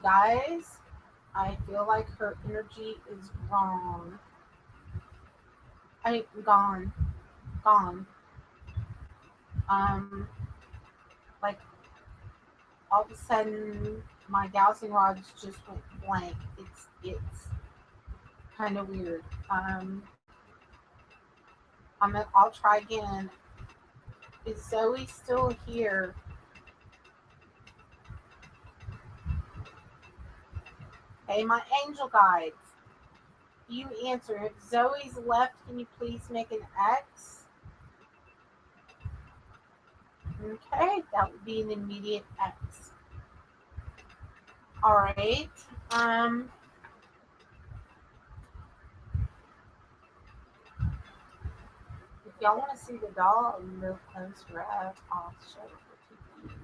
Guys, I feel like her energy is wrong. Gone. Like all of a sudden my dowsing rods just went blank. It's kind of weird. I'll try again. Is Zoe still here? Hey, my angel guides. You answer. If Zoe's left, can you please make an X? Okay, that would be an immediate X. All right. If y'all want to see the doll a little closer up, I'll show it to you.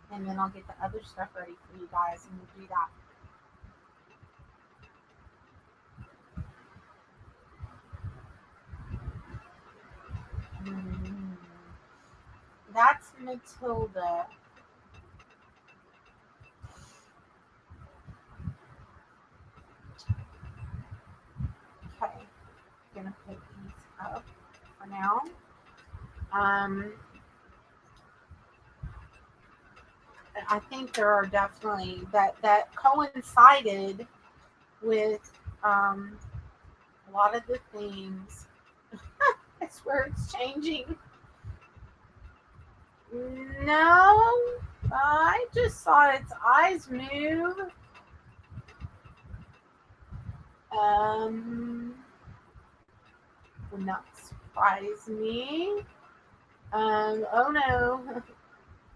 And then I'll get the other stuff ready for you guys, and we'll do that. That's Matilda. Okay, I'm gonna put these up for now. I think there are definitely that coincided with a lot of the things. I swear it's changing. No, I just saw its eyes move. Would not surprise me. Oh no,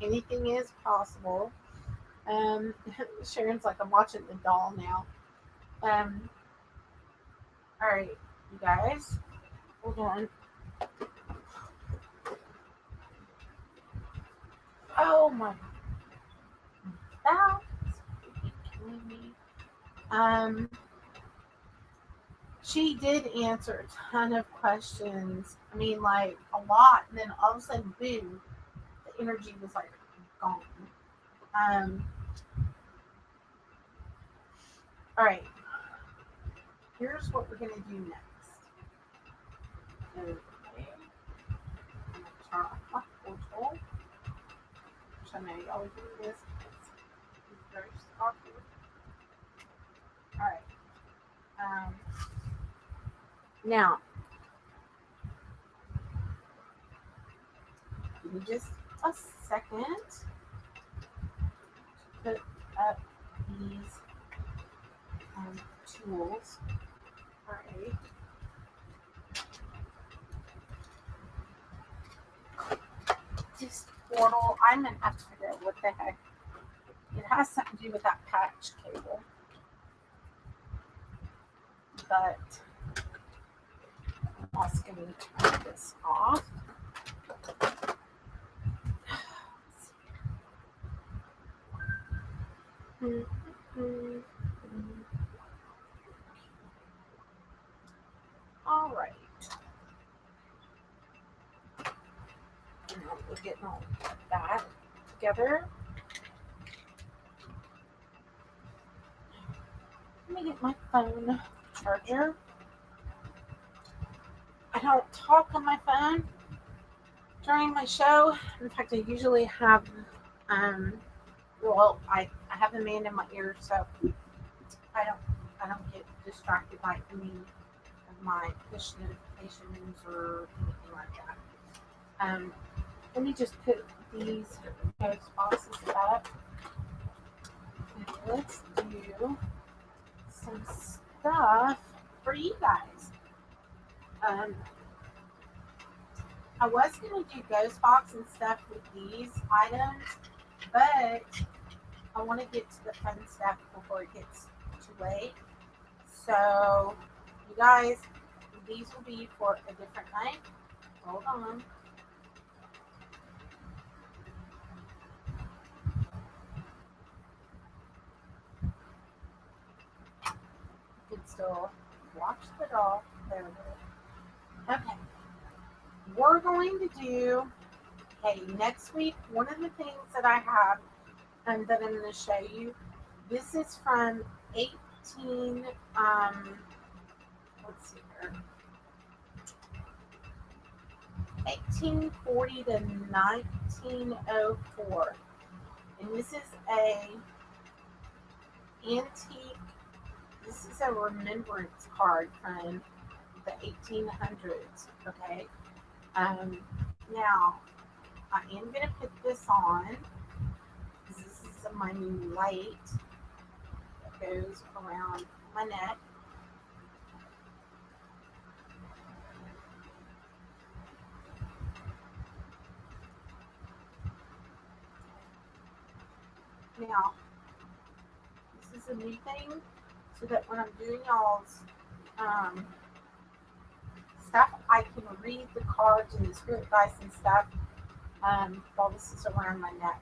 anything is possible. Sharon's like, I'm watching the doll now. All right, you guys, hold on. Oh my, that's killing me. She did answer a ton of questions. I mean, like a lot, and then all of a sudden, boom, the energy was like gone. All right, here's what we're gonna do next. Okay. I'm gonna turn off my portal. I know y'all do this. It's very awkward. All right. Now, give me just a second to put up these tools. All right. This portal, I'm gonna have to figure out what the heck. It has something to do with that patch cable. But I'm also going to turn this off. All right. Now we're getting all that together. Let me get my phone charger. I don't talk on my phone during my show. In fact, I usually have, well, I have a man in my ear, so I don't get distracted by any of my push notifications or anything like that. Let me just put these post boxes up. And let's do some stuff for you guys. I was going to do ghost box and stuff with these items, but I want to get to the fun stuff before it gets too late. So, you guys, these will be for a different night. Hold on. You can still watch the doll. There we go. Okay. We're going to do, okay, next week, one of the things that I have and that I'm going to show you, this is from 18, let's see here, 1840 to 1904. And this is a antique, this is a remembrance card from the 1800s, okay? Now, I am going to put this on. This is my new light that goes around my neck. Now, this is a new thing, so that when I'm doing y'all's stuff, I can read the cards and the spirit dice and stuff while this is around my neck.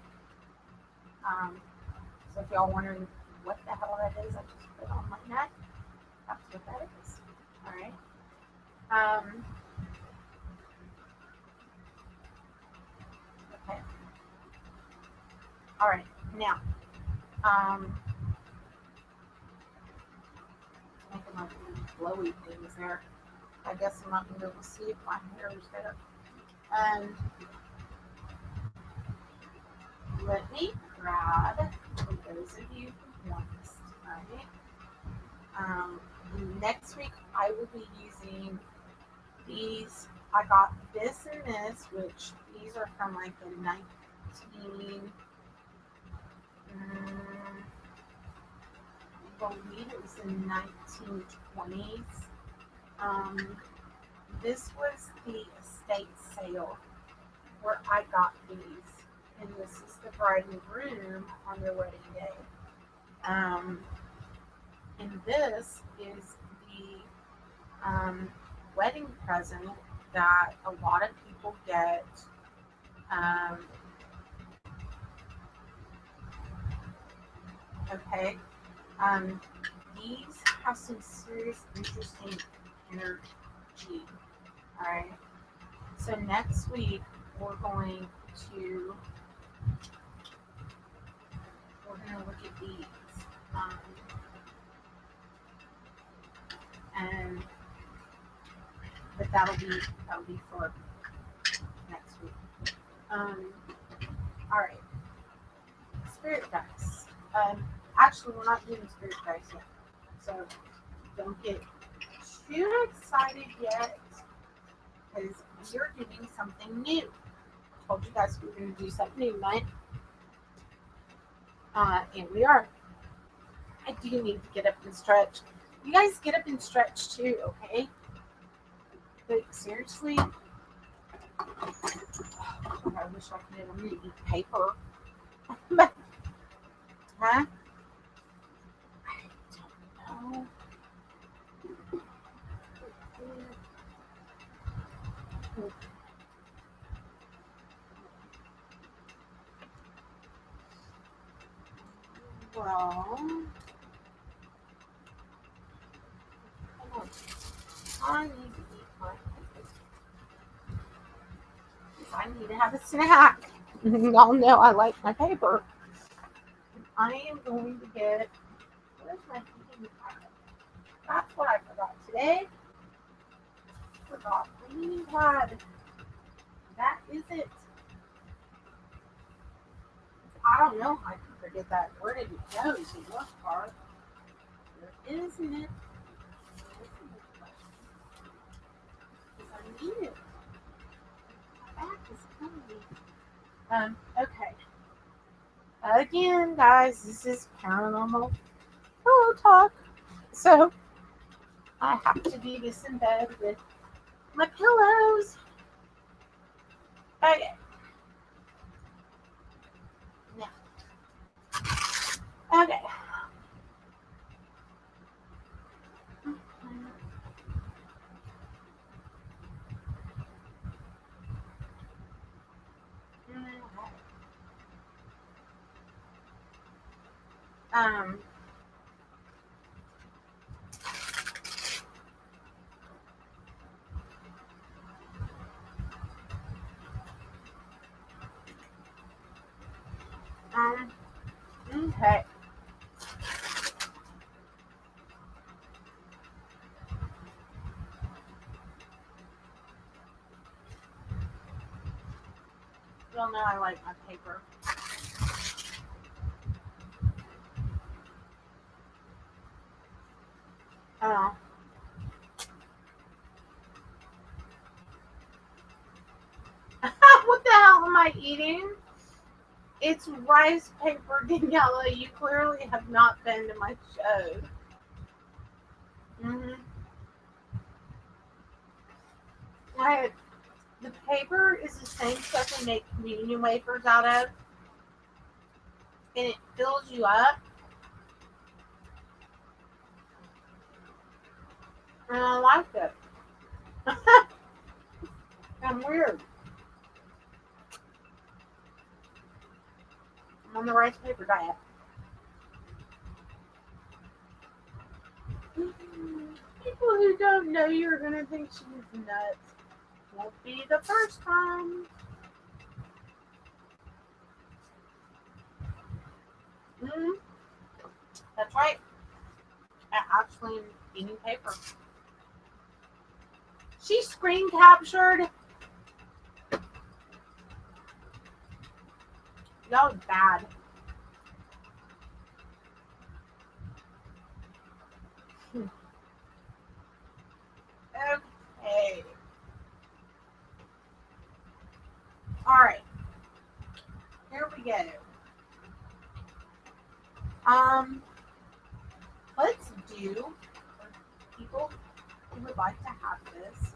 So if y'all wondering what the hell that is, I just put it on my neck. That's what that is. All right. Okay. All right. Now, making my glowy things there. I guess I'm not going to be able to see if my hair is there. Let me grab, for those of you who want this tonight, next week I will be using these. I got this and this, which these are from like the 19, I believe it was the 1920s. This was the estate sale where I got these. And this is the bride and groom on their wedding day. And this is the wedding present that a lot of people get. Okay. These have some serious, interesting energy. All right. So next week we're going to look at these, but that'll be for next week. All right. spirit dice. Actually, we're not doing spirit dice yet, so don't get too excited yet, because we're doing something new. I told you guys we were going to do something new, right? And we are. I do need to get up and stretch. You guys get up and stretch too, okay? But seriously, I wish I could have really eat paper. But, huh? I don't know. Well, I need to eat my I need to have a snack. Y'all know I like my paper. I am going to get. Where's my heating pad? That's what I forgot today. Forgot my heating pad. That is it. I don't know. I can forget that. Where did it go? Is it your car? Where isn't it? Because I need it. My back is killing me. Okay. Again, guys, this is paranormal pillow talk. So I have to do this in bed with my pillows. Okay. Now. Okay. Um. Okay. You'll know I like my paper. Oh. What the hell am I eating? It's rice paper, Daniela. You clearly have not been to my show. The paper is the same stuff we make communion wafers out of, and it fills you up. And I like it. I'm weird. I'm on the rice paper diet. People who don't know you're gonna think she's nuts. Won't be the first time. That's right. I actually am eating paper. She screen captured. Y'all bad. Okay. Alright. Here we go. Let's do for people who would like to have this.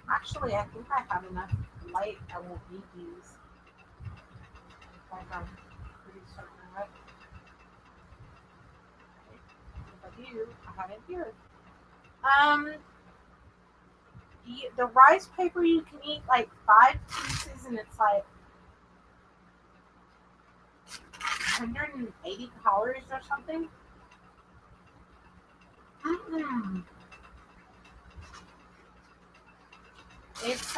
Actually, I think I have enough light I won't need to use. Like I'm pretty certain of it. If I do, I have it here. The rice paper you can eat like 5 pieces and it's like 180 calories or something. It's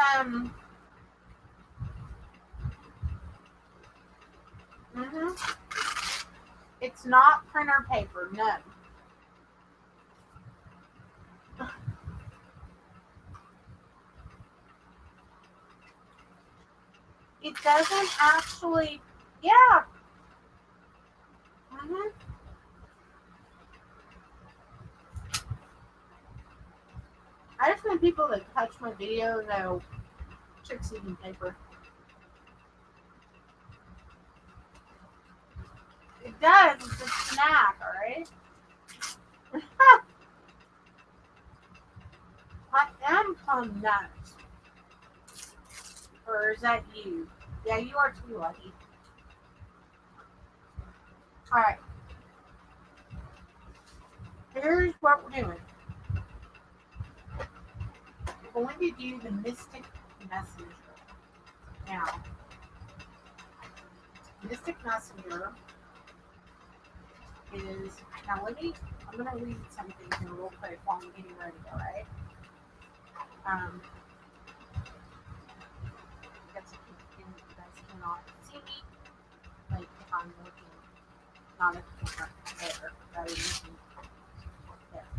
it's not printer paper, no. It doesn't actually, yeah. Mhm. I just want people that touch my video know chicks eating paper. It does. It's a snack, alright? I am plum nuts. Or is that you? Yeah, you are too, Lucky. Alright. Here's what we're doing. We're going to do the Mystic Messenger. Now, Mystic Messenger is, now I'm going to read something here real quick while I'm getting ready, alright? Because you guys cannot see me, like if I'm looking, not at the camera, there, rather than looking there.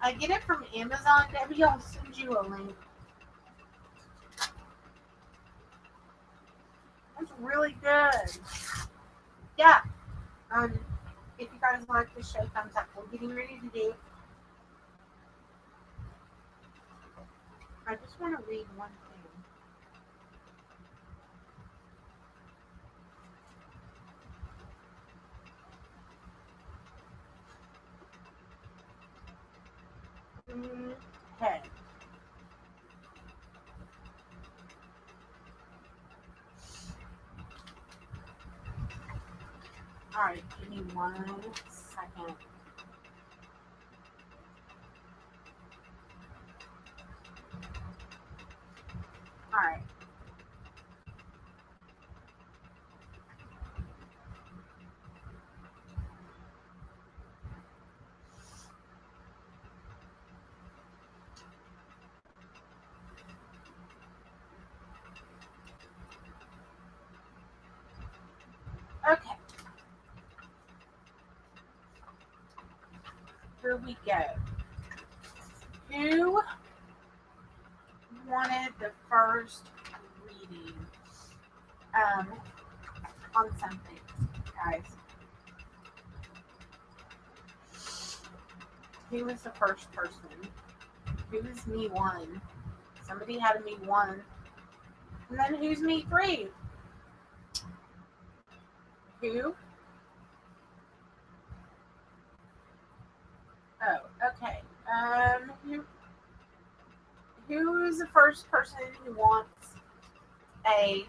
I get it from Amazon. Debbie, I'll send you a link. That's really good. Yeah. If you guys like the show, thumbs up. We're getting ready to do. I just want to read one thing. Okay. All right, give me 1 second. All right. Okay. Here we go. Who wanted the first reading on something, guys? Who was the first person? Who was me 1? Somebody had a me 1. And then who's me 3? Who? Oh, okay. Who is the first person who wants a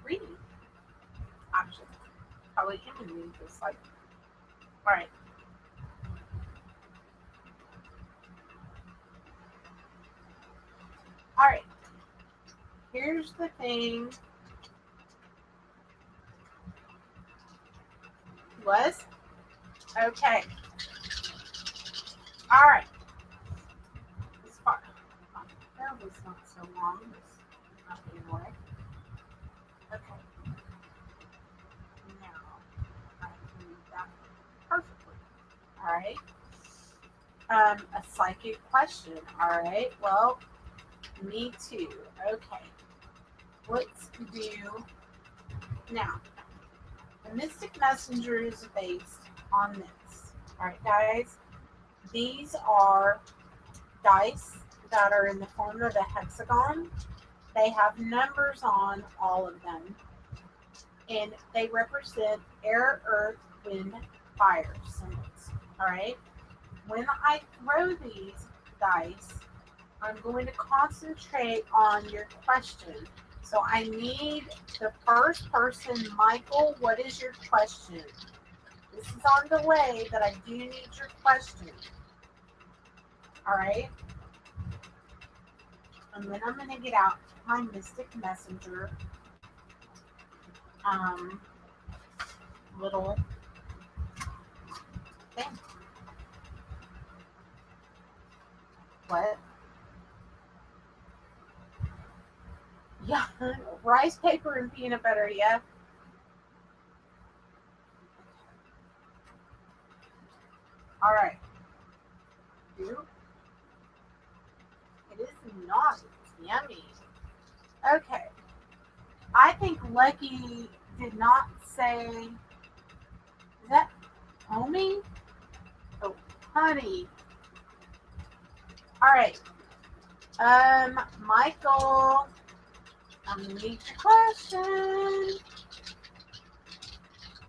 reading? Actually, probably can read this. Like, all right. All right. Here's the thing. Was okay. All right. This part. That was not so long. It's not being away. Okay. Now I can read that perfectly. All right. A psychic question. All right. Well, me too. Okay. Let's do now. The Mystic Messenger is based on this. All right, guys. These are dice that are in the form of a hexagon. They have numbers on all of them, and they represent air, earth, wind, fire symbols. All right. When I throw these dice, I'm going to concentrate on your question. So I need the first person. Michael, what is your question? This is on the way, but I do need your question. All right. And then I'm going to get out my Mystic Messenger little thing. What? Yeah, rice paper and peanut butter, yeah. All right. It is not yummy. Okay. I think Lucky did not say. Is that homie? Oh, honey. All right. Michael, I'm gonna read your question,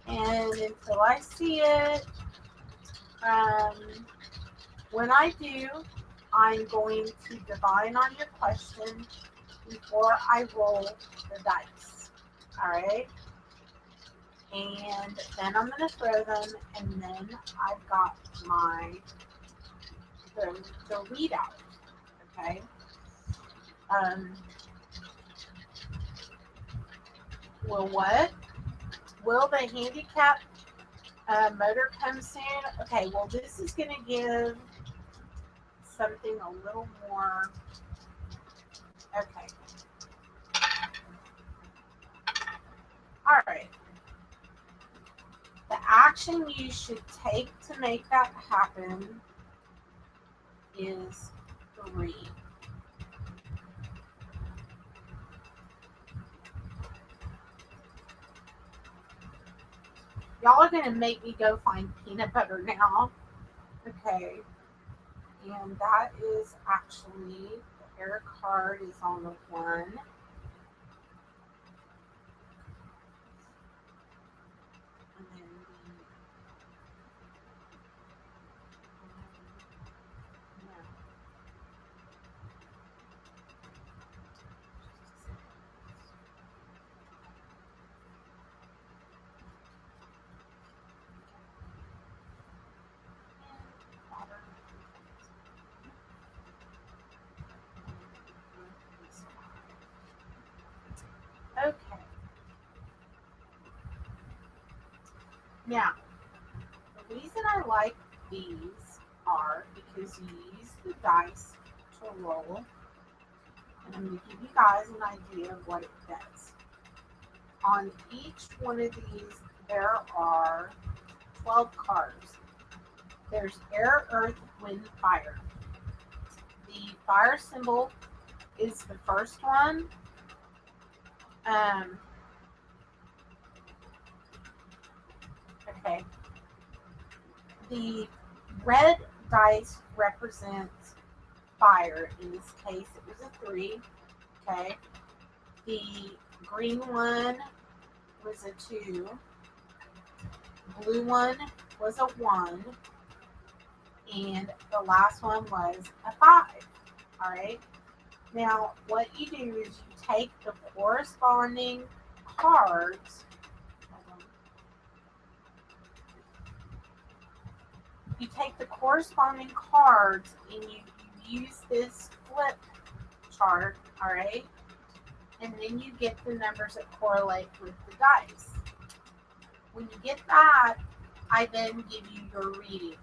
and until I see it, when I do, I'm going to divine on your question before I roll the dice. All right. And then I'm going to throw them, and then I've got the readout. Okay. Will what? Will the handicap motor come soon? Okay. Well, this is going to give something a little more. Okay. All right. The action you should take to make that happen is 3. Y'all are going to make me go find peanut butter now. Okay. And that is actually, the air card is on the 1. And then no. Okay. Now, the reason I like these are because you use the dice to roll. And I'm going to give you guys an idea of what it does. On each one of these, there are 12 cards. There's air, earth, wind, fire. The fire symbol is the first one. Okay. The red dice represents fire. In this case, it was a 3. Okay. The green one was a 2. Blue one was a 1. And the last one was a 5. All right. Now, what you do is you take the corresponding cards. You take the corresponding cards and you use this flip chart, all right? And then you get the numbers that correlate with the dice. When you get that, I then give you your reading,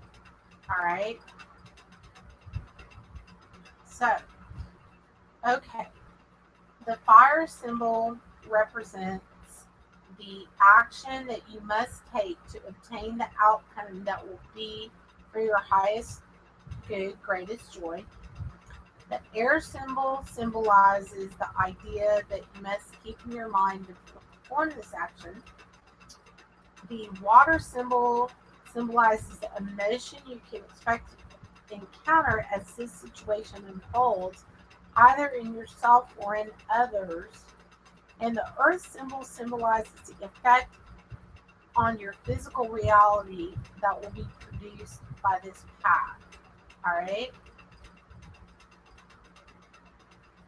all right? So, okay. The fire symbol represents the action that you must take to obtain the outcome that will be for your highest good, greatest joy. The air symbol symbolizes the idea that you must keep in your mind to perform this action. The water symbol symbolizes the emotion you can expect to encounter as this situation unfolds, either in yourself or in others. And the earth symbol symbolizes the effect on your physical reality that will be produced by this path. All right?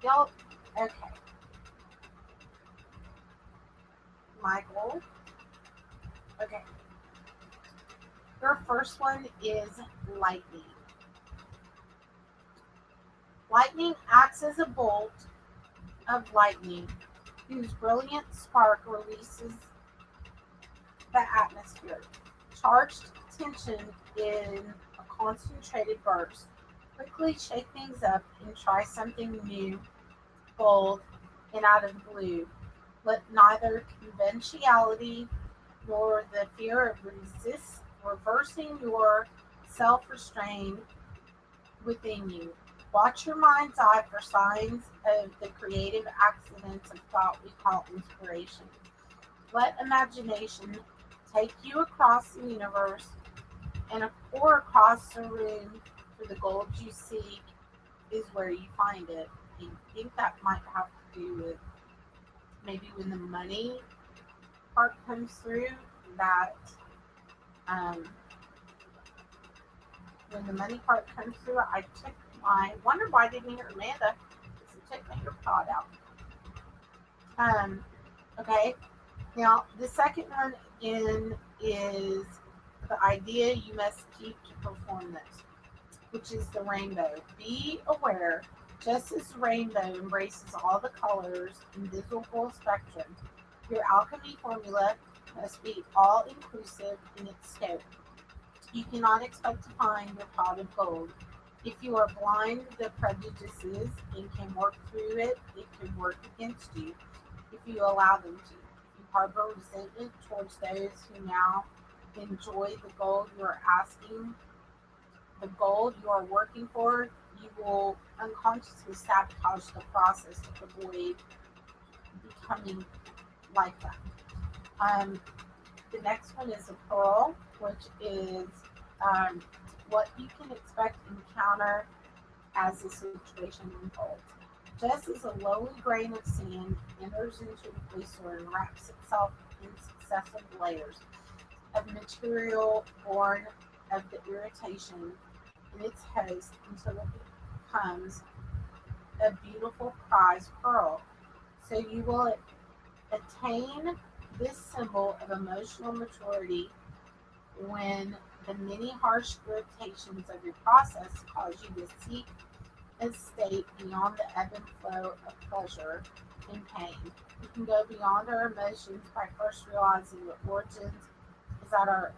Y'all, okay. Michael. Okay. Your first one is lightning. Lightning acts as a bolt of lightning whose brilliant spark releases the atmosphere. Charged tension in a concentrated burst. Quickly shake things up and try something new, bold, and out of the blue. Let neither conventionality nor the fear of reversing your self-restraint within you. Watch your mind's eye for signs of the creative accidents of thought we call inspiration. Let imagination take you across the universe or across the room for the gold you seek is where you find it. I think that might have to do with maybe when the money part comes through, that when the money part comes through, I took my, wonder why I didn't hear Amanda, because I took my earpod out. Okay, now the second one again is the idea you must keep to perform this, which is the rainbow. Be aware, just as the rainbow embraces all the colors and visible spectrum, your alchemy formula must be all-inclusive in its scope. You cannot expect to find your pot of gold. If you are blind to prejudices and can work through it, it can work against you if you allow them to. If you harbor resentment towards those who now enjoy the gold you are asking, the gold you are working for, you will unconsciously sabotage the process to avoid becoming like that. The next one is a pearl, which is what you can expect to encounter as the situation unfolds. Just as a lowly grain of sand enters into the geyser and wraps itself in successive layers of material born of the irritation in its host until it becomes a beautiful prize pearl. So you will attain this symbol of emotional maturity when the many harsh irritations of your process cause you to seek a state beyond the ebb and flow of pleasure and pain. We can go beyond our emotions by first realizing the origins is at our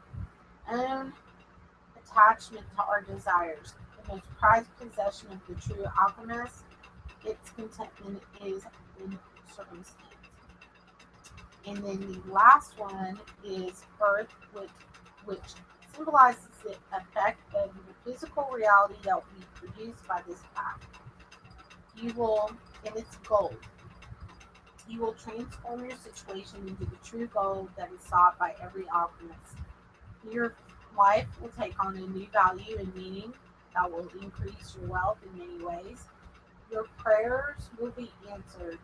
own attachment to our desires. The most prized possession of the true alchemist, its contentment is in circumstance. And then the last one is earth, which symbolizes the effect of the physical reality that will be produced by this path. You will, and it's gold. You will transform your situation into the true gold that is sought by every alchemist. Your life will take on a new value and meaning that will increase your wealth in many ways. Your prayers will be answered.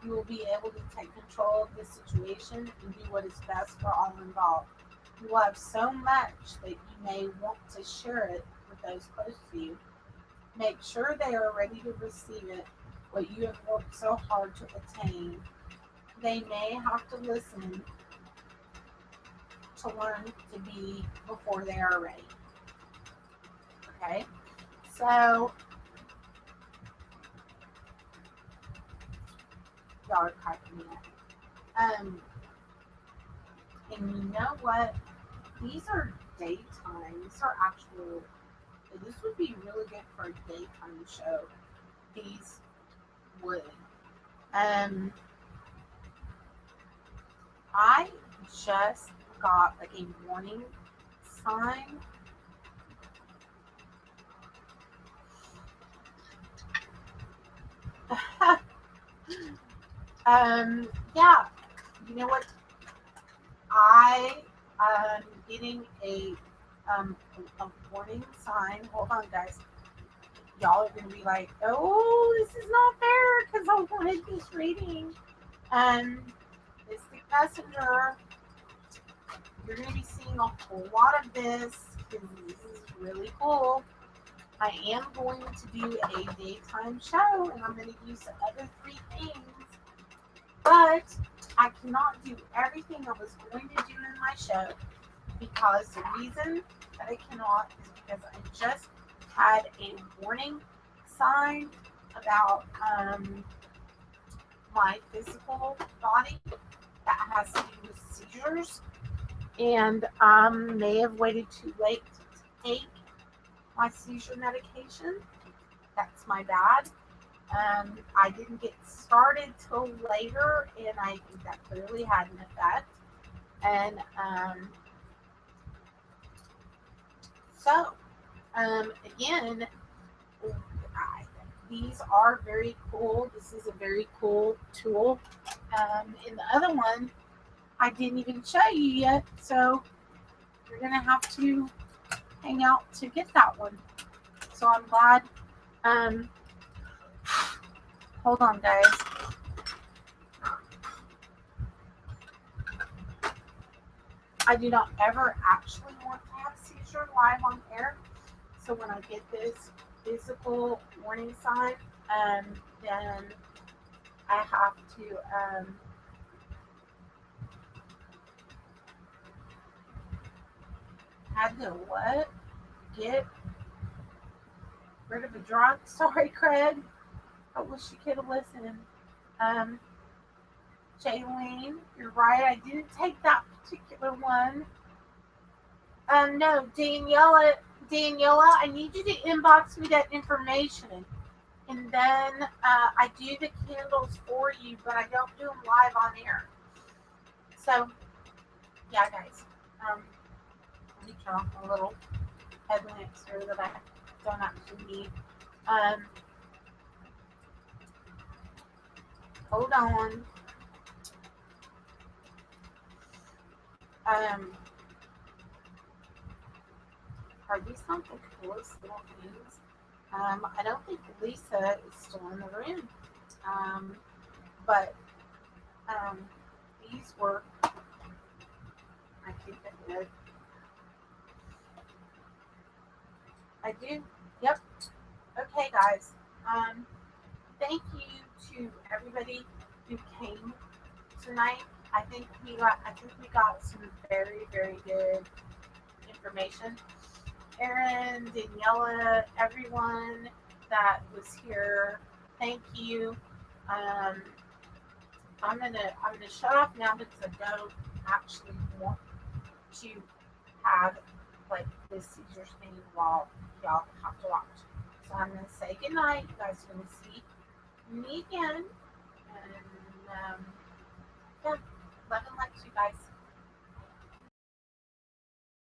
You will be able to take control of the situation and do what is best for all involved. You will have so much that you may want to share it with those close to you. Make sure they are ready to receive it, what you have worked so hard to attain. They may have to listen to learn to be before they are ready. Okay? So, y'all are cracking me up. And you know what? These are daytime. These are actual. This would be really good for a daytime show. These would. I just got like a warning sign. Yeah. You know what? I am getting a warning sign. Hold on, guys. Y'all are gonna be like, "Oh, this is not fair," because I wanted this reading. Mystic Messenger. You're gonna be seeing a whole lot of this because this is really cool. I am going to do a daytime show, and I'm going to use the other 3 things. But I cannot do everything I was going to do in my show because the reason that I cannot is because I just had a warning sign about my physical body that has to do with seizures, and may have waited too late to take my seizure medication. That's my bad. I didn't get started till later, and I think that clearly had an effect. And so, again, these are very cool. This is a very cool tool. And the other one I didn't even show you yet, so you're gonna have to hang out to get that one. So I'm glad. Hold on, guys. I do not ever actually want to have seizure live on air. So when I get this physical warning sign, then I have to had to what? Get rid of a drunk. Sorry, Craig. I wish you could have listened. Jaylene, you're right. I didn't take that particular one. No, Daniela, I need you to inbox me that information. And then I do the candles for you, but I don't do them live on air. So, yeah, guys. Let me turn off a little headlamps here that I don't actually need. Hold on. Are these not the coolest little things? I don't think Lisa is still in the room. But these were, I think I did. I do. Yep. Okay, guys. Thank you to everybody who came tonight. I think we got some very, very good information. Erin, Daniela, everyone that was here, thank you. I'm gonna shut off now because I don't actually want to have like this seizure thing while y'all have to watch. So I'm gonna say good night. You guys are gonna see me again, and yeah, love and likes, you guys.